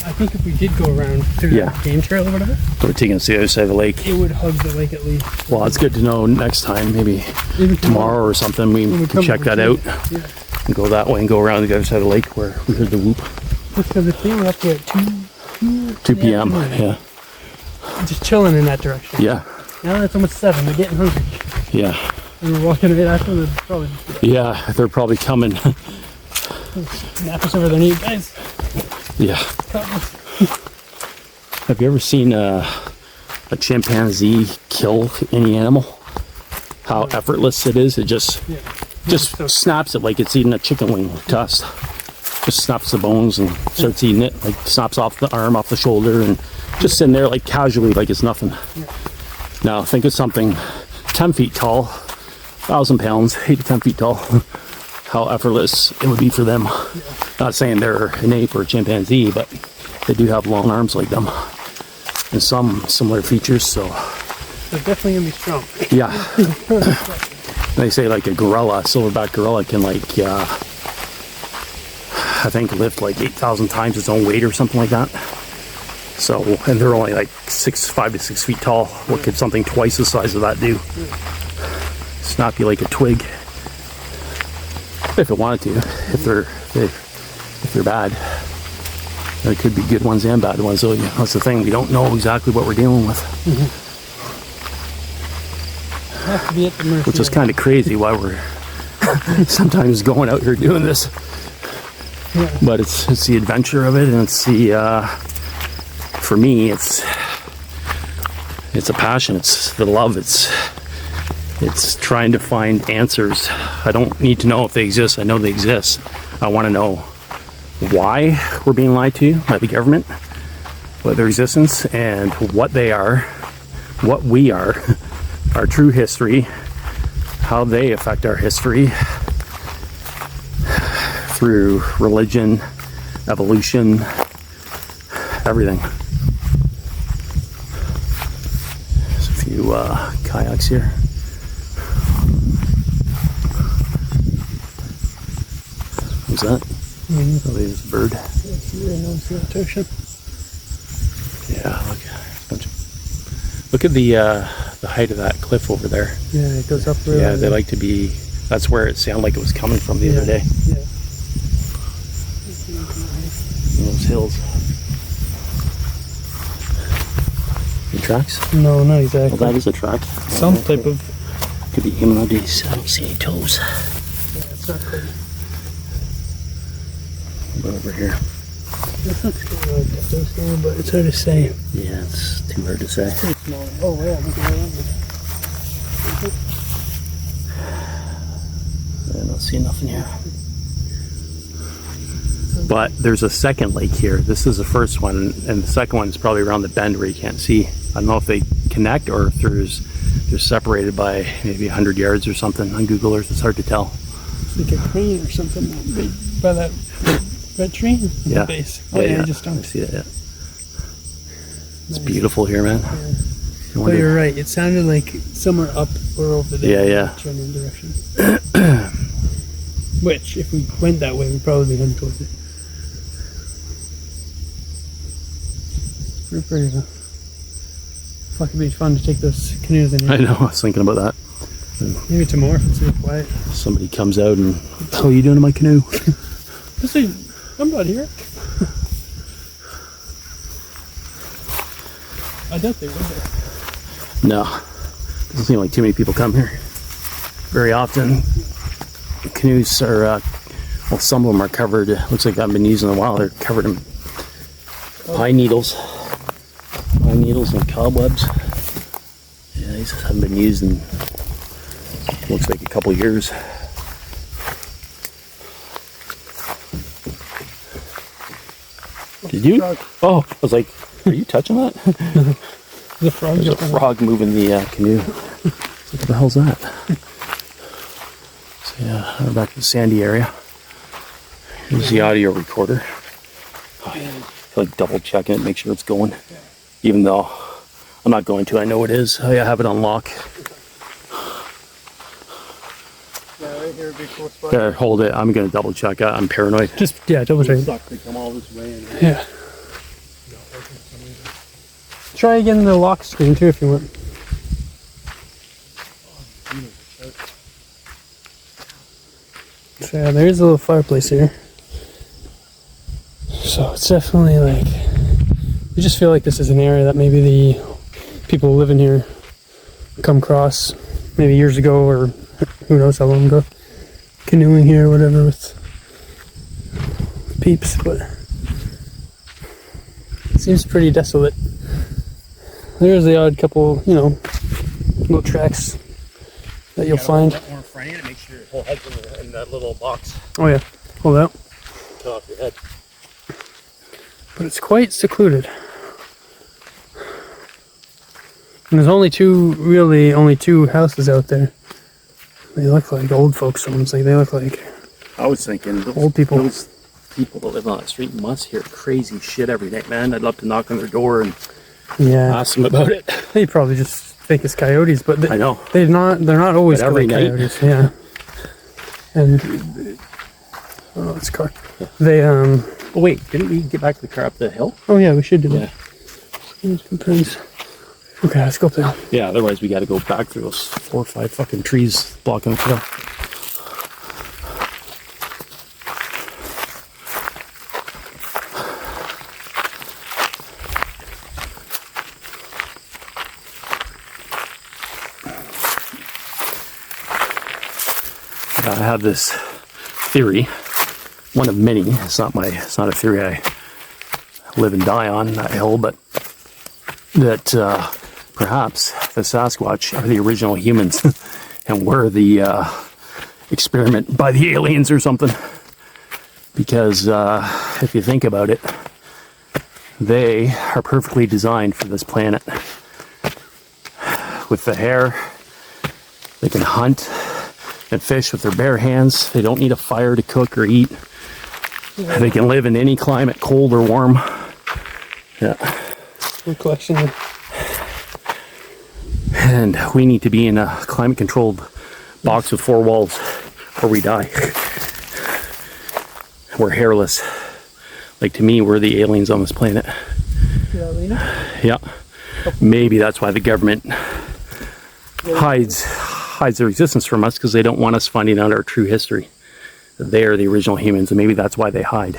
I think if we did go around through Yeah. that game trail or whatever, We're taking us to the other side of the lake. it would hug the lake at least. Well, it's good to know next time, maybe Maybe tomorrow or something, we when we can come check over that to out it. Yeah. and go that way and go around the other side of the lake where we heard the whoop. Just because if they were up there at 2 p.m. afternoon, Yeah. just chilling in that direction. Yeah. Now it's almost 7. They're getting hungry. Yeah. And we're walking right after them. Probably Yeah. They're probably coming. nap us over their knee. Guys, Yeah. Have you ever seen a chimpanzee kill any animal? How effortless it is. It just So- snaps it like it's eating a chicken wing to us. Just snaps the bones and starts eating it. Like snaps off the arm, off the shoulder, and just sitting there like casually, like it's nothing. Now think of something 10 feet tall, 1,000 pounds, 8 to 10 feet tall. How effortless it would be for them. Not saying they're an ape or a chimpanzee, but they do have long arms like them. And some similar features, so they're definitely going to be strong. yeah. They say like a gorilla, silverback gorilla can like, I think lift like 8,000 times its own weight or something like that. So, and they're only like 5 to 6 feet tall. What could something twice the size of that do? Snap you like a twig. If it wanted to, if they're bad. There could be good ones and bad ones. So that's the thing. We don't know exactly what we're dealing with, Have to be at the mercy which is of- kind of crazy. Why we're sometimes going out here doing this. Yeah. But it's the adventure of it, and it's the for me it's a passion. It's the love. It's trying to find answers. I don't need to know if they exist. I know they exist. I want to know why we're being lied to by the government, what their existence, and what they are, what we are, our true history, how they affect our history through religion, evolution, everything. There's a few kayaks here. What's that? Oh, there's a bird. Yeah, look at the height of that cliff over there. Yeah, it goes up really Yeah, they like to be. That's where it sounded like it was coming from the other day. Yeah. Those hills. The tracks? No, not exactly. Well, that is a track. Some type of Could be humanoids. I don't see any toes. Yeah, it's not clear. What about over here? It's not clear like that scan, but it's hard to say. Yeah, it's too hard to say. Pretty small. Oh yeah, look at that. I don't see nothing here. But there's a second lake here. This is the first one, and the second one is probably around the bend where you can't see. I don't know if they connect or if they're separated by maybe 100 yards or something. On Google Earth, it's hard to tell. It's like a crane or something by that red tree at Yeah. the base. Oh yeah, I just I don't. see that. Yeah. It's beautiful here, man. Yeah. You But wonder- you're right. It sounded like somewhere up or over there. Yeah. Trending direction. Which, if we went that way, we'd probably be heading towards it. Pretty pretty though. Fuck, it'd be fun to take those canoes in I here. know. I was thinking about that. Maybe tomorrow if it's real quiet. Somebody comes out and, "How are you doing in my canoe?" I'm not here. I doubt they would there. No, doesn't seem like too many people come here. Very often, canoes are, well, some of them are covered. Looks like I've been using in a while. They're covered in pine needles and cobwebs. Yeah, these haven't been used in, looks like a couple years. Did you? Oh, I was like, are you touching that? The frog There's a jumping. frog moving the canoe. What the hell's that? So yeah, we're back to the sandy area. Here's the audio recorder. Oh, yeah. I feel like double checking it, make sure it's going. Even though I'm not going to, I know it is. I have it on lock. Yeah, right here would be a cool spot. There, hold it. I'm gonna double check. I'm paranoid. Just, yeah, double check. Suck to come all this way. Yeah. Try again the lock screen too if you want. So yeah, there is a little fireplace here. So it's definitely like, we just feel like this is an area that maybe the people living here come across maybe years ago or who knows how long ago. Canoeing here or whatever with peeps, but it seems pretty desolate. There's the odd couple, you know, little tracks that you'll find. More in front of you to make sure your whole head's in that little box. Oh yeah, hold out. Cut off your head. But it's quite secluded. And there's only two houses out there. They look like old folks' homes. Like they look like I was thinking old people. Those people that live on that street must hear crazy shit every night, man. I'd love to knock on their door and Yeah, ask them about it. they probably just think it's coyotes, but I know. they're not always But every like night. coyotes. Yeah. And oh, it's a car. They Oh wait, didn't we get back to the car up the hill? Oh yeah, we should do Yeah. that. Here's some pins. Okay, let's go up there. Yeah, otherwise we got to go back through those 4 or 5 fucking trees blocking the trail. I have this theory, one of many. It's not a theory I live and die on that hill, but that perhaps the Sasquatch are the original humans and we're the experiment by the aliens or something. Because if you think about it, they are perfectly designed for this planet. With the hair, they can hunt and fish with their bare hands. They don't need a fire to cook or eat. They can live in any climate, cold or warm. Yeah. We're collection. And we need to be in a climate-controlled box with 4 walls or we die. We're hairless. Like, to me, we're the aliens on this planet. Yeah. Maybe that's why the government hides their existence from us, because they don't want us finding out our true history. That they are the original humans, and maybe that's why they hide.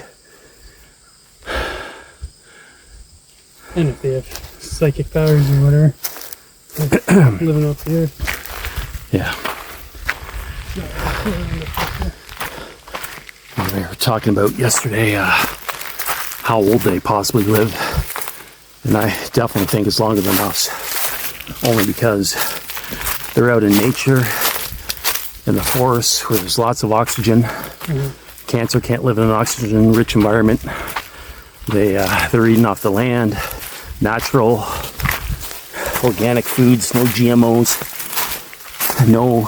And if they have psychic powers or whatever, like living off the earth. Yeah. We were talking about yesterday how old they possibly live. And I definitely think it's longer than us. Only because they're out in nature, in the forests where there's lots of oxygen. Cancer can't live in an oxygen-rich environment. They're eating off the land, natural, organic foods, no GMOs, no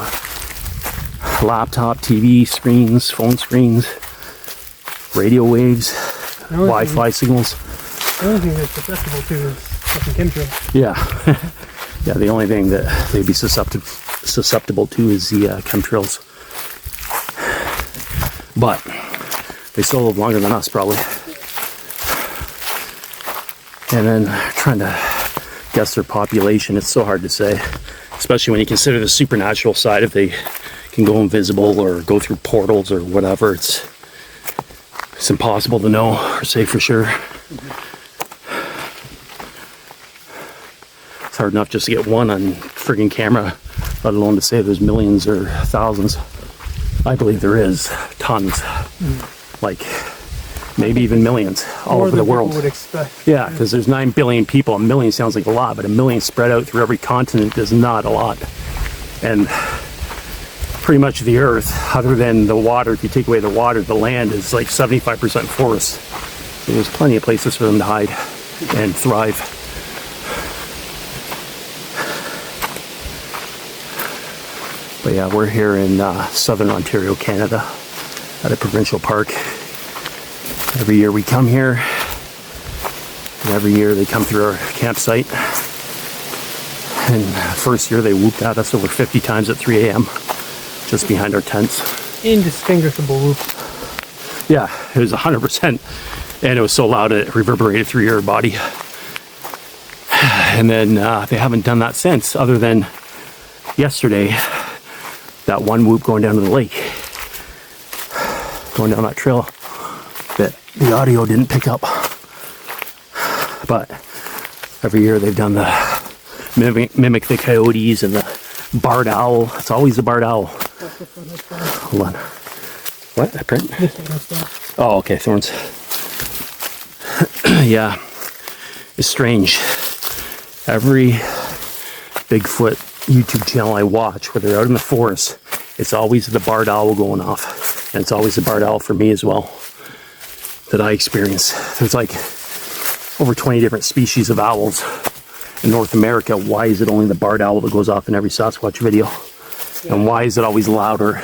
laptop, TV screens, phone screens, radio waves, Wi-Fi signals. The only thing they're susceptible to is fucking chemtrails. Yeah. Yeah, the only thing that they'd be susceptible to is the chemtrails. But they still live longer than us, probably. And then trying to guess their population, it's so hard to say. Especially when you consider the supernatural side, if they can go invisible or go through portals or whatever, it's impossible to know or say for sure. It's hard enough just to get one on friggin' camera, let alone to say there's millions or thousands. I believe there is tons, like maybe even millions all over the world. More than people would expect. Yeah, because there's 9 billion people. A million sounds like a lot, but a million spread out through every continent is not a lot. And pretty much the earth, other than the water, if you take away the water, the land is like 75% forest. So there's plenty of places for them to hide and thrive. But yeah, we're here in southern Ontario, Canada, at a provincial park. Every year we come here, and every year they come through our campsite. And first year they whooped at us over 50 times at 3 a.m. just behind our tents. Indistinguishable whoop. Yeah, it was 100%, and it was so loud it reverberated through your body. And then they haven't done that since, other than yesterday. That one whoop going down to the lake, going down that trail that the audio didn't pick up. But every year they've done the mimic the coyotes and the barred owl. It's always the barred owl. Hold on. What? A print? Oh, okay, thorns. Yeah, it's strange. Every Bigfoot YouTube channel I watch where they're out in the forest, it's always the barred owl going off. And it's always the barred owl for me as well that I experience. There's like over 20 different species of owls in North America. Why is it only the barred owl that goes off in every Sasquatch video? And why is it always louder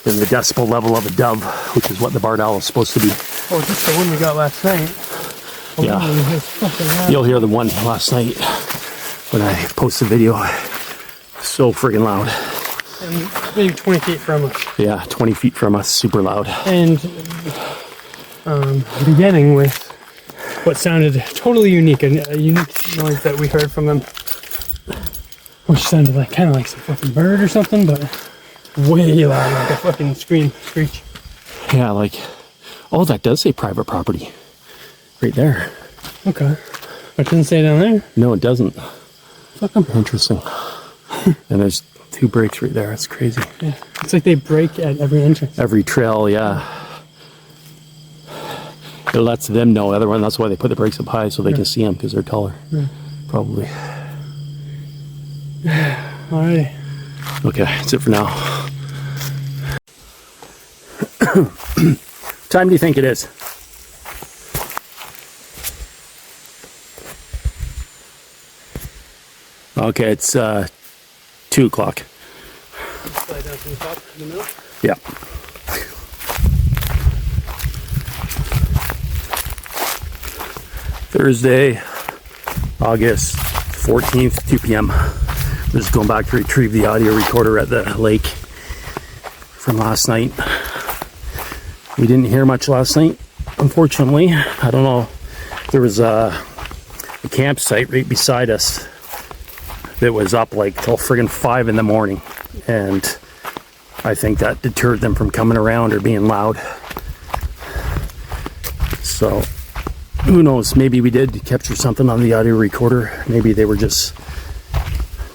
than the decibel level of a dove, which is what the barred owl is supposed to be? Oh, just the one we got last night. Yeah. You'll hear the one last night when I post the video. So friggin' loud. And maybe 20 feet from us. Yeah, 20 feet from us, super loud. And beginning with what sounded totally unique, a unique noise that we heard from them, which sounded like kind of like some fucking bird or something, but way loud, like a fucking screech. Yeah, like, oh, that does say private property right there. Okay, but it doesn't say down there. No, it doesn't. Fuck them. Interesting. And there's 2 breaks right there. That's crazy. Yeah, it's like they break at every entrance. Every trail, yeah. It lets them know. Otherwise, that's why they put the brakes up high so they can see them, because they're taller. Probably. Alrighty. Okay, that's it for now. What time do you think it is? Okay, it's 2 o'clock. Slide down from the top in the middle. Yeah. Thursday, August 14th, 2 p.m. We're just going back to retrieve the audio recorder at the lake from last night. We didn't hear much last night, unfortunately. I don't know. There was a campsite right beside us that was up like till friggin' 5 in the morning, and I think that deterred them from coming around or being loud. So who knows, maybe we did capture something on the audio recorder. Maybe they were just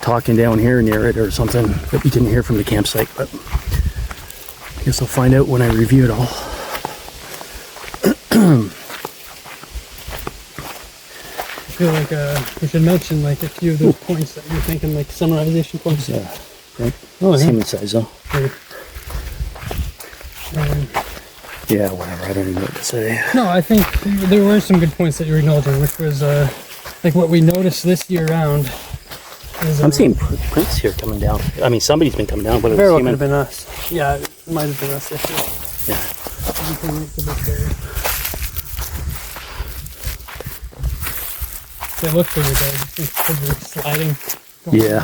talking down here near it or something that we can hear from the campsite, but I guess I'll find out when I review it all. I feel like we should mention like a few of those points that you're thinking, like summarization points. Yeah. Okay. Oh, yeah. Same size though. Right. Yeah, whatever. I don't even know what to say. No, I think there were some good points that you were acknowledging, which was like what we noticed this year round. Is, I'm seeing prints here coming down. I mean, somebody's been coming down, but very it's well human. could have been us. Yeah, it might have been us this year. Yeah. They look pretty good. Because we're sliding. Yeah.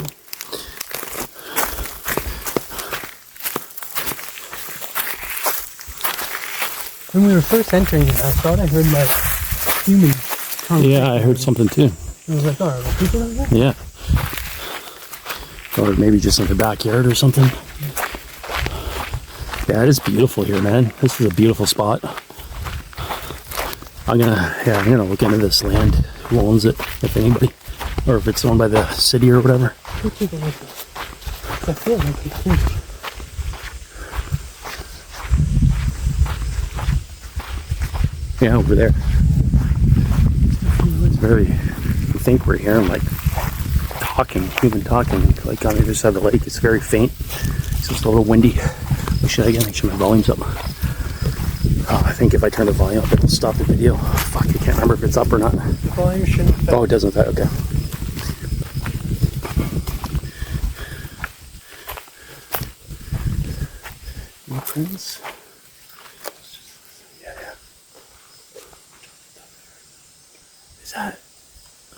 When we were first entering it, I thought I heard like human conversation. Yeah, I heard something too. I was like, oh, are there people in there? Yeah. Or maybe just in the backyard or something. Yeah, it is beautiful here, man. This is a beautiful spot. I'm gonna look into this land. Who owns it, if anybody, or if it's owned by the city or whatever. Go take a look at it. I feel like it's huge. Yeah, over there. It's very. I think we're hearing like human talking, like on the other side of the lake. It's very faint. So it's a little windy. Make sure my volume's up. I think if I turn the volume up, it'll stop the video. Fuck, I can't remember if it's up or not. The volume shouldn't affect. Oh, it doesn't affect. Okay. Prints. Yeah. Is that?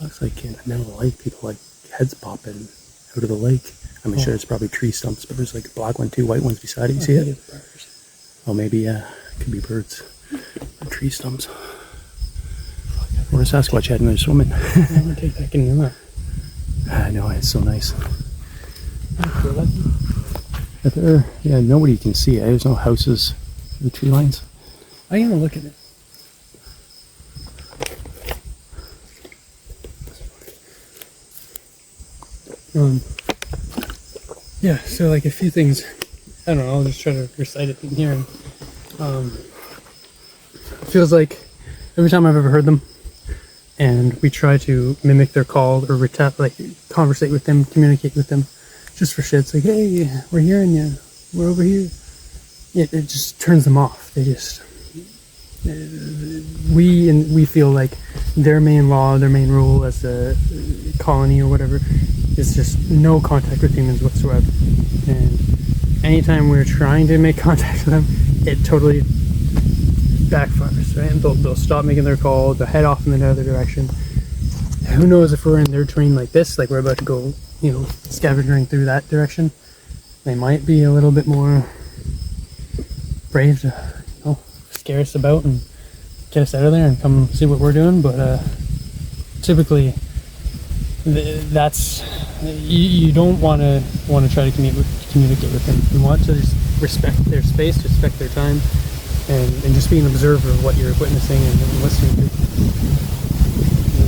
Looks like in the middle of the lake, people like heads popping out of the lake. I'm sure it's probably tree stumps, but there's like a black one, 2 white ones beside it. You see it? Oh, maybe, yeah. It could be birds. Or tree stumps. Or a Sasquatch head and they're swimming. I'm gonna take that in your I know, it's so nice. But there, yeah, nobody can see it. There's no houses in the tree lines. I'm gonna look at it. Yeah, so like a few things, I don't know, I'll just try to recite it in here. It feels like every time I've ever heard them, and we try to mimic their call or conversate with them, communicate with them, just for shit. It's like, hey, we're hearing you, we're over here. It just turns them off. They just, we feel like their main law, their main rule as a colony or whatever is just no contact with humans whatsoever. And anytime we're trying to make contact with them, it totally backfires, right? And they'll stop making their call, they'll head off in another direction. Who knows if we're in their terrain like this, like we're about to go, scavenging through that direction, they might be a little bit more brave to, scare us about and get us out of there and come see what we're doing. But typically, that's you don't want to try to communicate with them. You want to just respect their space, respect their time, and just be an observer of what you're witnessing and listening to.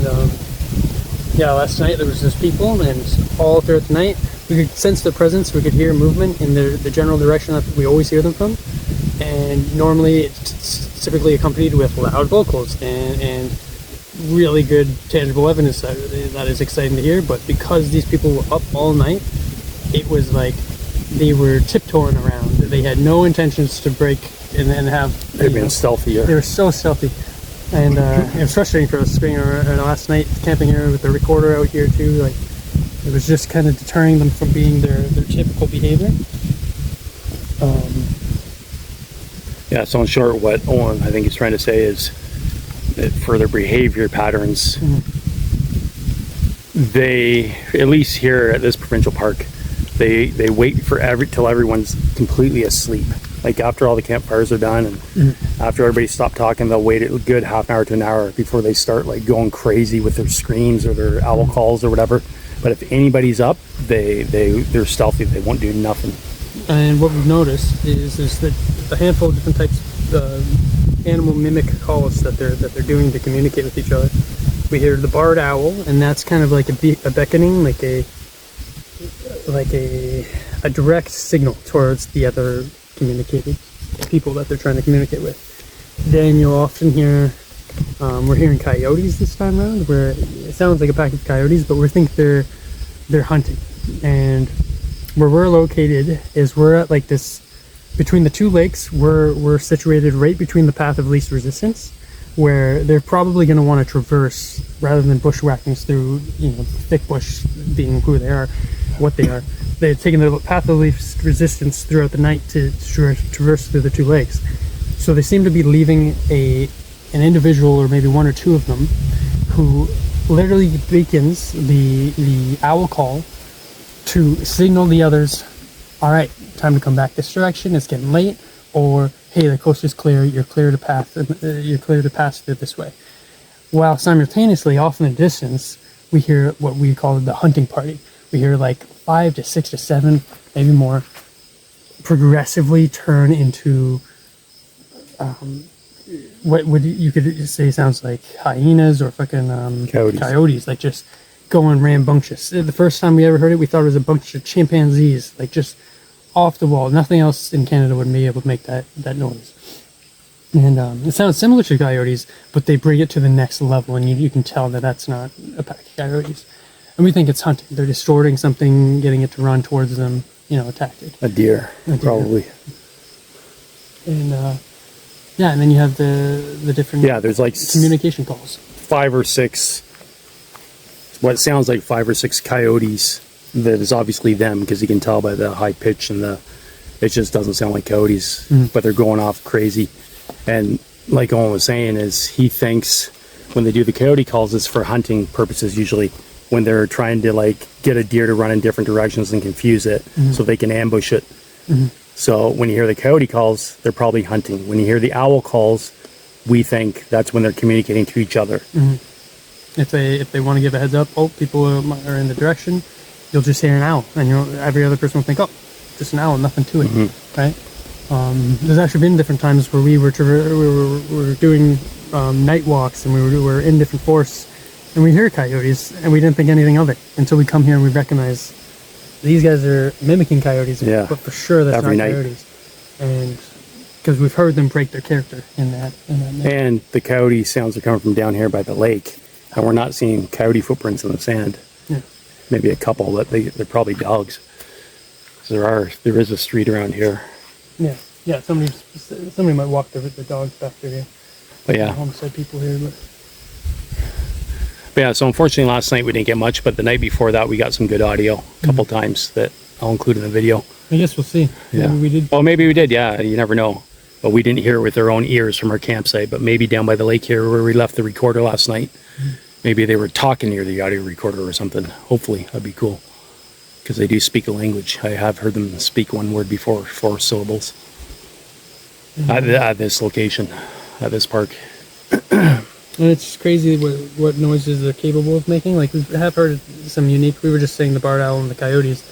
And yeah, last night there was just people, and all throughout the night we could sense their presence. We could hear movement in the general direction that we always hear them from, and normally it's typically accompanied with loud vocals and really good tangible evidence that is exciting to hear. But because these people were up all night, it was like they were tiptoeing around. They had no intentions to break and have. They've been stealthier. They were so stealthy, and it was frustrating for us spending last night camping here with the recorder out here too. Like it was just kind of deterring them from being their typical behavior. Yeah, so in short, what Owen I think he's trying to say is that for their behavior patterns, they, at least here at this provincial park, they wait till everyone's completely asleep. Like after all the campfires are done and after everybody stopped talking, they'll wait a good half an hour to an hour before they start like going crazy with their screams or their owl calls or whatever. But if anybody's up, they're stealthy. They won't do nothing. And what we've noticed is that a handful of different types of animal mimic calls that they're doing to communicate with each other. We hear the barred owl, and that's kind of like a beckoning, like a like a direct signal towards the other communicating people that they're trying to communicate with. Then you'll often hear, we're hearing coyotes this time around, where it sounds like a pack of coyotes, but we think they're hunting. And where we're located is we're at like this, between the two lakes, we're situated right between the path of least resistance, where they're probably going to want to traverse rather than bushwhacking through, thick bush being who they are, what they are. They're taking the path of least resistance throughout the night to traverse through the two lakes. So they seem to be leaving an individual, or maybe one or two of them, who literally beacons the owl call to signal the others, all right, time to come back this direction, it's getting late, or hey, the coast is clear, you're clear to pass through this way. While simultaneously, off in the distance, we hear what we call the hunting party. We hear like 5 to 6 to 7, maybe more, progressively turn into what would you could say sounds like hyenas or fucking coyotes, like just going rambunctious. The first time we ever heard it, we thought it was a bunch of chimpanzees, like just off the wall. Nothing else in Canada would be able to make that noise. And it sounds similar to coyotes, but they bring it to the next level, and you can tell that that's not a pack of coyotes. And we think it's hunting. They're distorting something, getting it to run towards them, attack it. A deer, probably. And and then you have the different there's like communication calls. 5 or 6, what sounds like 5 or 6 coyotes. That is obviously them, because you can tell by the high pitch and it just doesn't sound like coyotes, but they're going off crazy. And like Owen was saying, is he thinks when they do the coyote calls, it's for hunting purposes usually, when they're trying to like get a deer to run in different directions and confuse it so they can ambush it. So when you hear the coyote calls, they're probably hunting. When you hear the owl calls, we think that's when they're communicating to each other. If they want to give a heads up, people are in the direction, you'll just hear an owl, and every other person will think, oh, just an owl, nothing to it, right? There's actually been different times where we were doing night walks, and we were in different forests, and we hear coyotes, and we didn't think anything of it until we come here and we recognize these guys are mimicking coyotes, but for sure that's not coyotes. And because we've heard them break their character in that night. And the coyote sounds are coming from down here by the lake, and we're not seeing coyote footprints in the sand. Maybe a couple, but they're probably dogs. There is a street around here. Yeah. Somebody might walk the dogs back through here. But yeah, homestead people here. But yeah, so unfortunately last night we didn't get much, but the night before that we got some good audio a couple times that I'll include in the video. I guess we'll see. Yeah. Maybe we did. Oh, maybe we did. Yeah, you never know. But we didn't hear it with our own ears from our campsite. But maybe down by the lake here where we left the recorder last night. Maybe they were talking near the audio recorder or something. Hopefully, that'd be cool. Because they do speak a language. I have heard them speak one word before, 4 syllables. At this location, at this park. And it's crazy what noises they're capable of making. Like, we have heard some unique, we were just saying the barred owl and the coyotes,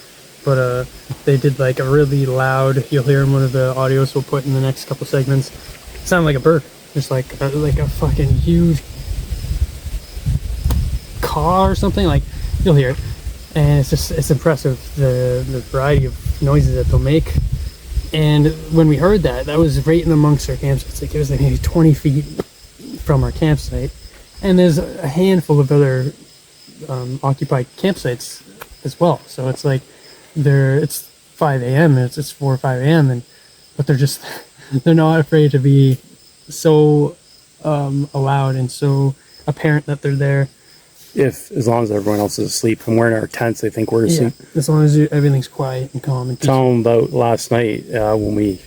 but they did like a really loud, you'll hear in one of the audios we'll put in the next couple segments, it sounded like a bird. Just like a fucking huge caw or something, like you'll hear it, and it's impressive the variety of noises that they'll make. And when we heard that was right in amongst our campsites. Like it was like maybe 20 feet from our campsite, and there's a handful of other occupied campsites as well. So it's like it's 5 a.m. It's 4 or 5 a.m. but they're not afraid to be so loud and so apparent that they're there. As long as everyone else is asleep, and we're in our tents, I think we're asleep. As long as everything's quiet and calm and peaceful. Tell them about last night when we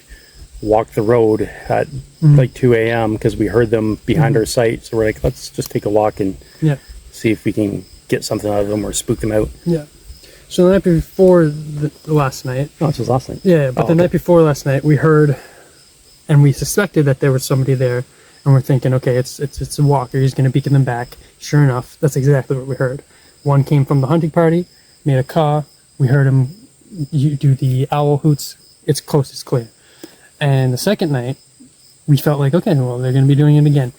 walked the road at like 2 a.m. because we heard them behind our site. So we're like, let's just take a walk and see if we can get something out of them or spook them out. Yeah. So the night before last night. Oh, it was last night. Yeah, but the night before last night, we heard, and we suspected that there was somebody there. And we're thinking, okay, it's a walker. He's going to beacon them back. Sure enough, that's exactly what we heard. One came from the hunting party, made a caw. We heard him do the owl hoots. It's close, it's clear. And the second night, we felt like, okay, well, they're going to be doing it again.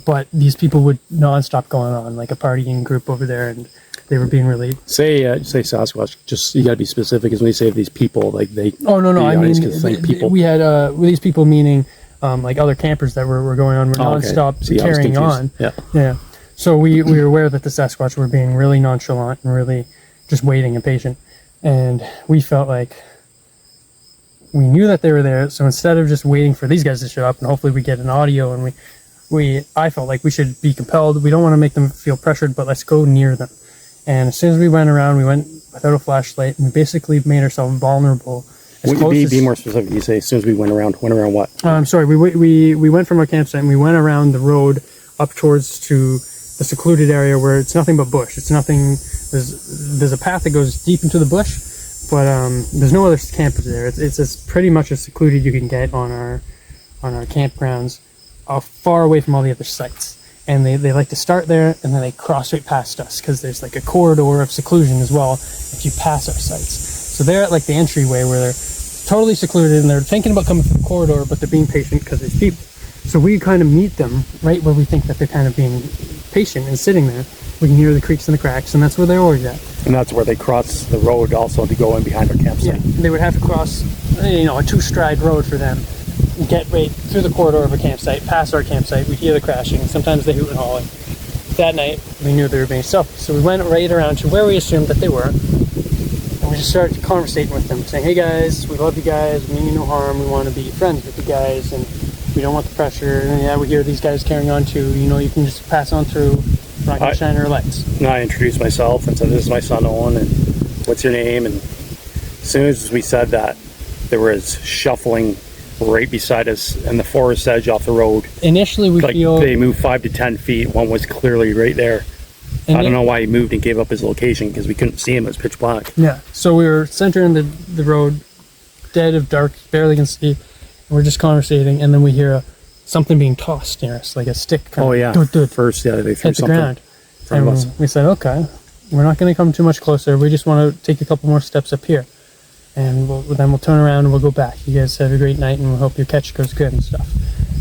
But these people would non-stop going on, like a partying group over there, and they were being really. Say Sasquatch. Just you got to be specific, because when you say these people, like they. Oh no! I mean, people. we had these people meaning like other campers that were going on, were nonstop carrying on. Yeah. So we were aware that the Sasquatch were being really nonchalant and really just waiting and patient, and we felt like we knew that they were there. So instead of just waiting for these guys to show up and hopefully we get an audio, and I felt like we should be compelled. We don't want to make them feel pressured, but let's go near them. And as soon as we went around, we went without a flashlight, and we basically made ourselves vulnerable. Would you be more specific? You say as soon as we went around what? I'm sorry. We went from our campsite and we went around the road up towards to the secluded area where it's nothing but bush. It's nothing. There's a path that goes deep into the bush, but there's no other campers there. It's as pretty much as secluded you can get on our campgrounds, far away from all the other sites. And they like to start there, and then they cross right past us, because there's like a corridor of seclusion as well if you pass our sites. So they're at like the entryway where they're totally secluded, and they're thinking about coming through the corridor, but they're being patient because there's people. So we kind of meet them right where we think that they're kind of being patient and sitting there. We can hear the creaks and the cracks, and that's where they're always at. And that's where they cross the road also to go in behind our campsite. Yeah, they would have to cross, a two-stride road for them. Get right through the corridor of a campsite, past our campsite. We hear the crashing. Sometimes they hoot and holler. That night, we knew they were being selfish, so we went right around to where we assumed that they were, and we just started conversating with them, saying, "Hey guys, we love you guys. We mean you no harm. We want to be friends with you guys, and we don't want the pressure. And yeah, we hear these guys carrying on too. You can just pass on through. We're not gonna shine our lights." And I introduced myself and said, "This is my son Owen, and what's your name?" And as soon as we said that, there was shuffling right beside us in the forest edge off the road. Initially, they moved 5 to 10 feet. One was clearly right there. I don't know why he moved and gave up his location, because we couldn't see him. It was pitch black. Yeah. So we were centering the road, dead of dark, barely can see. And we're just conversating, and then we hear something being tossed near us, like a stick. First, they threw hit the something ground. in front of us. We said, "Okay, we're not going to come too much closer. We just want to take a couple more steps up here. And then we'll turn around and we'll go back. You guys have a great night, and we hope your catch goes good and stuff."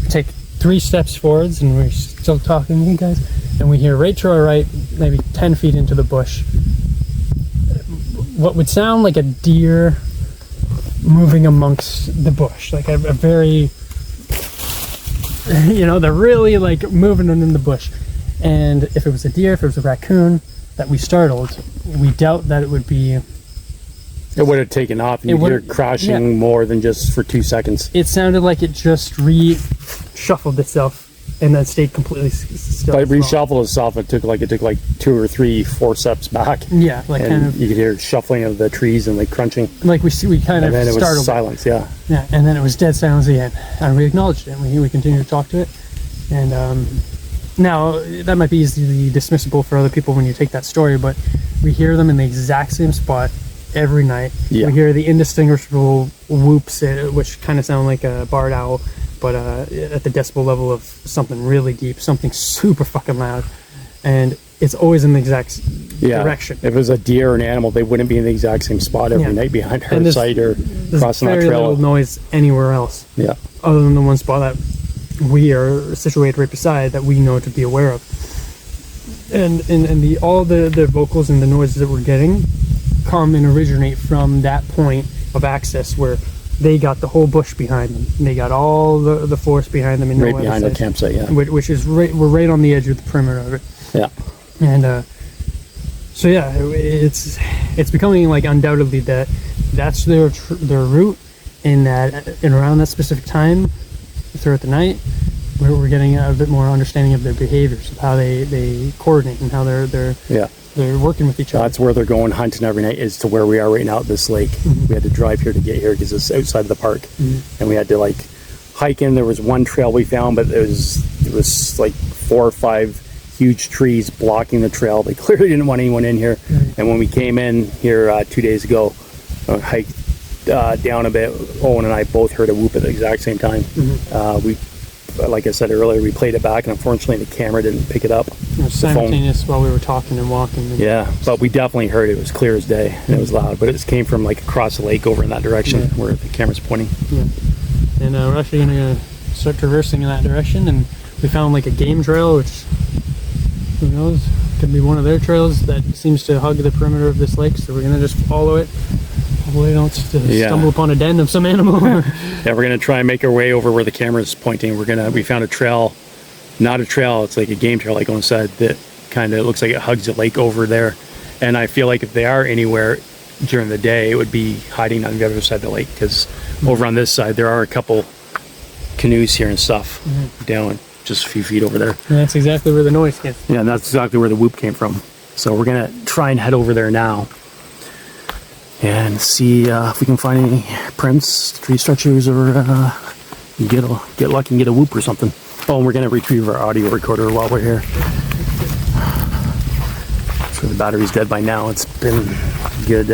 We take 3 steps forwards, and we're still talking to you guys, and we hear right to our right, maybe 10 feet into the bush, what would sound like a deer moving amongst the bush, like a very, they're really like moving in the bush. And if it was a deer, if it was a raccoon that we startled, we doubt that it would be. It would have taken off, and you'd hear crashing more than just for 2 seconds. It sounded like it just reshuffled itself and then stayed completely still. But it reshuffled itself. It took like 2 or 3, 4 steps back. Yeah, like kind of. You could hear shuffling of the trees and like crunching. Like we kind of. And then it startled. was silence. Yeah. Yeah, and then it was dead silence again, and we acknowledged it. And we continued to talk to it, and now that might be easily dismissible for other people when you take that story, but we hear them in the exact same spot every night. Yeah. We hear the indistinguishable whoops, which kind of sound like a barred owl, but at the decibel level of something really deep, something super fucking loud, and it's always in the exact direction. If it was a deer or an animal, they wouldn't be in the exact same spot every night behind our site or crossing that trail. There's very little noise anywhere else. Yeah. Other than the one spot that we are situated right beside that we know to be aware of. And all the vocals and the noises that we're getting come and originate from that point of access where they got the whole bush behind them. And they got all the forest behind them. Right behind the campsite, yeah. Which is we're right on the edge of the perimeter of it. Yeah. And so yeah, it's becoming like undoubtedly that's their route in around that specific time throughout the night. We're getting a bit more understanding of their behaviors, of how they coordinate and how they're working with each other. That's where they're going hunting every night, is to where we are right now at this lake. Mm-hmm. We had to drive here to get here because it's outside of the park. Mm-hmm. And we had to like hike in. There was one trail we found, but it was like 4 or 5 huge trees blocking the trail. They clearly didn't want anyone in here. Mm-hmm. And when we came in here 2 days ago, hiked down a bit, Owen and I both heard a whoop at the exact same time. Mm-hmm. Like I said earlier, we played it back, and unfortunately the camera didn't pick it up. It was simultaneous while we were talking and walking. Yeah, but we definitely heard it. It was clear as day, and it was loud. But it came from like across the lake over in that direction where the camera's pointing. Yeah, and we're actually going to start traversing in that direction, and we found like a game trail, which, who knows, could be one of their trails that seems to hug the perimeter of this lake, so we're gonna just follow it. Hopefully we don't stumble upon a den of some animal. Yeah, we're gonna try and make our way over where the camera's pointing. We found a trail, not a trail, it's like a game trail, like Owen said, that kind of looks like it hugs the lake over there. And I feel like if they are anywhere during the day, it would be hiding on the other side of the lake, because over on this side there are a couple canoes here and stuff down just a few feet over there. And that's exactly where the noise came. Yeah, and that's exactly where the whoop came from. So we're gonna try and head over there now and see if we can find any prints, tree structures, or get lucky and get a whoop or something. Oh, and we're gonna retrieve our audio recorder while we're here. So the battery's dead by now. It's been good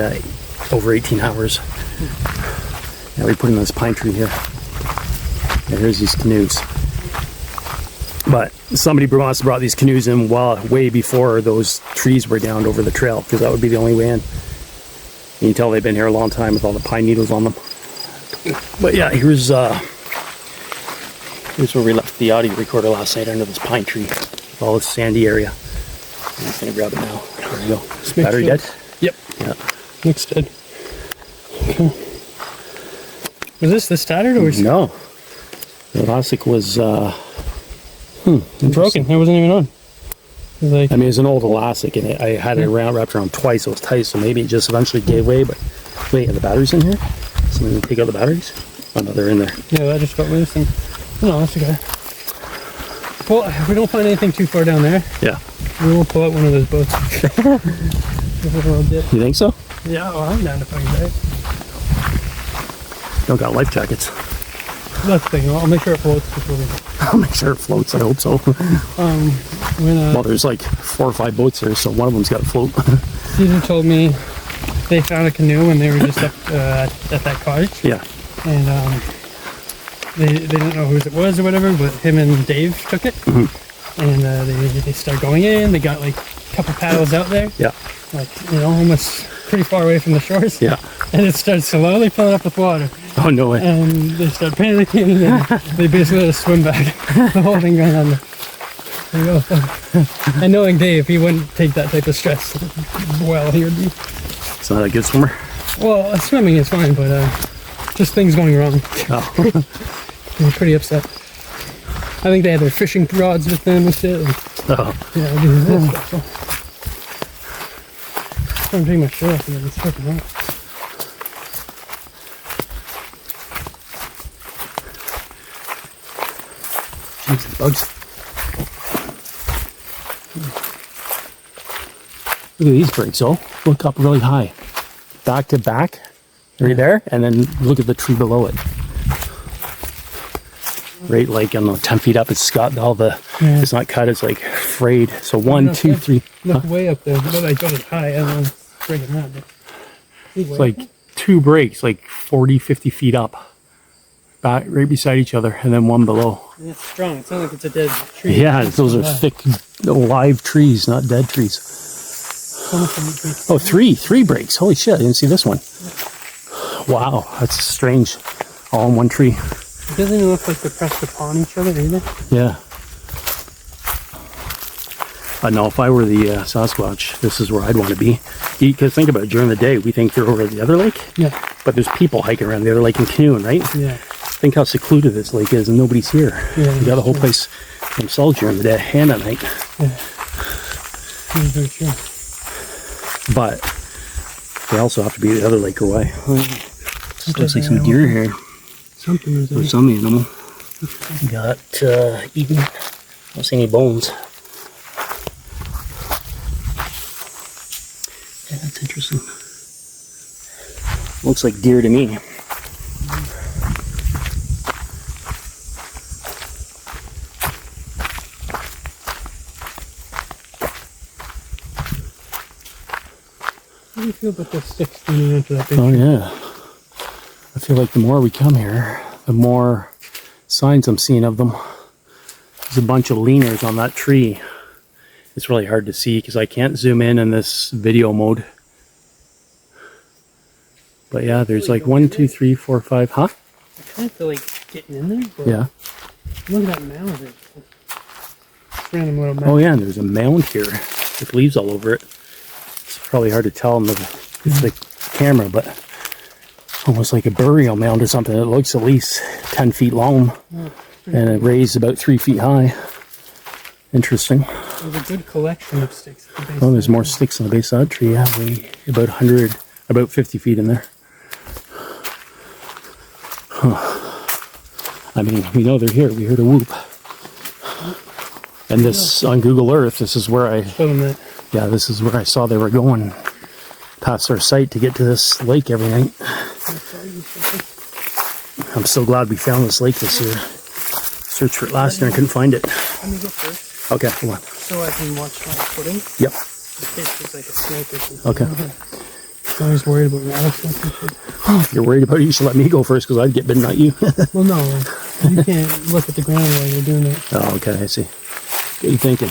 over 18 hours. Now we put in this pine tree here. And here's these canoes. But somebody must have brought these canoes in way before those trees were downed over the trail, because that would be the only way in. You can tell they've been here a long time with all the pine needles on them. But yeah, here's where we left the audio recorder last night, under this pine tree. All this sandy area. I'm just gonna grab it now. There you go. Battery dead? Yep. Yeah. Looks dead. Okay. Was this tattered or was No. The elastic was broken? It wasn't even on. It was like, I mean, it's an old elastic, and I had it wrapped around twice, so it was tight, so maybe it just eventually gave way. But wait, are the batteries in here? So we can take out the batteries? Oh no, they're in there. yeah, that just got loose. And no, that's okay. Well, if we don't find anything too far down there, Yeah. we will pull out one of those boats. Give it a little dip. You think so? Yeah, well, I'm down to find that. Don't got life jackets. That's the thing. I'll make sure it floats before we. I'll make sure it floats. I hope so. Well, there's like 4 or 5 boats there, so one of them's got to float. Caesar told me they found a canoe when they were just up at that cottage. Yeah. And they didn't know whose it was or whatever, but him and Dave took it. And they started going in. They got like a couple paddles out there. Yeah. Like, almost pretty far away from the shores. Yeah. And it started slowly filling up with water. Oh, no way. And they started panicking, and they basically let us swim back. The whole thing going on. There you go. And knowing Dave, he wouldn't take that type of stress. Well, he would be. It's not a good swimmer? Well, swimming is fine, but just things going wrong. Oh. He was pretty upset. I think they had their fishing rods with them and shit. And, Oh. yeah, I do this stuff. So. I'm taking my shirt off and then it's fucking hot. Jeez, the bugs. Look at these breaks, oh. Look up really high. Back to back. Right there. And then look at the tree below it. Right, like, I don't know, 10 feet up. It's got all the, it's not cut, it's like frayed. So 1, 2, 3. Look way up there. But I got it high. I don't know. Breaking that. But It's like 2 breaks, like 40, 50 feet up. Back, right beside each other, and then one below. Yeah, it's strong. It's not like it's a dead tree. Yeah, those are thick, live trees, not dead trees. Oh, three breaks. Holy shit, I didn't see this one. Wow, that's strange. All in one tree. It doesn't even look like they're pressed upon each other either. Yeah. I know if I were the Sasquatch, this is where I'd want to be. Because think about it, during the day, we think they're over at the other lake. Yeah. But there's people hiking around the other lake and canoeing, right? Yeah. Think how secluded this lake is and nobody's here. Yeah, You got the whole place to themselves during the day and at night. Yeah. That's very true. But they also have to be the other lake away. Just looks like some deer here. Something is Or some animal. Got eaten. I don't see any bones. Yeah, that's interesting. Looks like deer to me. How do you feel about the sticks coming into that big Oh yeah. I feel like the more we come here, the more signs I'm seeing of them. There's a bunch of leaners on that tree. It's really hard to see because I can't zoom in this video mode. But yeah, there's like 1, 2, 3, 4, 5. Huh? I kind of feel like getting in there. But Yeah. look at that mound. It's random little mound. Oh yeah, and there's a mound here. with leaves all over it. It's probably hard to tell on the camera, but almost like a burial mound or something. It looks at least 10 feet long, and it raised about 3 feet high. Interesting. There's a good collection of sticks at the base. Oh, there's more sticks on the base of that tree. Yeah, about 100, about 50 feet in there. I mean, we know they're here. We heard a whoop. And this, on Google Earth, this is where this is where I saw they were going past our site to get to this lake every night. I'm so glad we found this lake this year. Searched for it last year and couldn't find it. Let me go first. Okay, hold on. So I can watch my footing. Yep. In case there's like a snake or something. Okay. I'm always worried about rattlesnakes and shit. If you're worried about it, you should let me go first, because I'd get bitten, not you. Well, no. You can't look at the ground while you're doing it. Oh, okay, I see. Get you thinking.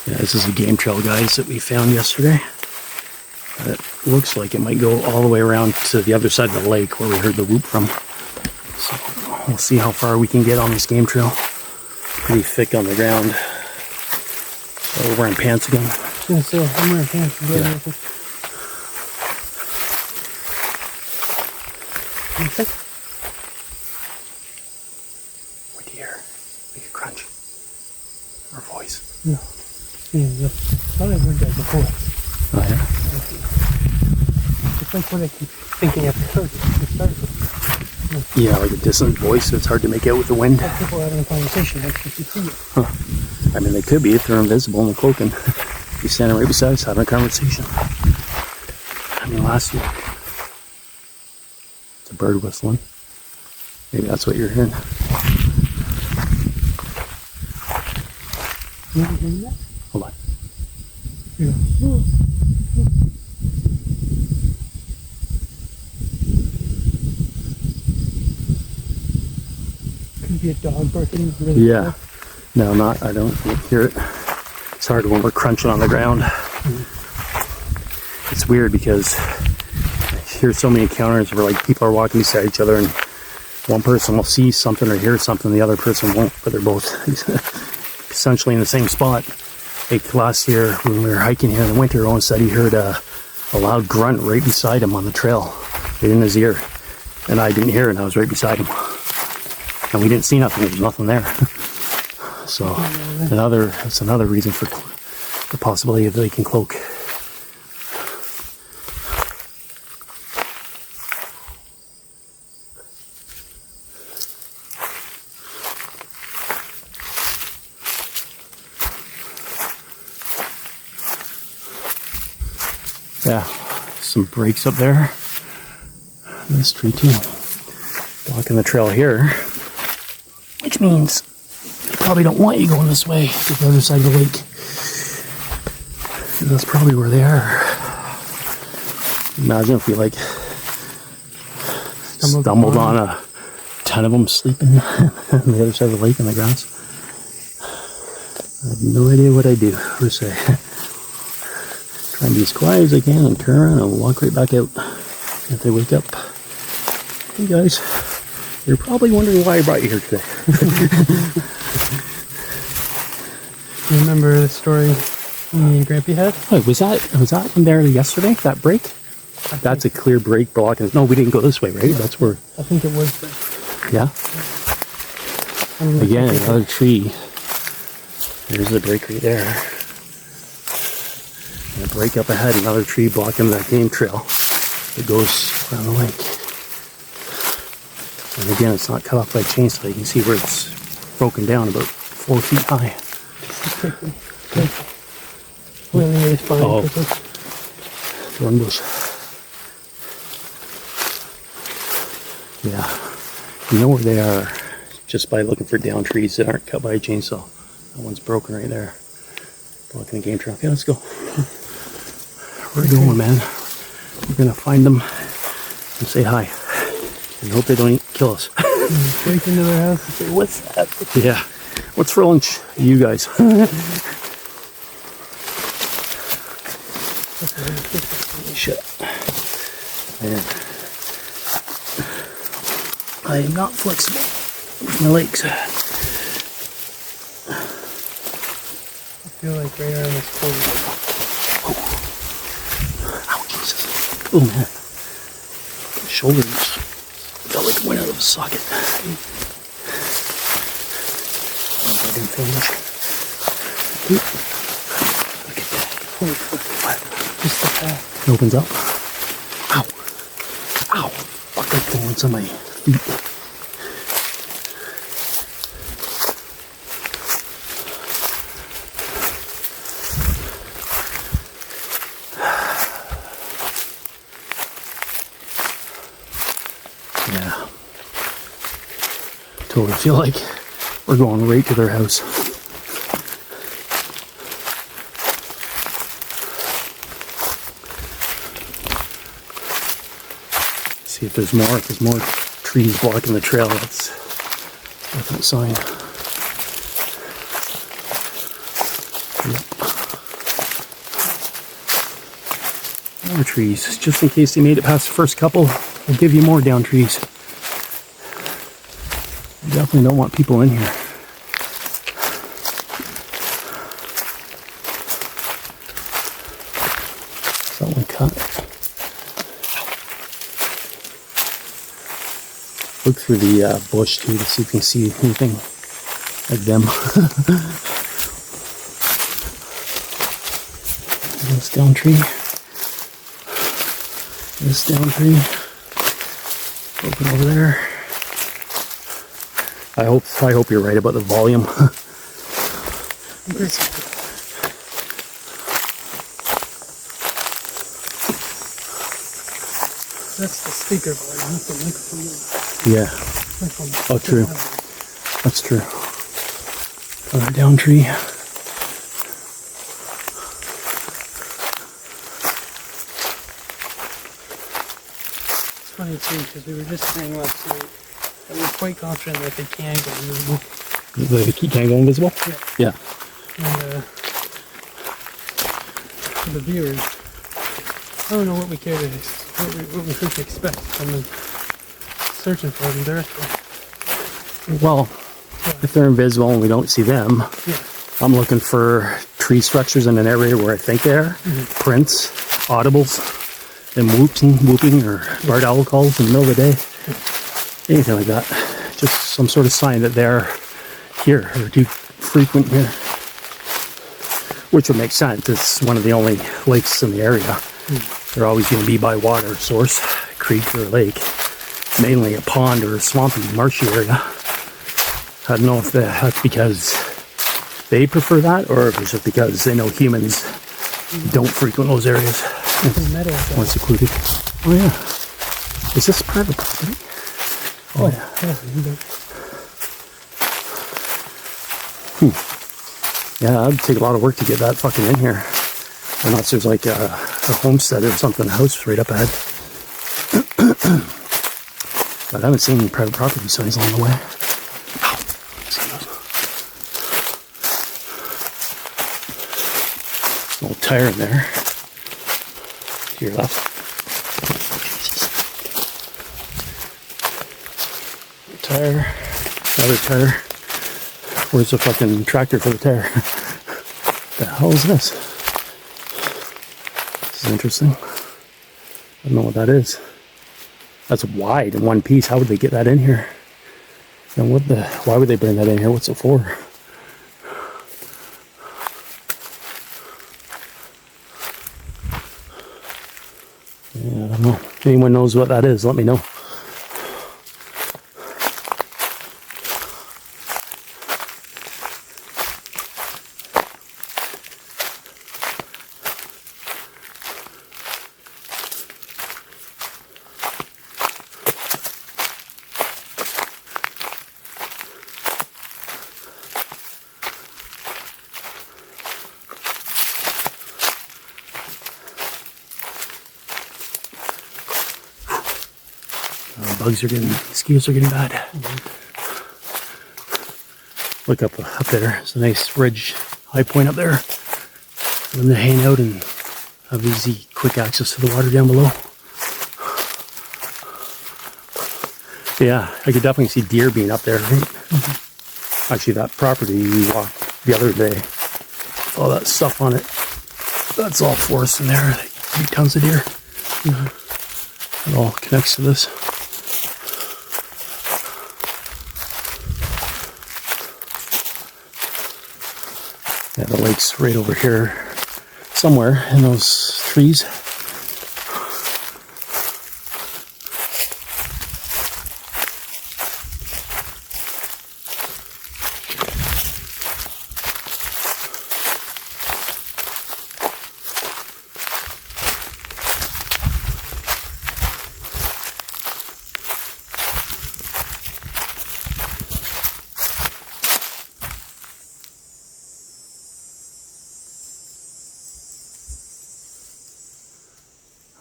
Yeah, this is the game trail, guys, that we found yesterday. It looks like it might go all the way around to the other side of the lake where we heard the whoop from. So we'll see how far we can get on this game trail. Pretty thick on the ground. So we're wearing pants again. So I'm wearing pants. Yeah. What do you hear? Like a crunch. Or voice. No. Yeah, I thought I heard that before. Oh, yeah? It's like what I keep thinking at the start of it. Yeah, like a distant voice, so it's hard to make out with the wind. Like people having a conversation, like you can see it. Huh. I mean, they could be if they're invisible in the cloak and be standing right beside us having a conversation. I mean, last year, it's a bird whistling. Maybe that's what you're hearing. You ever hear that? Hold on. Yeah. Could be a dog barking really Yeah. loud. No, I don't hear it. It's hard when we're crunching on the ground. It's weird because I hear so many encounters where like people are walking beside each other and one person will see something or hear something, the other person won't, but they're both essentially in the same spot. Like last year when we were hiking here in the winter, Owen said he heard a loud grunt right beside him on the trail, right in his ear. And I didn't hear it, and I was right beside him. And we didn't see nothing, there was nothing there. So that's another reason for the possibility of lake and cloak. Yeah, some breaks up there. This tree too. Blocking the trail here, which means they probably don't want you going this way to the other side of the lake. That's probably where they are. Imagine if we like stumbled on a ton of them sleeping on the other side of the lake in the grass. I have no idea what I'd do or say. Try and be as quiet as I can and turn around and walk right back out if they wake up. Hey guys, you're probably wondering why I brought you here today. You remember the story me and Grampy had? Wait, was that one there yesterday? That break? That's a clear break blocking. No, we didn't go this way, right? That's where. I think it was there. Yeah. Again, another tree. There's the break right there. And a break up ahead, another tree blocking that game trail that goes around the lake. And again, it's not cut off by a chainsaw. You can see where it's broken down about 4 feet high. Oh, thorn bush. Yeah, you know where they are just by looking for down trees that aren't cut by a chainsaw. That one's broken right there, blocking the game trail. Okay, let's go. We're going, man. We're gonna find them and say hi. And hope they don't kill us. Break into their house and say, "What's that?" Yeah. What's for lunch? You guys. Shit. And I am not flexible with my legs. I feel like right around this corner. Oh, Jesus. Oh, man. My shoulders felt like it went out of a socket. Oh, I didn't feel much. Look at that. Holy fuck. What? Just the path. It opens up. Ow. Ow. Fuck, I'm going on my feet. Yeah. Totally feel like we're going right to their house. See if there's more. If there's more trees blocking the trail, that's a definite sign. Yep. More trees, just in case they made it past the first couple. We'll give you more down trees. You definitely don't want people in here. That one cut. Look through the bush too to see if you can see anything like them. This down tree. This down tree. Open over there. I hope you're right about the volume. That's the speaker volume, not the microphone. Yeah. Oh, true. That's true. Another down tree. It's funny too, because we were just saying last night that we're quite confident that they can go invisible. They can't go invisible? Yeah. Yeah. And for the viewers, I don't know what we care to, what we should expect from them searching for them directly. Well, if they're invisible and we don't see them, Yeah. I'm looking for tree structures in an area where I think they are. Prints, audibles, and whooping or barred owl calls in the middle of the day. Anything like that. Just some sort of sign that they're here or too frequent here. Which would make sense. It's one of the only lakes in the area. They're always going to be by water source, creek or lake. Mainly a pond or a swampy, marshy area. I don't know if that's because they prefer that or if it's just because they know humans don't frequent those areas. More secluded. Oh yeah. Is this private property? Oh yeah. Yeah, that'd take a lot of work to get that fucking in here. Unless there's like a homestead or something, a house right up ahead. But I haven't seen any private property signs along the way. Ow. An old tire in there. To your left. Jesus. Tire. Another tire. Where's the fucking tractor for the tire? What the hell is this? This is interesting. I don't know what that is. That's wide in one piece. How would they get that in here? And why would they bring that in here? What's it for? Yeah, I don't know. If anyone knows what that is, let me know. Mosquitoes are getting bad. Look up there. There's a nice ridge, high point up there. For them to hang out and have easy, quick access to the water down below. Yeah, I could definitely see deer being up there. Right? Actually, that property we walked the other day, all that stuff on it, that's all forest in there. Big tons of deer. It all connects to this. Yeah, the lake's right over here, somewhere in those trees.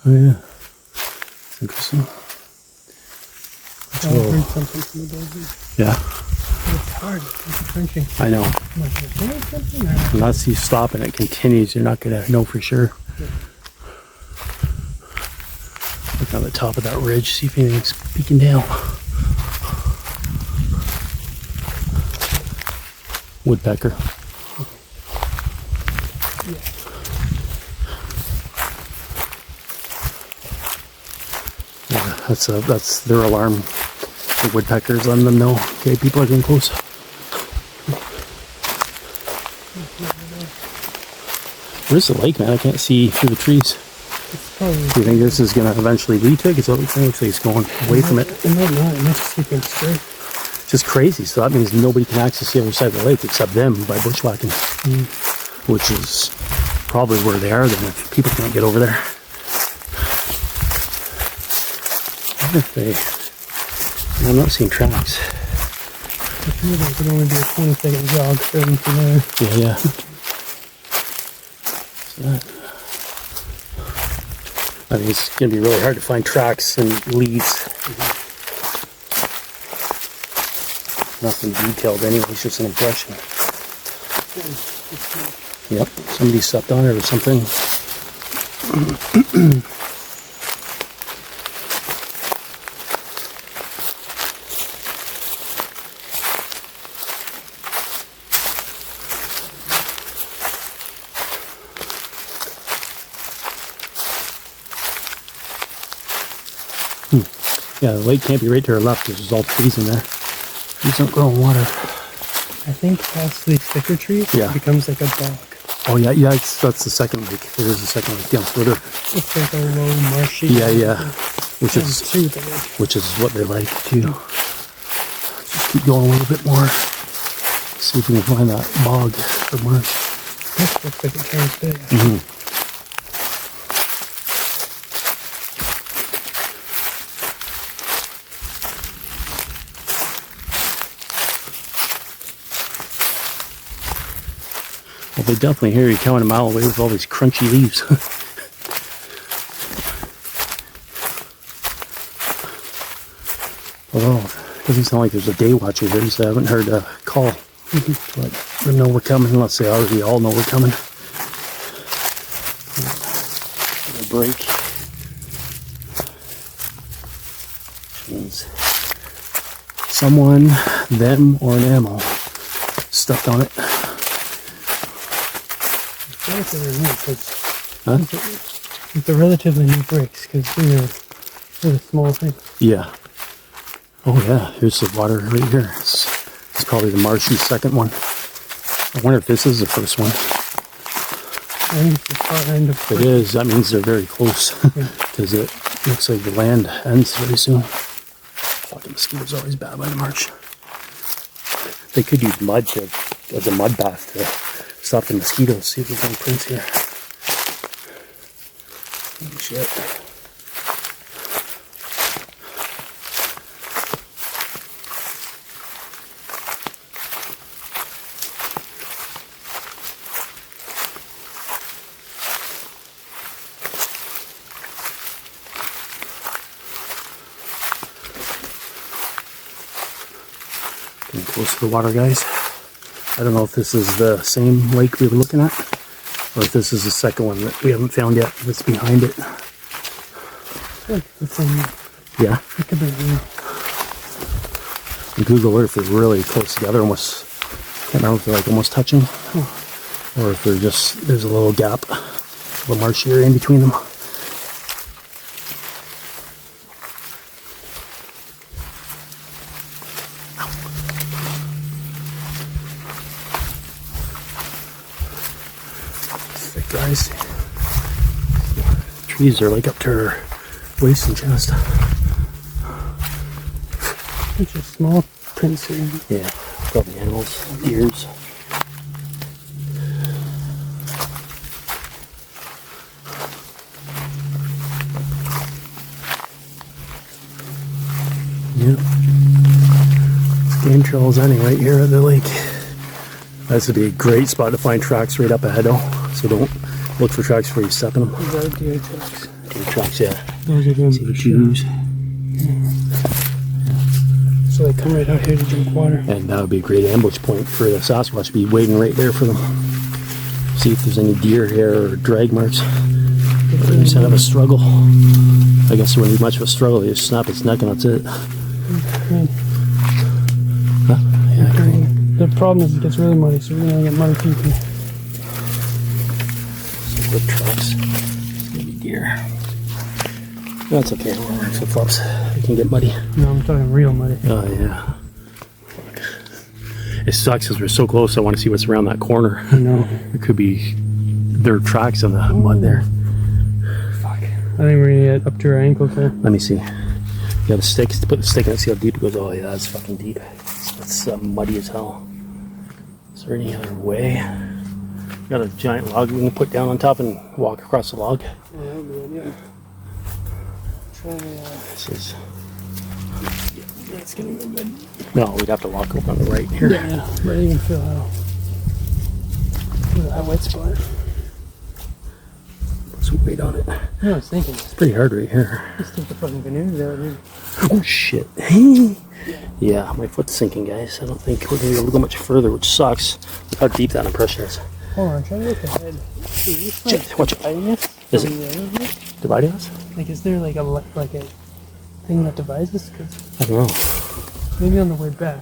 Oh yeah, interesting. I heard something from the dog. Yeah, It's hard. It's crunching. I know. I'm like, is there something there? Unless you stop and it continues, you're not gonna know for sure. Yeah. Look on the top of that ridge, see if anything's peeking down. Woodpecker. Yeah, that's their alarm. The woodpeckers letting them know, okay, people are getting close. Where's the lake, man? I can't see through the trees. Do you think this is going to eventually lead to it? Because it looks like it's going away from it. It might not. It might just keep going straight. Just crazy. So that means nobody can access the other side of the lake except them by bushwhacking, which is probably where they are then if people can't get over there. I wonder if they... I'm not seeing tracks. If you could only do a 20-second jog starting from there. Yeah. So that... I think it's going to be really hard to find tracks and leads. Nothing detailed anyway, it's just an impression. Yep, somebody stepped on it or something. Yeah, the lake can't be right to our left because there's all trees in there. Trees don't grow in water. I think past these thicker trees, Yeah. it becomes like a bog. Oh yeah, that's the second lake. There is a second lake down further. It's like a low marshy. Yeah. Which And is to the lake. which is what they like too. Just keep going a little bit more. See if we can find that bog or marsh. This looks like it turns big. Well, they definitely hear you coming a mile away with all these crunchy leaves. Although, it doesn't sound like there's a day watcher there, so I haven't heard a call. But they know we're coming, unless they already all know we're coming. A break. Which means someone, them, or an animal stepped on it. Huh? It's a relatively new breaks because they're small things. Yeah. Oh yeah, here's the water right here. It's probably the marshy second one. I wonder if this is the first one. I think it's the far end of If it is, that means they're very close. Because it looks like the land ends very soon. Fucking mosquitoes always bad by the marsh. They could use mud as a mud bath to stop the mosquitoes. See if there's any prints here. Oh, shit. Getting close to the water, guys. I don't know if this is the same lake we were looking at, or if this is the second one that we haven't found yet that's behind it. the same. Yeah. It could be new. And Google Earth is really close together, almost. I can't remember if they're like almost touching, or if they're just there's a little gap, a little marsh area in between them. Thick guys. Trees are like up to her waist and chest. Bunch of small prints here. Yeah, probably animals, deers. Yeah. It's game trails ending right here at the lake. This would be a great spot to find tracks right up ahead though. So don't look for tracks before you step in them. These are deer tracks. Deer tracks, yeah. Those are them. See the shoes. So they come right out here to drink water. And that would be a great ambush point for the Sasquatch to be waiting right there for them. See if there's any deer here or drag marks. Or any sign of a struggle. I guess there wouldn't be much of a struggle. You just snap its neck and that's it. Huh? Yeah, great. The problem is it gets really muddy, so we're gonna get muddy feet here. Some wood tracks. It's gonna be deer. That's okay. We're wearing flip flops. It can get muddy. No, I'm talking real muddy. Oh yeah. Fuck. It sucks because we're so close. I want to see what's around that corner. I know. It could be their tracks in the mud there. Fuck. I think we're gonna get up to our ankles there. Let me see. You got a stick? Put the stick in and see how deep it goes. Oh yeah, that's fucking deep. It's muddy as hell. Is there any other way? Got a giant log we can put down on top and walk across the log. Yeah, that would be good, yeah. This is. That's gonna go good. No, we'd have to walk over on the right here. Yeah, but you can feel how. Look at that wet spot. Put some weight on it. I was thinking. It's pretty hard right here. Let's take the fucking canoes out here. Oh shit. Yeah, my foot's sinking, guys. I don't think we're gonna be able to go much further, which sucks. Look how deep that impression is. Hold on, try to look ahead. Is Shit, watch it. Is it dividing us? Like, is there like a thing that divides us? 'Cause I don't know. maybe on the way back,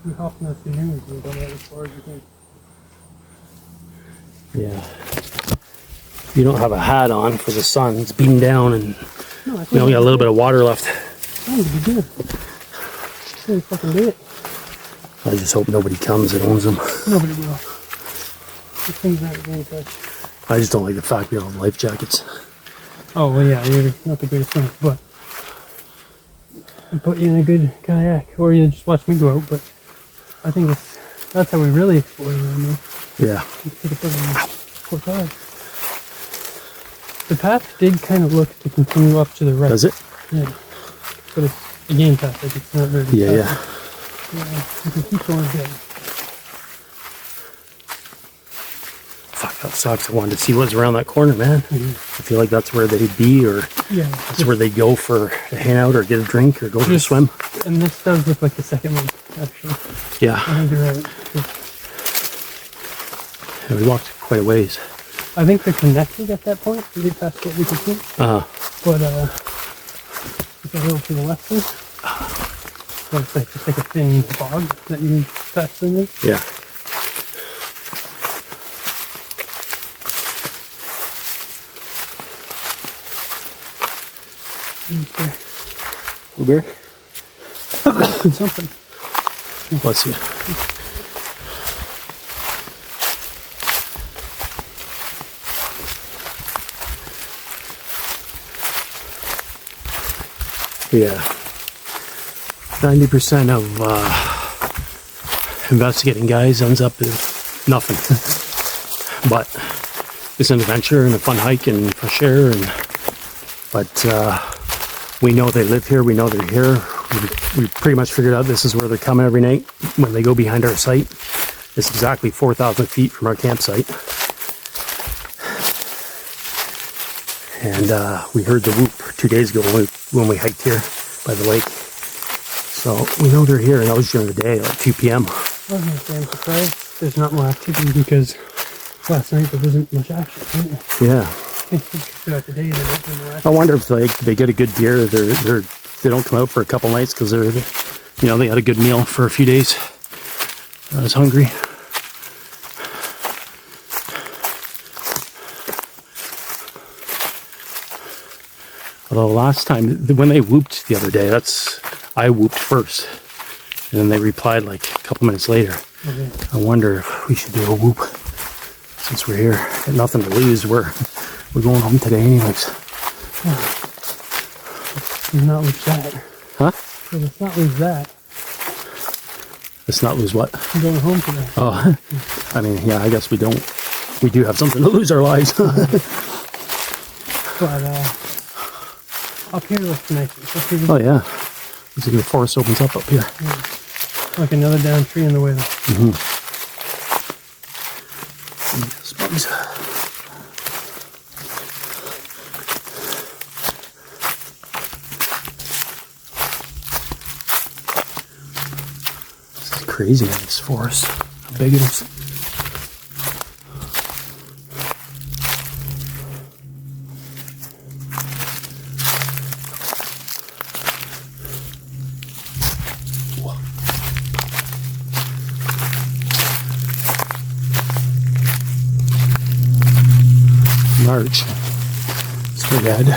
we hop in the canoes and go as far as we can. Yeah. You don't have a hat on for the sun. It's beating down, and No, I think we only got a little bit of water left. Oh, we can do it. So we fucking do it. I just hope nobody comes and owns them. Nobody will. These things aren't going to touch. I just don't like the fact we don't have life jackets. Oh, well, yeah, you're not the greatest swimmer, but I put you in a good kayak, or you just watch me go out, but I think that's how we really explore around there. Yeah. You take a fucking portage. The path did kind of look to continue up to the right. Does it? Yeah. But it's a game path, like it's not very Yeah, fast. Yeah. You can keep going ahead. Fuck, that sucks. I wanted to see what's around that corner, man. Mhm. I feel like that's where they'd be, or Yeah. that's where they'd go for a hangout, or get a drink, or go for a swim. And this does look like the second one, actually. Yeah. I think you're right. Yeah, we walked quite a ways. I think they're connected at that point, really past what we can see. Uh-huh. But, if I go to the left there, well, it's like just like a thin bog that you pass through there. Yeah. Okay. Beer? Something. Bless you. Yeah. 90% of investigating guys ends up with nothing. But it's an adventure and a fun hike and fresh air, but we know they live here, we know they're here. We pretty much figured out this is where they're coming every night when they go behind our site. It's exactly 4,000 feet from our campsite. And we heard the whoop 2 days ago when we hiked here by the lake. So we know they're here, and that was during the day, like 2 p.m. I was going to say, I'm surprised there's not more activity because last night there wasn't much action. Right? Yeah. Throughout the day, there wasn't more I action. wonder if they get a good deer. They don't come out for a couple nights because they're You know, they had a good meal for a few days. I was hungry. Although last time, when they whooped the other day, I whooped first. And then they replied like a couple minutes later. Okay. I wonder if we should do a whoop since we're here. Got nothing to lose. We're going home today anyways. Let's not lose that. Huh? So let's not lose that. Let's not lose what? I'm going home today. Oh, I mean, yeah, I guess we do have something to lose our lives. But up here looks nice. Oh yeah. Looks like the forest opens up here. Yeah. Like another down tree in the way. Mm-hmm. Yes, bugs. This is crazy in this forest. How big it is. Arch straight ahead,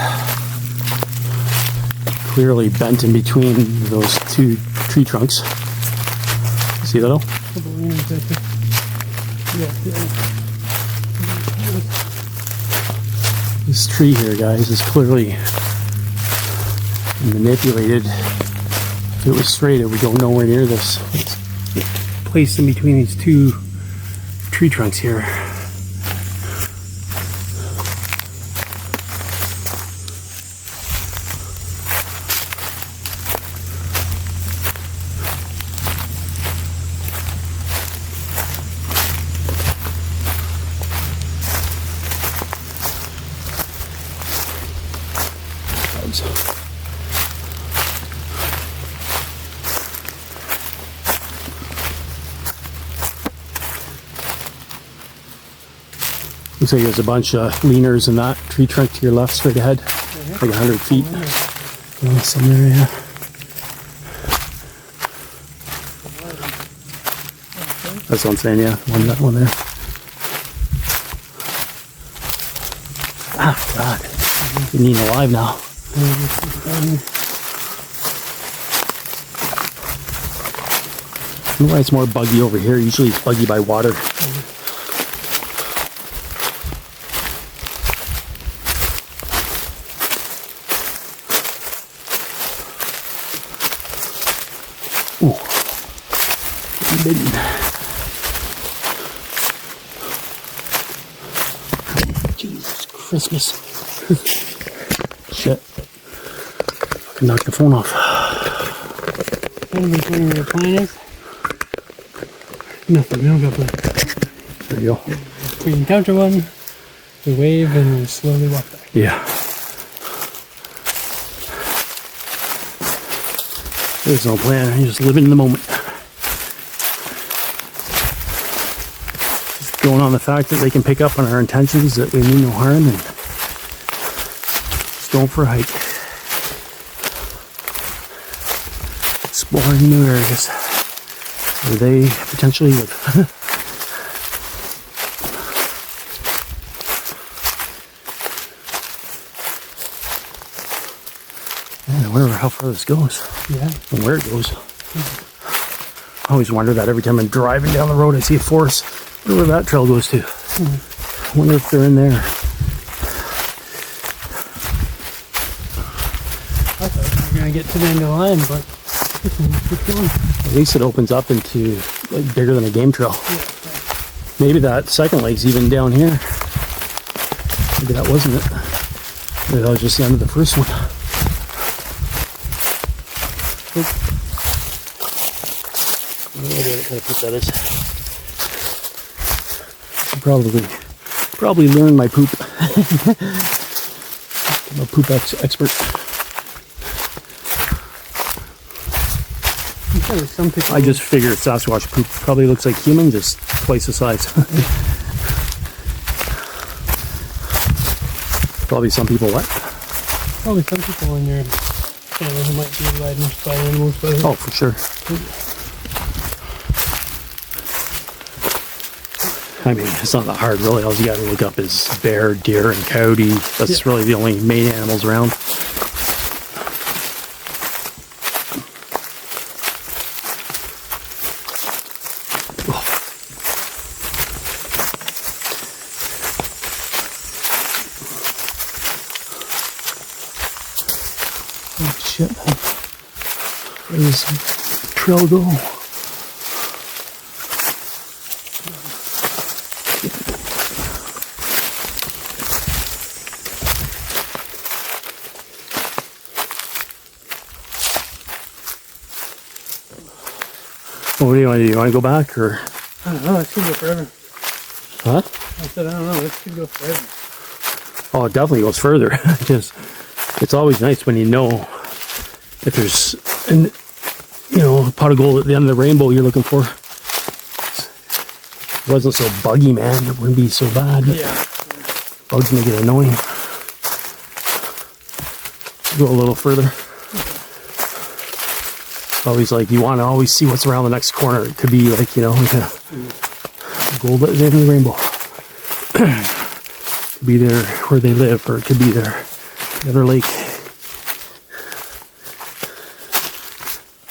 clearly bent in between those two tree trunks. See that all? This tree here, guys, is clearly manipulated. If it was straight, it would go nowhere near this. It's placed in between these two tree trunks here. Looks like there's a bunch of leaners in that tree trunk to your left, straight ahead, like 100 feet. Oh, some there, yeah. That's what I'm saying, yeah. That one there. Ah, God. You're eating alive now. I don't know why it's more buggy over here. Usually it's buggy by water. Ooh. Bitten. Jesus Christmas. Shit. Fucking knocked the phone off. Where the plane is? Nothing, we don't got plane. There you go. We encounter one, we wave, and we slowly walk back. Yeah. There's no plan. You're just living in the moment. Just going on the fact that they can pick up on our intentions, that we mean no harm, and just going for a hike. Exploring new areas where they potentially live. Man, I wonder how far this goes. Yeah. And where it goes. I always wonder that every time I'm driving down the road, I see a forest. I wonder where that trail goes to. I wonder if they're in there. I thought we were going to get to the end of the line, but keep going. At least it opens up into like bigger than a game trail. Yeah. Maybe that second leg's even down here. Maybe that wasn't it. Maybe that was just the end of the first one. I have no idea what kind of poop that is. I should probably learn my poop. I'm a poop expert. I'm sure there's some people. I just figured Sasquatch poop probably looks like human, just twice the size. Probably some people what? Probably some people when you're There might be riding spot animals, but Oh, for sure. I mean, it's not that hard, really. All you got to look up is bear, deer, and coyote. That's really the only main animals around. Oh, shit, man. Where does the trail go? What do you want to do? You want to go back, or? I don't know. It could go forever. Huh? I said I don't know. It could go forever. Oh, it definitely goes further. Because it's always nice when you know if there's a pot of gold at the end of the rainbow you're looking for. If it wasn't so buggy, man, it wouldn't be so bad. Yeah. Bugs make it annoying. Go a little further. Always like you want to always see what's around the next corner. It could be like, like a gold at the end of the rainbow. Could be there where they live, or it could be there, the other lake.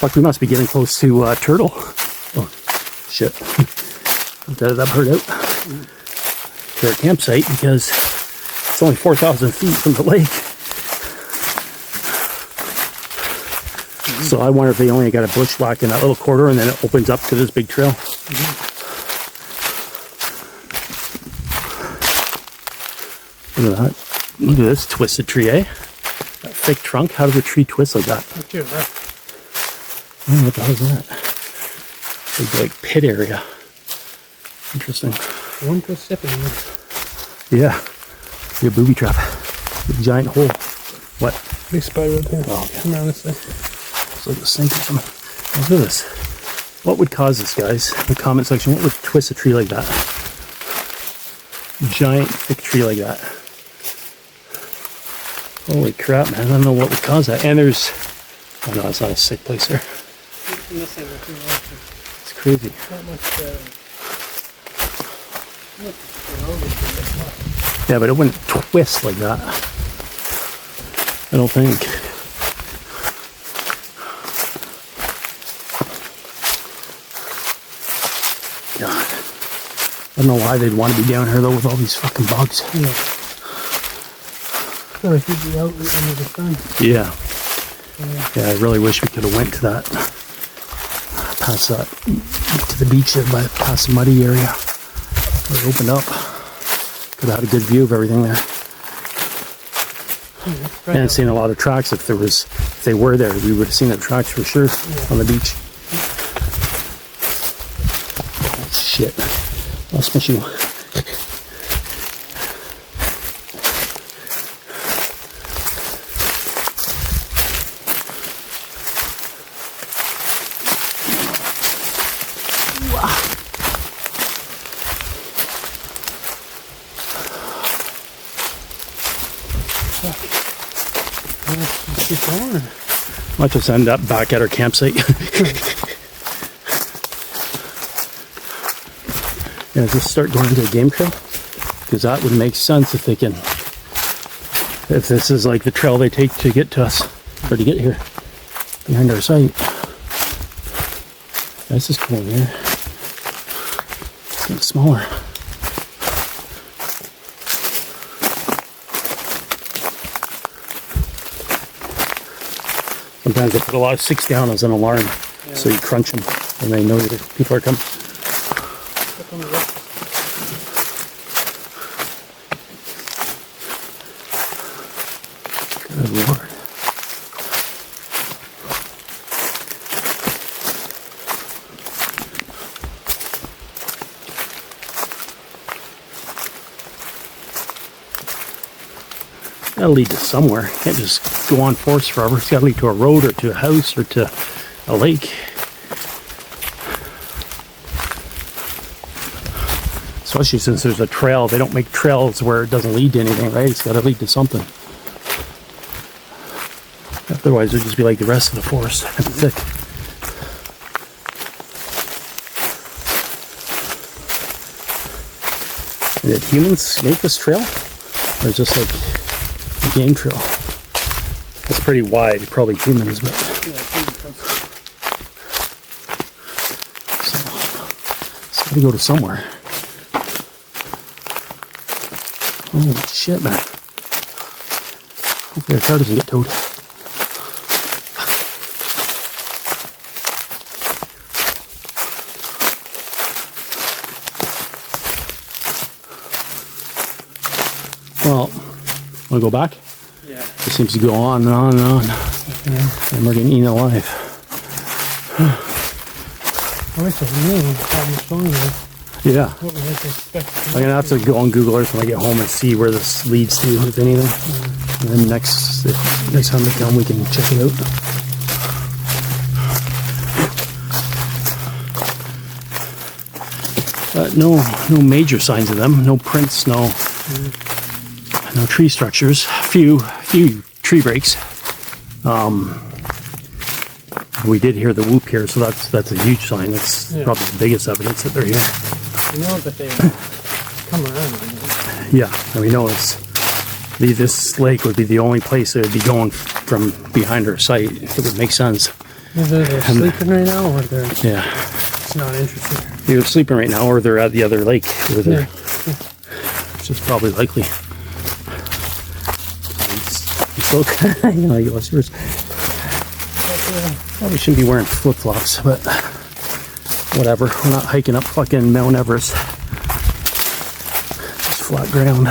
Fuck, we must be getting close to turtle. Oh, shit. I'll edit that part out. To our campsite, because it's only 4,000 feet from the lake. So I wonder if they only got a bushwhack in that little corridor and then it opens up to this big trail. Look at that. Look at this twisted tree, eh? That thick trunk. How does a tree twist like that? Look at that. What the hell is that? Big, like, pit area. Interesting. One per step in there. Yeah. Be a booby trap. Big giant hole. What? Big spider up here. Oh, okay. Come around this way. It's like a snake or something. Look at this. What would cause this, guys? In the comment section, what would twist a tree like that? Giant, thick tree like that. Holy crap, man. I don't know what would cause that. And there's... Oh, no, it's not a sick place there. It's crazy. Yeah, but it wouldn't twist like that. I don't think. God. I don't know why they'd want to be down here, though, with all these fucking bugs. Yeah. I feel like you'd be out under the sun. Yeah. Yeah, I really wish we could have went to that. Past that. To the beach there, past the muddy area. Where it opened up. Could have had a good view of everything there. Right And seen a lot of tracks. If they were there, we would have seen the tracks for sure on the beach. Oh, shit. Lost my shoe. Keep going. Might just end up back at our campsite. Yeah, just start going to a game trail, because that would make sense if they can. If this is like the trail they take to get to us, or to get here, behind our site. This is cool in here. It's getting smaller. Sometimes they put a lot of sticks down as an alarm, so you crunch them, and they know that people are coming. Good Lord. Gotta lead to somewhere. Can't just go on forest forever. It's gotta lead to a road, or to a house, or to a lake. Especially since there's a trail. They don't make trails where it doesn't lead to anything, right? It's gotta lead to something. Otherwise, it would just be like the rest of the forest, kind of thick. Did humans make this trail? Or is this like a game trail? It's pretty wide, probably humans, but. So, it's gotta go to somewhere. Holy shit, man. Hopefully our car doesn't get towed. Well, wanna go back? Yeah. It seems to go on and on and on. Yeah. And we're getting eaten alive. I wish I knew how much longer Yeah. what we had to expect. I'm gonna have to go on Google Earth when I get home and see where this leads to, if anything. And then next time we come, we can check it out. But no major signs of them. No prints. No tree structures. Few tree breaks. We did hear the whoop here, so that's a huge sign. That's probably the biggest evidence that they're here. We know that they come around. Yeah, and we know this lake would be the only place that would be going from behind our site. It would make sense. Either they're sleeping right now, or they're just not interested. Either sleeping right now, or they're at the other lake. Which is probably likely. You know, you lost yours. Probably shouldn't be wearing flip-flops, but whatever. We're not hiking up fucking Mount Everest. It's flat ground.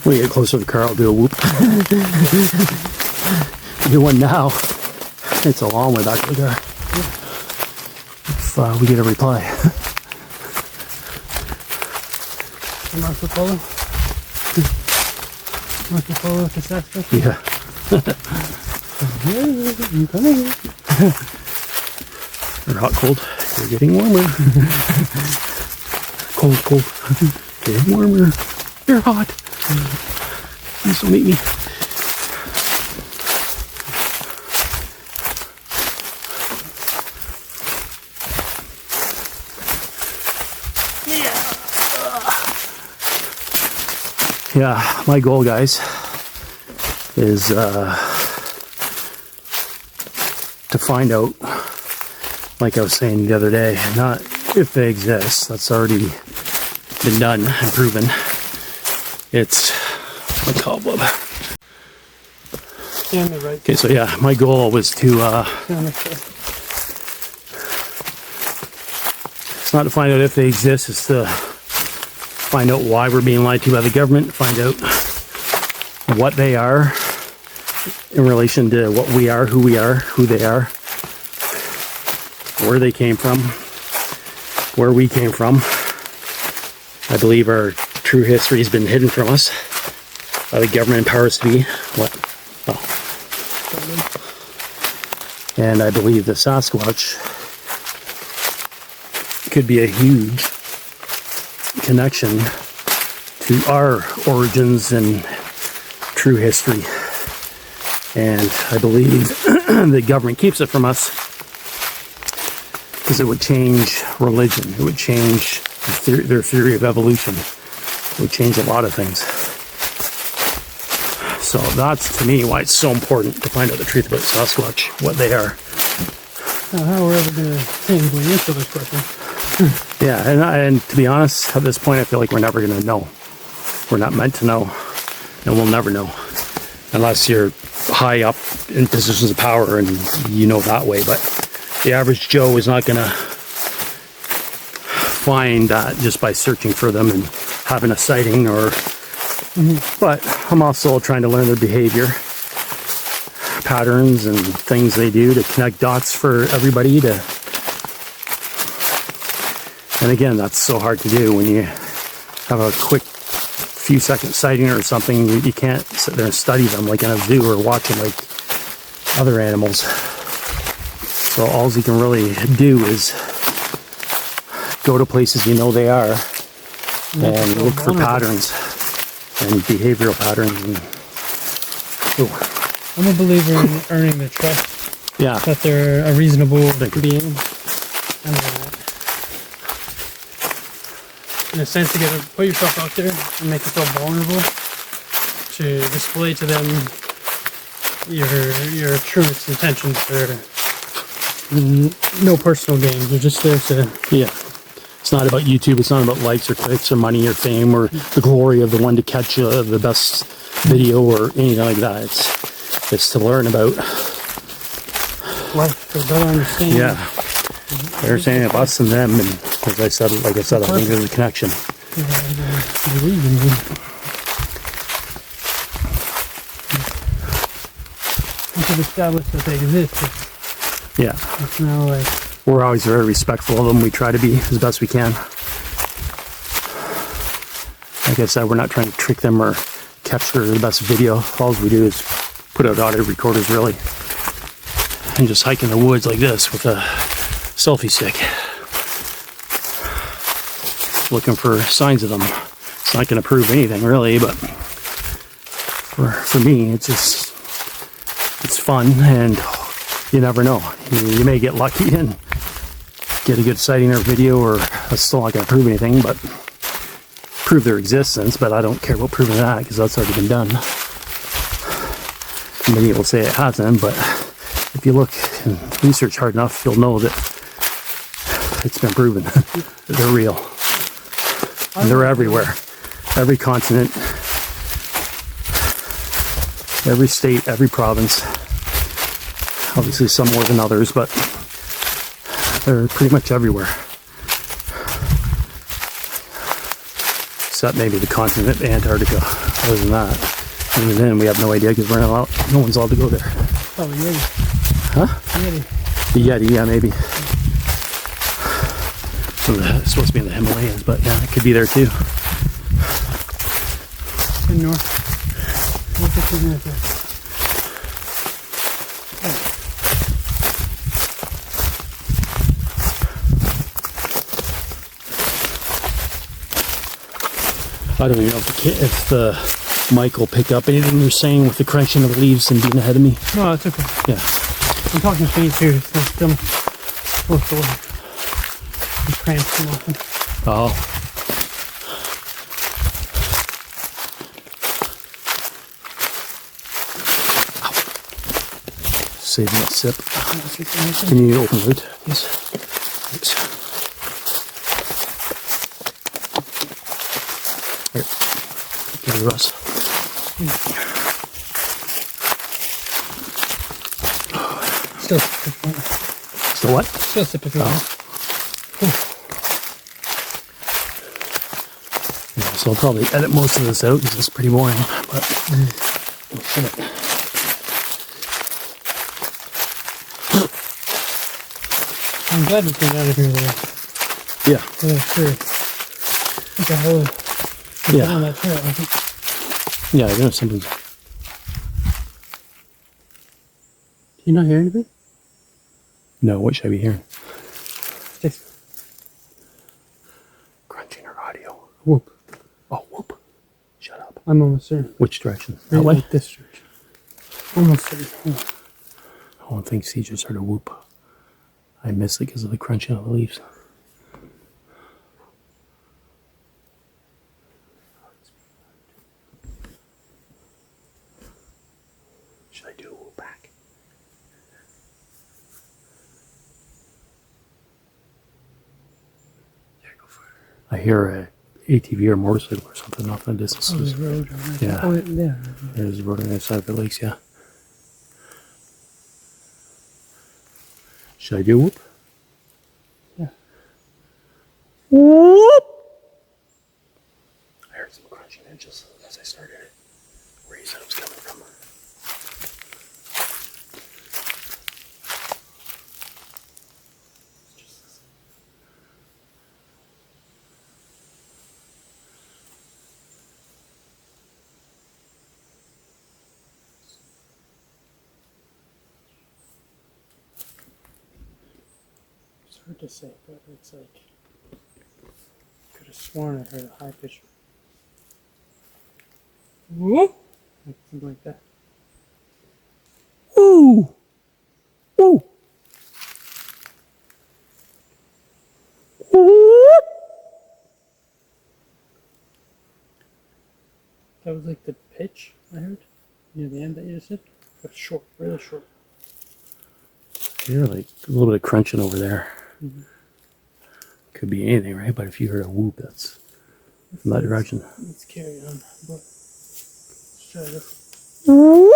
When we get closer to the car, I'll do a whoop. Do one now. It's a long way back to the car. If we get a reply. Marco Polo? Marco Polo with the Sasquatch? Yeah. You coming? Or hot, cold. You're getting warmer. Cold, cold. Getting warmer. You're hot. Please don't meet me. Yeah, my goal, guys, is to find out, like I was saying the other day, not if they exist, that's already been done and proven. It's a cobweb. Stand me right. Okay, so yeah, my goal was to, it's not to find out if they exist, it's to find out why we're being lied to by the government, find out what they are in relation to what we are, who they are, where they came from, where we came from. I believe our true history has been hidden from us by the government powers to be. What? Oh. And I believe the Sasquatch could be a huge connection to our origins and true history. And I believe the government keeps it from us because it would change religion. It would change their theory of evolution. It would change a lot of things. So that's, to me, why it's so important to find out the truth about Sasquatch, what they are. How we're ever going to answer this question. Yeah, and to be honest, at this point, I feel like we're never going to know. We're not meant to know, and we'll never know. Unless you're high up in positions of power and you know that way. But the average Joe is not going to find that just by searching for them and having a sighting or... But I'm also trying to learn their behavior, patterns and things they do to connect dots for everybody to... And again, that's so hard to do when you have a quick few second sighting or something, you can't sit there and study them like in a zoo or watching like other animals. So all you can really do is go to places you know they are and look for patterns and behavioral patterns. And, I'm a believer in earning their trust. yeah. That they're a reasonable being. And in a sense, you gotta put yourself out there and make yourself vulnerable to display to them your truest intentions. Or no personal gain. You're just there to. Yeah. It's not about YouTube. It's not about likes or clicks or money or fame or the glory of the one to catch the best video or anything like that. It's to learn about life, to better understand. Yeah. Understanding of us and them, and as I said, like I said, I think there's a connection. Once you've established that they exist, Yeah. it's now like. We're always very respectful of them. We try to be as best we can. Like I said, we're not trying to trick them or capture the best video. All we do is put out audio recorders, really, and just hike in the woods like this with a selfie stick, looking for signs of them. It's not going to prove anything, really, but for me, it's fun, and you never know. You may get lucky and get a good sighting or video, or that's still not going to prove anything, but prove their existence. But I don't care about proving that, because that's already been done. Many will say it hasn't, but if you look and research hard enough, you'll know that it's been proven that they're real. And they're everywhere. Every continent, every state, every province. Obviously some more than others, but they're pretty much everywhere. Except maybe the continent of Antarctica. Other than that, even then we have no idea, because no one's allowed to go there. Oh, the Yeti. Huh? Yeti. The Yeti, yeah, maybe. It's supposed to be in the Himalayas, but yeah, it could be there too. In north. North of America. I don't even know if the mic will pick up anything you're saying with the crunching of the leaves and being ahead of me. No, it's okay. Yeah. I'm talking faint too, so it's still supposed to work. I'm cramps too often. Oh. Saving that sip. Can you open the lid? Yes. Thanks. Here. Give it to Russ. Still sip if you want. Still what? Still sip if you want. Yeah, so I'll probably edit most of this out because it's pretty boring, but shit. I'm glad we came out of here though. Yeah. Yeah, sure. What the hell is Yeah. on that trail? I think. Yeah, I know something. Do you not hear anything? No, what should I be hearing? Just Crunching or audio? whoop. Oh, whoop. Shut up. I'm almost there. Which direction? Right That way? like this direction. Almost there. Yeah. Oh, I think C just heard a whoop. I missed it because of the crunching of the leaves. Should I do a whoop back? Yeah, go for it. I hear a ATV or motorcycle or something off in the distance. Oh, there's a road right there. Yeah. Oh, yeah. There's a road on the other side of the lakes, yeah. Should I do a whoop? Yeah. Whoop! I heard some crunching just as I started it. Where you said it was coming from. hard to say, but it's like could have sworn I heard a high pitch. Whoop! Like something like that. Ooh! Ooh! Ooh! That was like the pitch I heard near the end that you just said. But short, really short. You're like a little bit of crunching over there. Mm-hmm. Could be anything, right? But if you heard a whoop, that's from that direction. Let's carry on. But let's try this. Whoop!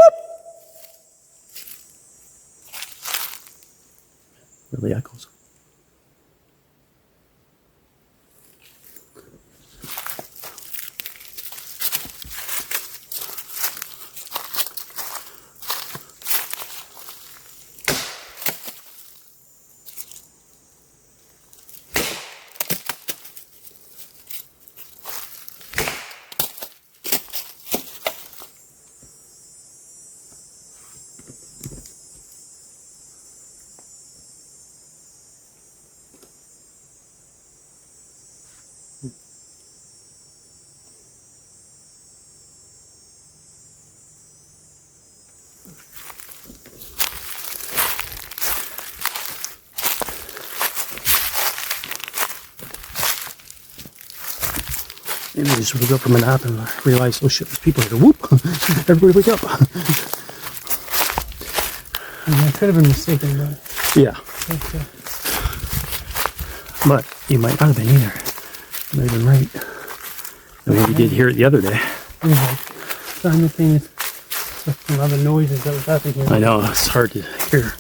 Really echoes. Maybe I just woke up from a nap and realized, oh shit, there's people here. Whoop! Everybody wake up! I mean, I could have been mistaken, but Yeah, okay. but you might not have been either. You might have been right. I mean, you did hear it the other day. It was like simultaneous with some other noises that was happening here. I know, it's hard to hear.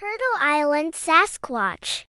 Turtle Island Sasquatch.